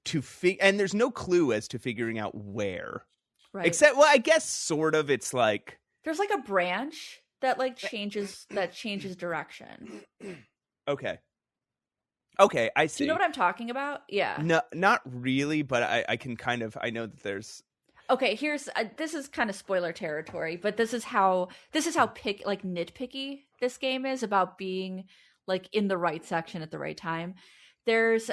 to and there's no clue as to figuring out where. Right. Except, well, I guess sort of. It's like there's like a branch that like changes direction. Okay, I see. Do you know what I'm talking about? Yeah. No, not really, but I can kind of. I know that there's. Okay, here's this is kind of spoiler territory, but this is how nitpicky this game is about being like in the right section at the right time. There's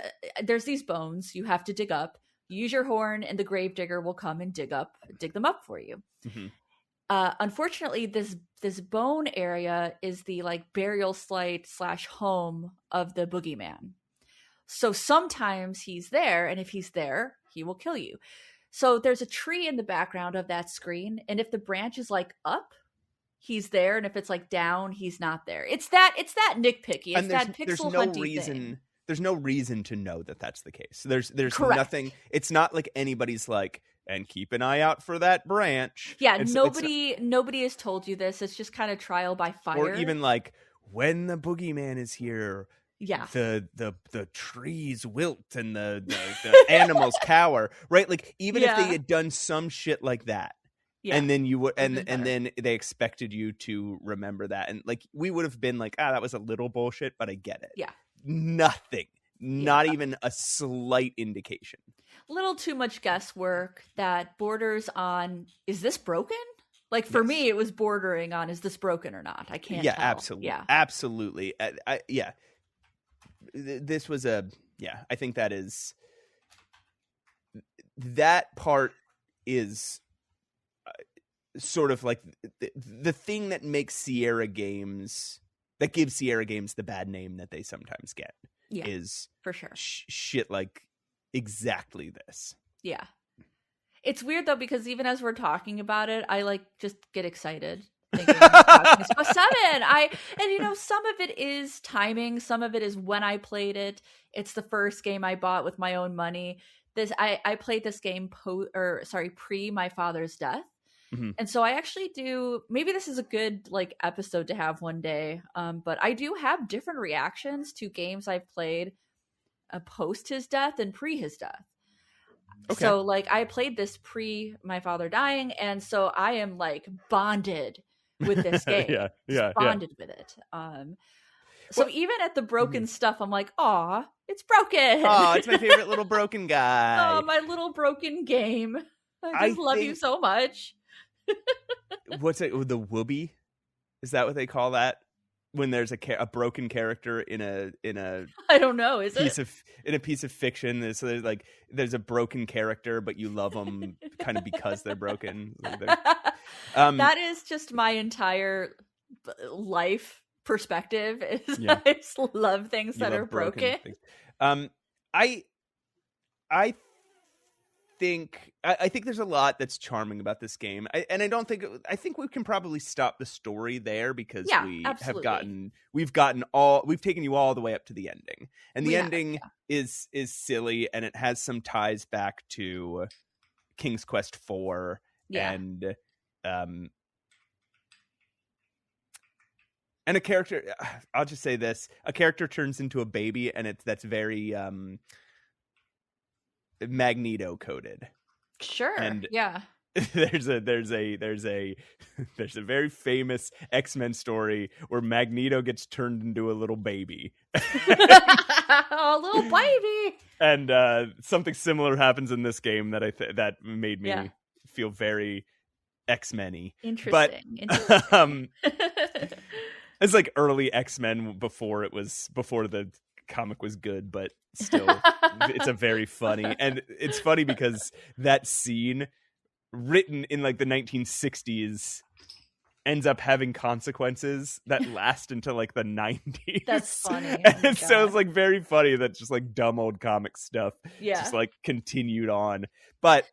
these bones you have to dig up. Use your horn, and the gravedigger will come and dig them up for you. Mm-hmm. Unfortunately, this bone area is the like burial site / home of the boogeyman. So sometimes he's there, and if he's there, he will kill you. So there's a tree in the background of that screen, and if the branch is like up, he's there, and if it's like down, he's not there. It's that nitpicky. It's that pixel hunty thing. There's no reason to know that that's the case. There's Correct. Nothing. It's not like anybody's like, and keep an eye out for that branch. Yeah, nobody has told you this. It's just kind of trial by fire. Or even like when the boogeyman is here. Yeah, the trees wilt and the animals cower, right? Like even if they had done some shit like that, and then you would, and then they expected you to remember that, and like we would have been like, that was a little bullshit, but I get it. Yeah, nothing, not even a slight indication. Little too much guesswork that borders on, is this broken? Like for me, it was bordering on, is this broken or not? I can't. Yeah, tell. absolutely, absolutely. Yeah. This was I think that part is sort of like the thing that makes Sierra Games, that gives Sierra Games the bad name that they sometimes get. Is for sure shit like exactly this. Yeah, it's weird though, because even as we're talking about it, I like just get excited. Thinking Quest VII. And some of it is timing, some of it is when I played it. It's the first game I bought with my own money. I played this game pre my father's death. Mm-hmm. And so I actually do, maybe this is a good like episode to have one day, but I do have different reactions to games I've played post his death and pre his death. Okay. So like I played this pre my father dying, and so I am like bonded with this game. Bonded with it. So even at the broken stuff, I'm like, aw, it's broken. Oh, it's my favorite little broken guy. Oh, my little broken game. I love you so much. What's it? The whoopee? Is that what they call that? When there's a broken character in a I don't know, in a piece of fiction, so there's a broken character, but you love them kind of because they're broken. That is just my entire life perspective. I just love things that are broken. I think there's a lot that's charming about this game, I think we can probably stop the story there, because we've taken you all the way up to the ending, and the ending is silly, and it has some ties back to King's Quest IV, and a character. I'll just say this: a character turns into a baby, and that's very Magneto coded. Sure. And there's a very famous X-Men story where Magneto gets turned into a little baby. Oh, little baby. And something similar happens in this game that made me feel very X-Men-y. Interesting. It's like early X-Men before the comic was good, but still it's a very funny, and it's funny because that scene, written in like the 1960s, ends up having consequences that last until like the 90s. That's funny. And so it's like very funny that just like dumb old comic stuff just like continued on. But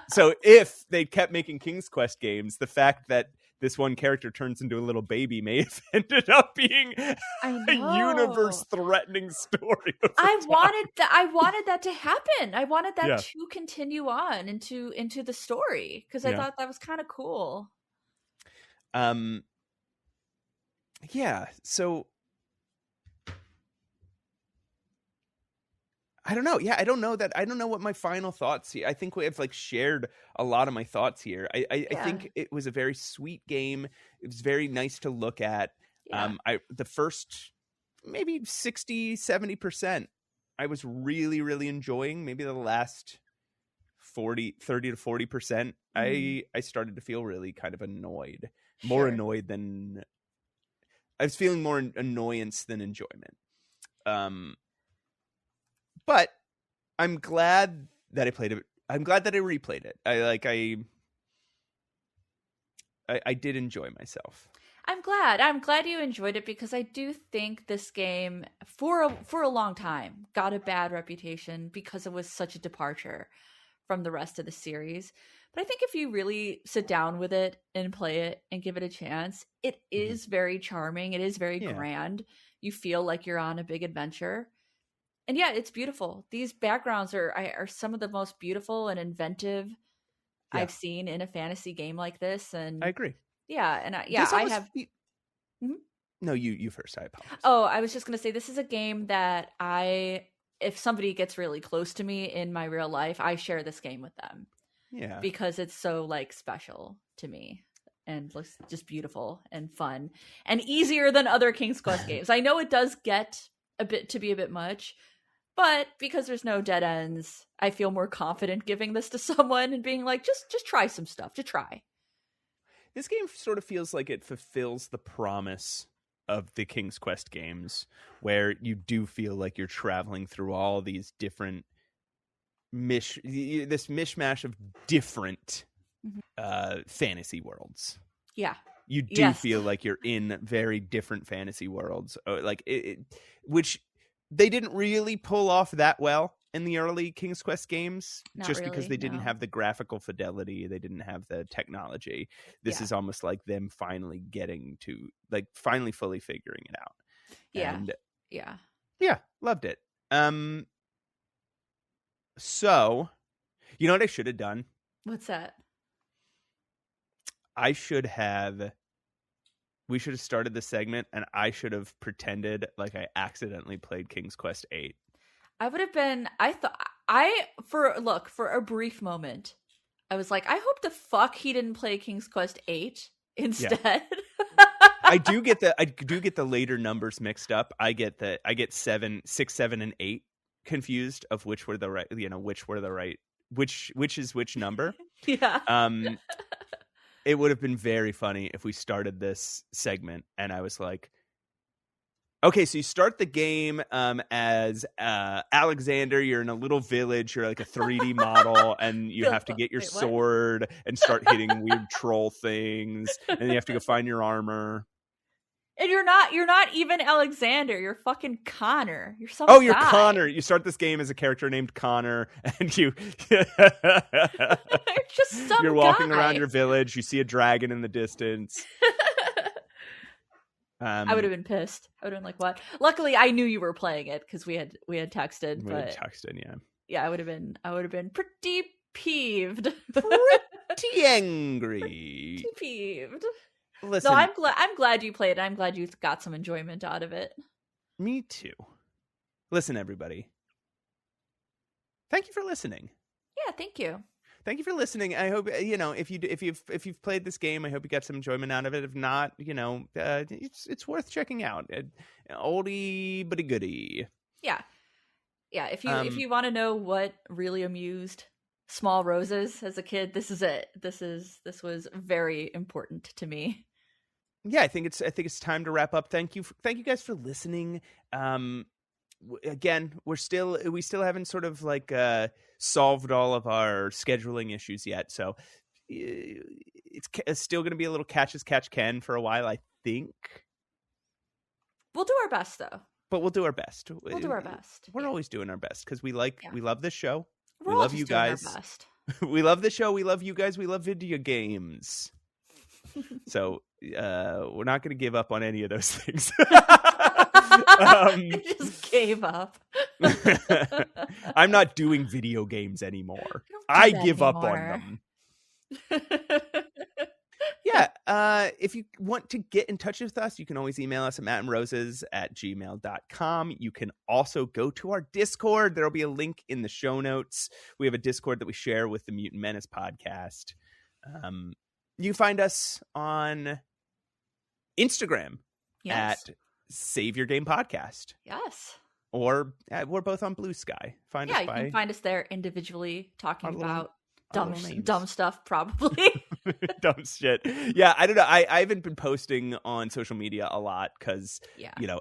so if they kept making King's Quest games, the fact that this one character turns into a little baby may have ended up being a universe-threatening story. I wanted that to happen. I wanted that to continue on into the story because I thought that was kind of cool. Yeah. So I don't know. Yeah, I don't know what my final thoughts here. I think we have like shared a lot of my thoughts here. I think it was a very sweet game. It was very nice to look at. Yeah. The first maybe 60-70% I was really, really enjoying. Maybe the last 30 to 40%, I started to feel really kind of annoyed. More annoyed than I was feeling more annoyance than enjoyment. But I'm glad that I played it. I'm glad that I replayed it. I did enjoy myself. I'm glad you enjoyed it because I do think this game for a long time got a bad reputation because it was such a departure from the rest of the series. But I think if you really sit down with it and play it and give it a chance, it is very charming. It is very grand. You feel like you're on a big adventure. And yeah, it's beautiful. These backgrounds are some of the most beautiful and inventive I've seen in a fantasy game like this. And I agree. Yeah, and I have. No, you first. I apologize. Oh, I was just gonna say this is a game that if somebody gets really close to me in my real life, I share this game with them. Yeah, because it's so like special to me and looks just beautiful and fun and easier than other King's Quest games. I know it does get a bit much. But because there's no dead ends, I feel more confident giving this to someone and being like, just try some stuff. Just try. This game sort of feels like it fulfills the promise of the King's Quest games, where you do feel like you're traveling through all these different this mishmash of different fantasy worlds. Yeah. You do feel like you're in very different fantasy worlds, like which they didn't really pull off that well in the early King's Quest games, because they didn't have the graphical fidelity, they didn't have the technology. This is almost like them finally getting to finally fully figuring it out. And loved it. So you know what I should have done? What's that? We should have started this segment and I should have pretended like I accidentally played King's Quest VIII. I would have been, for a brief moment, I was like, I hope the fuck he didn't play King's Quest VIII instead. Yeah. I do get the later numbers mixed up. I get 6, 7, and 8 confused of which is which number. Yeah. It would have been very funny if we started this segment and I was like, okay, so you start the game as Alexander. You're in a little village. You're like a 3D model, and you have to get your sword and start hitting weird troll things, and then you have to go find your armor. And you're not even Alexander. You're fucking Connor. You're some Oh, you're Connor. You start this game as a character named Connor, and you're just some You're walking around your village. You see a dragon in the distance. I would have been pissed. I would have been like, "What?" Luckily, I knew you were playing it because we had texted. Yeah, I would have been pretty peeved, pretty angry, pretty peeved. Listen, no, I'm glad you played it. I'm glad you got some enjoyment out of it. Me too. Listen, everybody. Thank you for listening. Yeah, thank you. Thank you for listening. I hope if you've played this game, I hope you got some enjoyment out of it. If not, it's worth checking out. Oldie but a goodie. Yeah. If you want to know what really amused Small Roses as a kid, this is it. This was very important to me. Yeah, I think it's time to wrap up. Thank you guys for listening. Again, we still haven't sort of like solved all of our scheduling issues yet. So it's still going to be a little catch as catch can for a while, I think. We'll do our best, though. But we'll do our best. We'll do our best. We're always doing our best because we love this show. We love you doing our guys. best. We love the show. We love you guys. We love video games. So we're not going to give up on any of those things. I just gave up. I'm not doing video games anymore. I give up on them. Yeah. If you want to get in touch with us, you can always email us at mattandroses@gmail.com. You can also go to our Discord. There'll be a link in the show notes. We have a Discord that we share with the Mutant Menace podcast. You find us on Instagram at Save Your Game Podcast. Yes. Or we're both on Blue Sky. You can find us there individually talking about dumb stuff, probably. Dumb shit. Yeah, I don't know. I haven't been posting on social media a lot because,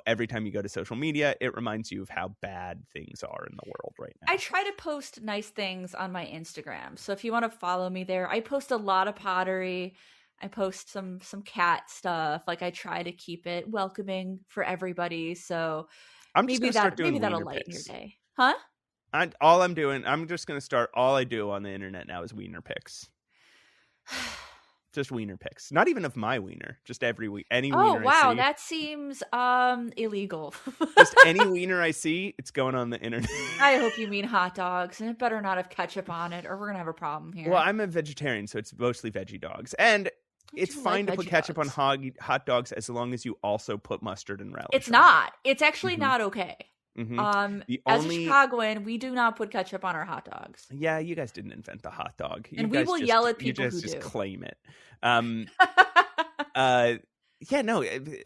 every time you go to social media, it reminds you of how bad things are in the world right now. I try to post nice things on my Instagram. So if you want to follow me there, I post a lot of pottery. I post some cat stuff. Like, I try to keep it welcoming for everybody. So maybe that'll lighten your day. Huh? I'm just going to start. All I do on the internet now is wiener pics. Just wiener pics. Not even of my wiener. Just any wiener I see. Oh, wow. That seems illegal. Just any wiener I see, it's going on the internet. I hope you mean hot dogs, and it better not have ketchup on it, or we're going to have a problem here. Well, I'm a vegetarian, so it's mostly veggie dogs. And it's fine to put ketchup on hot dogs as long as you also put mustard and relish. It's not. It's actually not okay. Mm-hmm. As a Chicagoan, we do not put ketchup on our hot dogs. Yeah, you guys didn't invent the hot dog. And we will yell at people who do. Just claim it.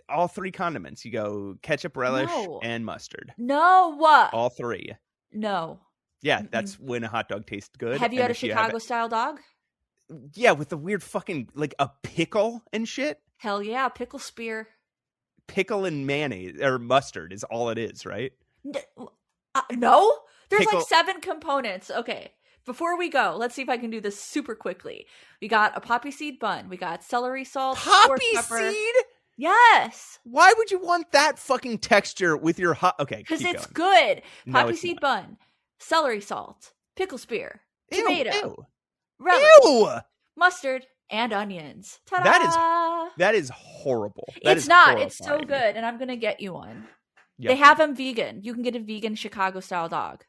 All three condiments. You go ketchup, relish, and mustard. No, what? All three. No. Yeah, that's when a hot dog tastes good. Have you had a Chicago-style dog? Yeah, with the weird fucking, like, a pickle and shit. Hell yeah, pickle spear. Pickle and mayonnaise, or mustard is all it is, right? No? There's like 7 components. Okay, before we go, let's see if I can do this super quickly. We got a poppy seed bun. We got celery salt. Poppy seed? Yes. Why would you want that fucking texture with your hot... Okay, because it's good. Poppy seed bun, celery salt, pickle spear, tomato, relish, mustard, and onions. Ta-da! That is horrible. It's not. It's so good, and I'm going to get you one. Yep. They have them vegan. You can get a vegan Chicago-style dog.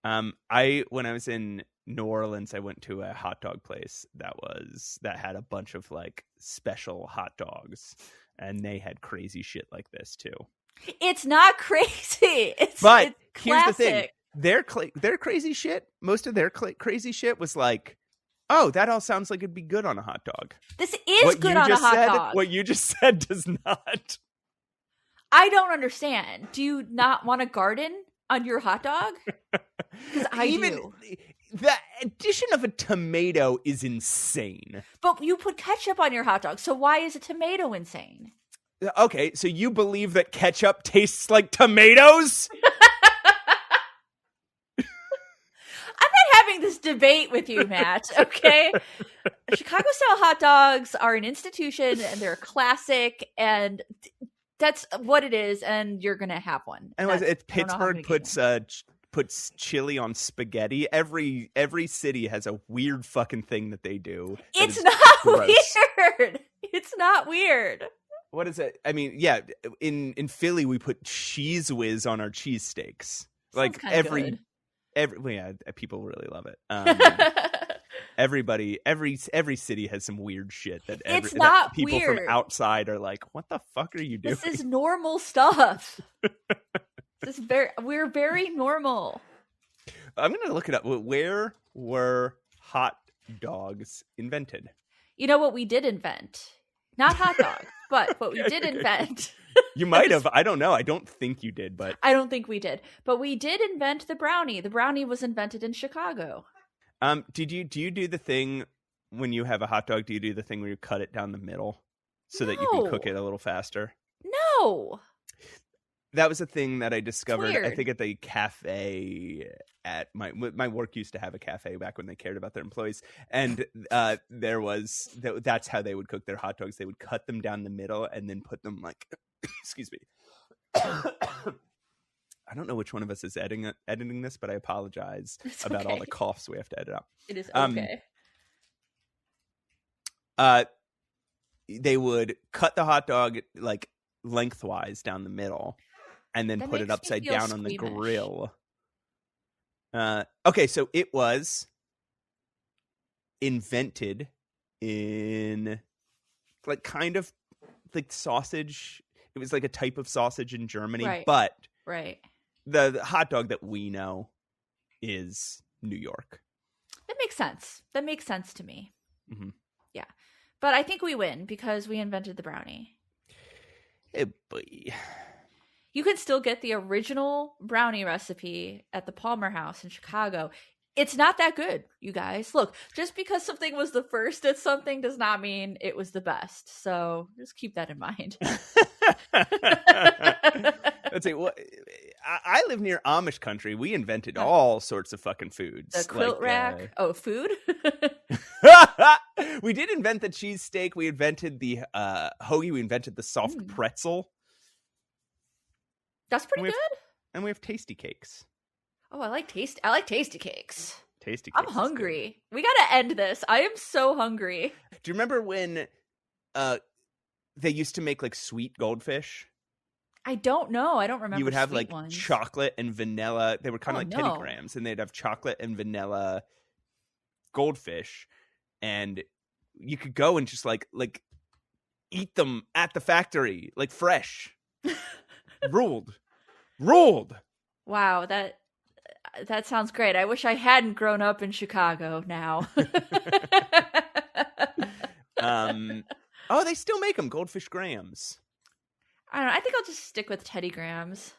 When I was in New Orleans, I went to a hot dog place that had a bunch of like special hot dogs, and they had crazy shit like this too. It's not crazy. It's here's the thing: their crazy shit. Most of their crazy shit was like, oh, that all sounds like it'd be good on a hot dog. This is good on a hot dog. What you just said does not. I don't understand. Do you not want a garden on your hot dog? Because I do. The addition of a tomato is insane. But you put ketchup on your hot dog, so why is a tomato insane? Okay, so you believe that ketchup tastes like tomatoes? I'm not having this debate with you, Matt, okay? Chicago-style hot dogs are an institution, and they're a classic, and... that's what it is, and you're gonna have one. And Pittsburgh puts chili on spaghetti. Every city has a weird fucking thing that they do. It's not weird. It's not weird. What is it? I mean, yeah, in Philly we put cheese whiz on our cheesesteaks. Like every people really love it. Every city has some weird shit that people weird. From outside are like, what the fuck are you doing? This is normal stuff. We're very normal. I'm gonna look it up. Where were hot dogs invented? You know what we did invent? Not hot dogs, but what we did invent. You might have. I don't know. I don't think you did, but I don't think we did. But we did invent the brownie. The brownie was invented in Chicago. Do you do the thing when you have a hot dog? Do you do the thing where you cut it down the middle so that you can cook it a little faster? No. That was a thing that I discovered, I weird. think, at the cafe at my work used to have a cafe back when they cared about their employees. And that's how they would cook their hot dogs. They would cut them down the middle and then put them like, excuse me. I don't know which one of us is editing this, but I apologize about all the coughs we have to edit out. It is okay. They would cut the hot dog like lengthwise down the middle and then put it upside down on the grill. Okay, so it was invented in like kind of like sausage. It was like a type of sausage in Germany, Right. but Right. the hot dog that we know is New York. That makes sense. That makes sense to me. Mm-hmm. Yeah. But I think we win because we invented the brownie. Hey, boy. You can still get the original brownie recipe at the Palmer House in Chicago. It's not that good, you guys. Look, just because something was the first at something does not mean it was the best. So just keep that in mind. Let's see. Well, I live near Amish country. We invented all sorts of fucking foods. The quilt rack. Oh, food? We did invent the cheesesteak. We invented the hoagie. We invented the soft pretzel. That's pretty good. And we have tasty cakes. Oh, I like tasty cakes. Tasty cakes. I'm hungry. We got to end this. I am so hungry. Do you remember when they used to make like sweet goldfish? I don't know. I don't remember. You would have like ones. chocolate and vanilla. They were kind of like Teddy Grahams, and they'd have chocolate and vanilla goldfish, and you could go and just like eat them at the factory, like fresh, ruled. Wow, that sounds great. I wish I hadn't grown up in Chicago now. Oh, they still make them, Goldfish Grahams. I don't know. I think I'll just stick with Teddy Grahams.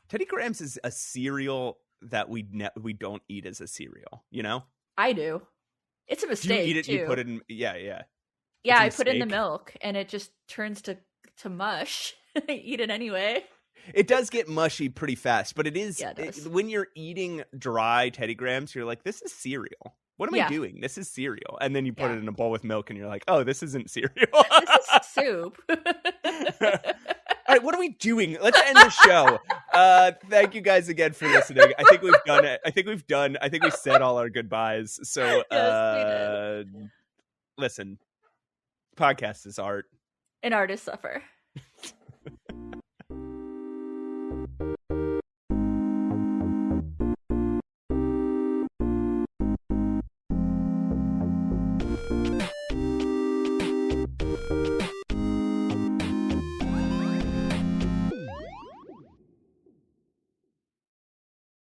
Teddy Grahams is a cereal that we don't eat as a cereal, you know? I do. It's a mistake. You eat it, too. you put it in. Yeah. Yeah, I put it in the milk, and it just turns to mush. Eat it anyway. It does get mushy pretty fast, but it is when you're eating dry Teddy Grahams, you're like, this is cereal. What am I doing? This is cereal. And then you put it in a bowl with milk and you're like, oh, this isn't cereal. This is soup. All right, what are we doing? Let's end the show. Thank you guys again for listening. I think we've done it. I think we said all our goodbyes. So yes, listen, podcast is art. And artists suffer.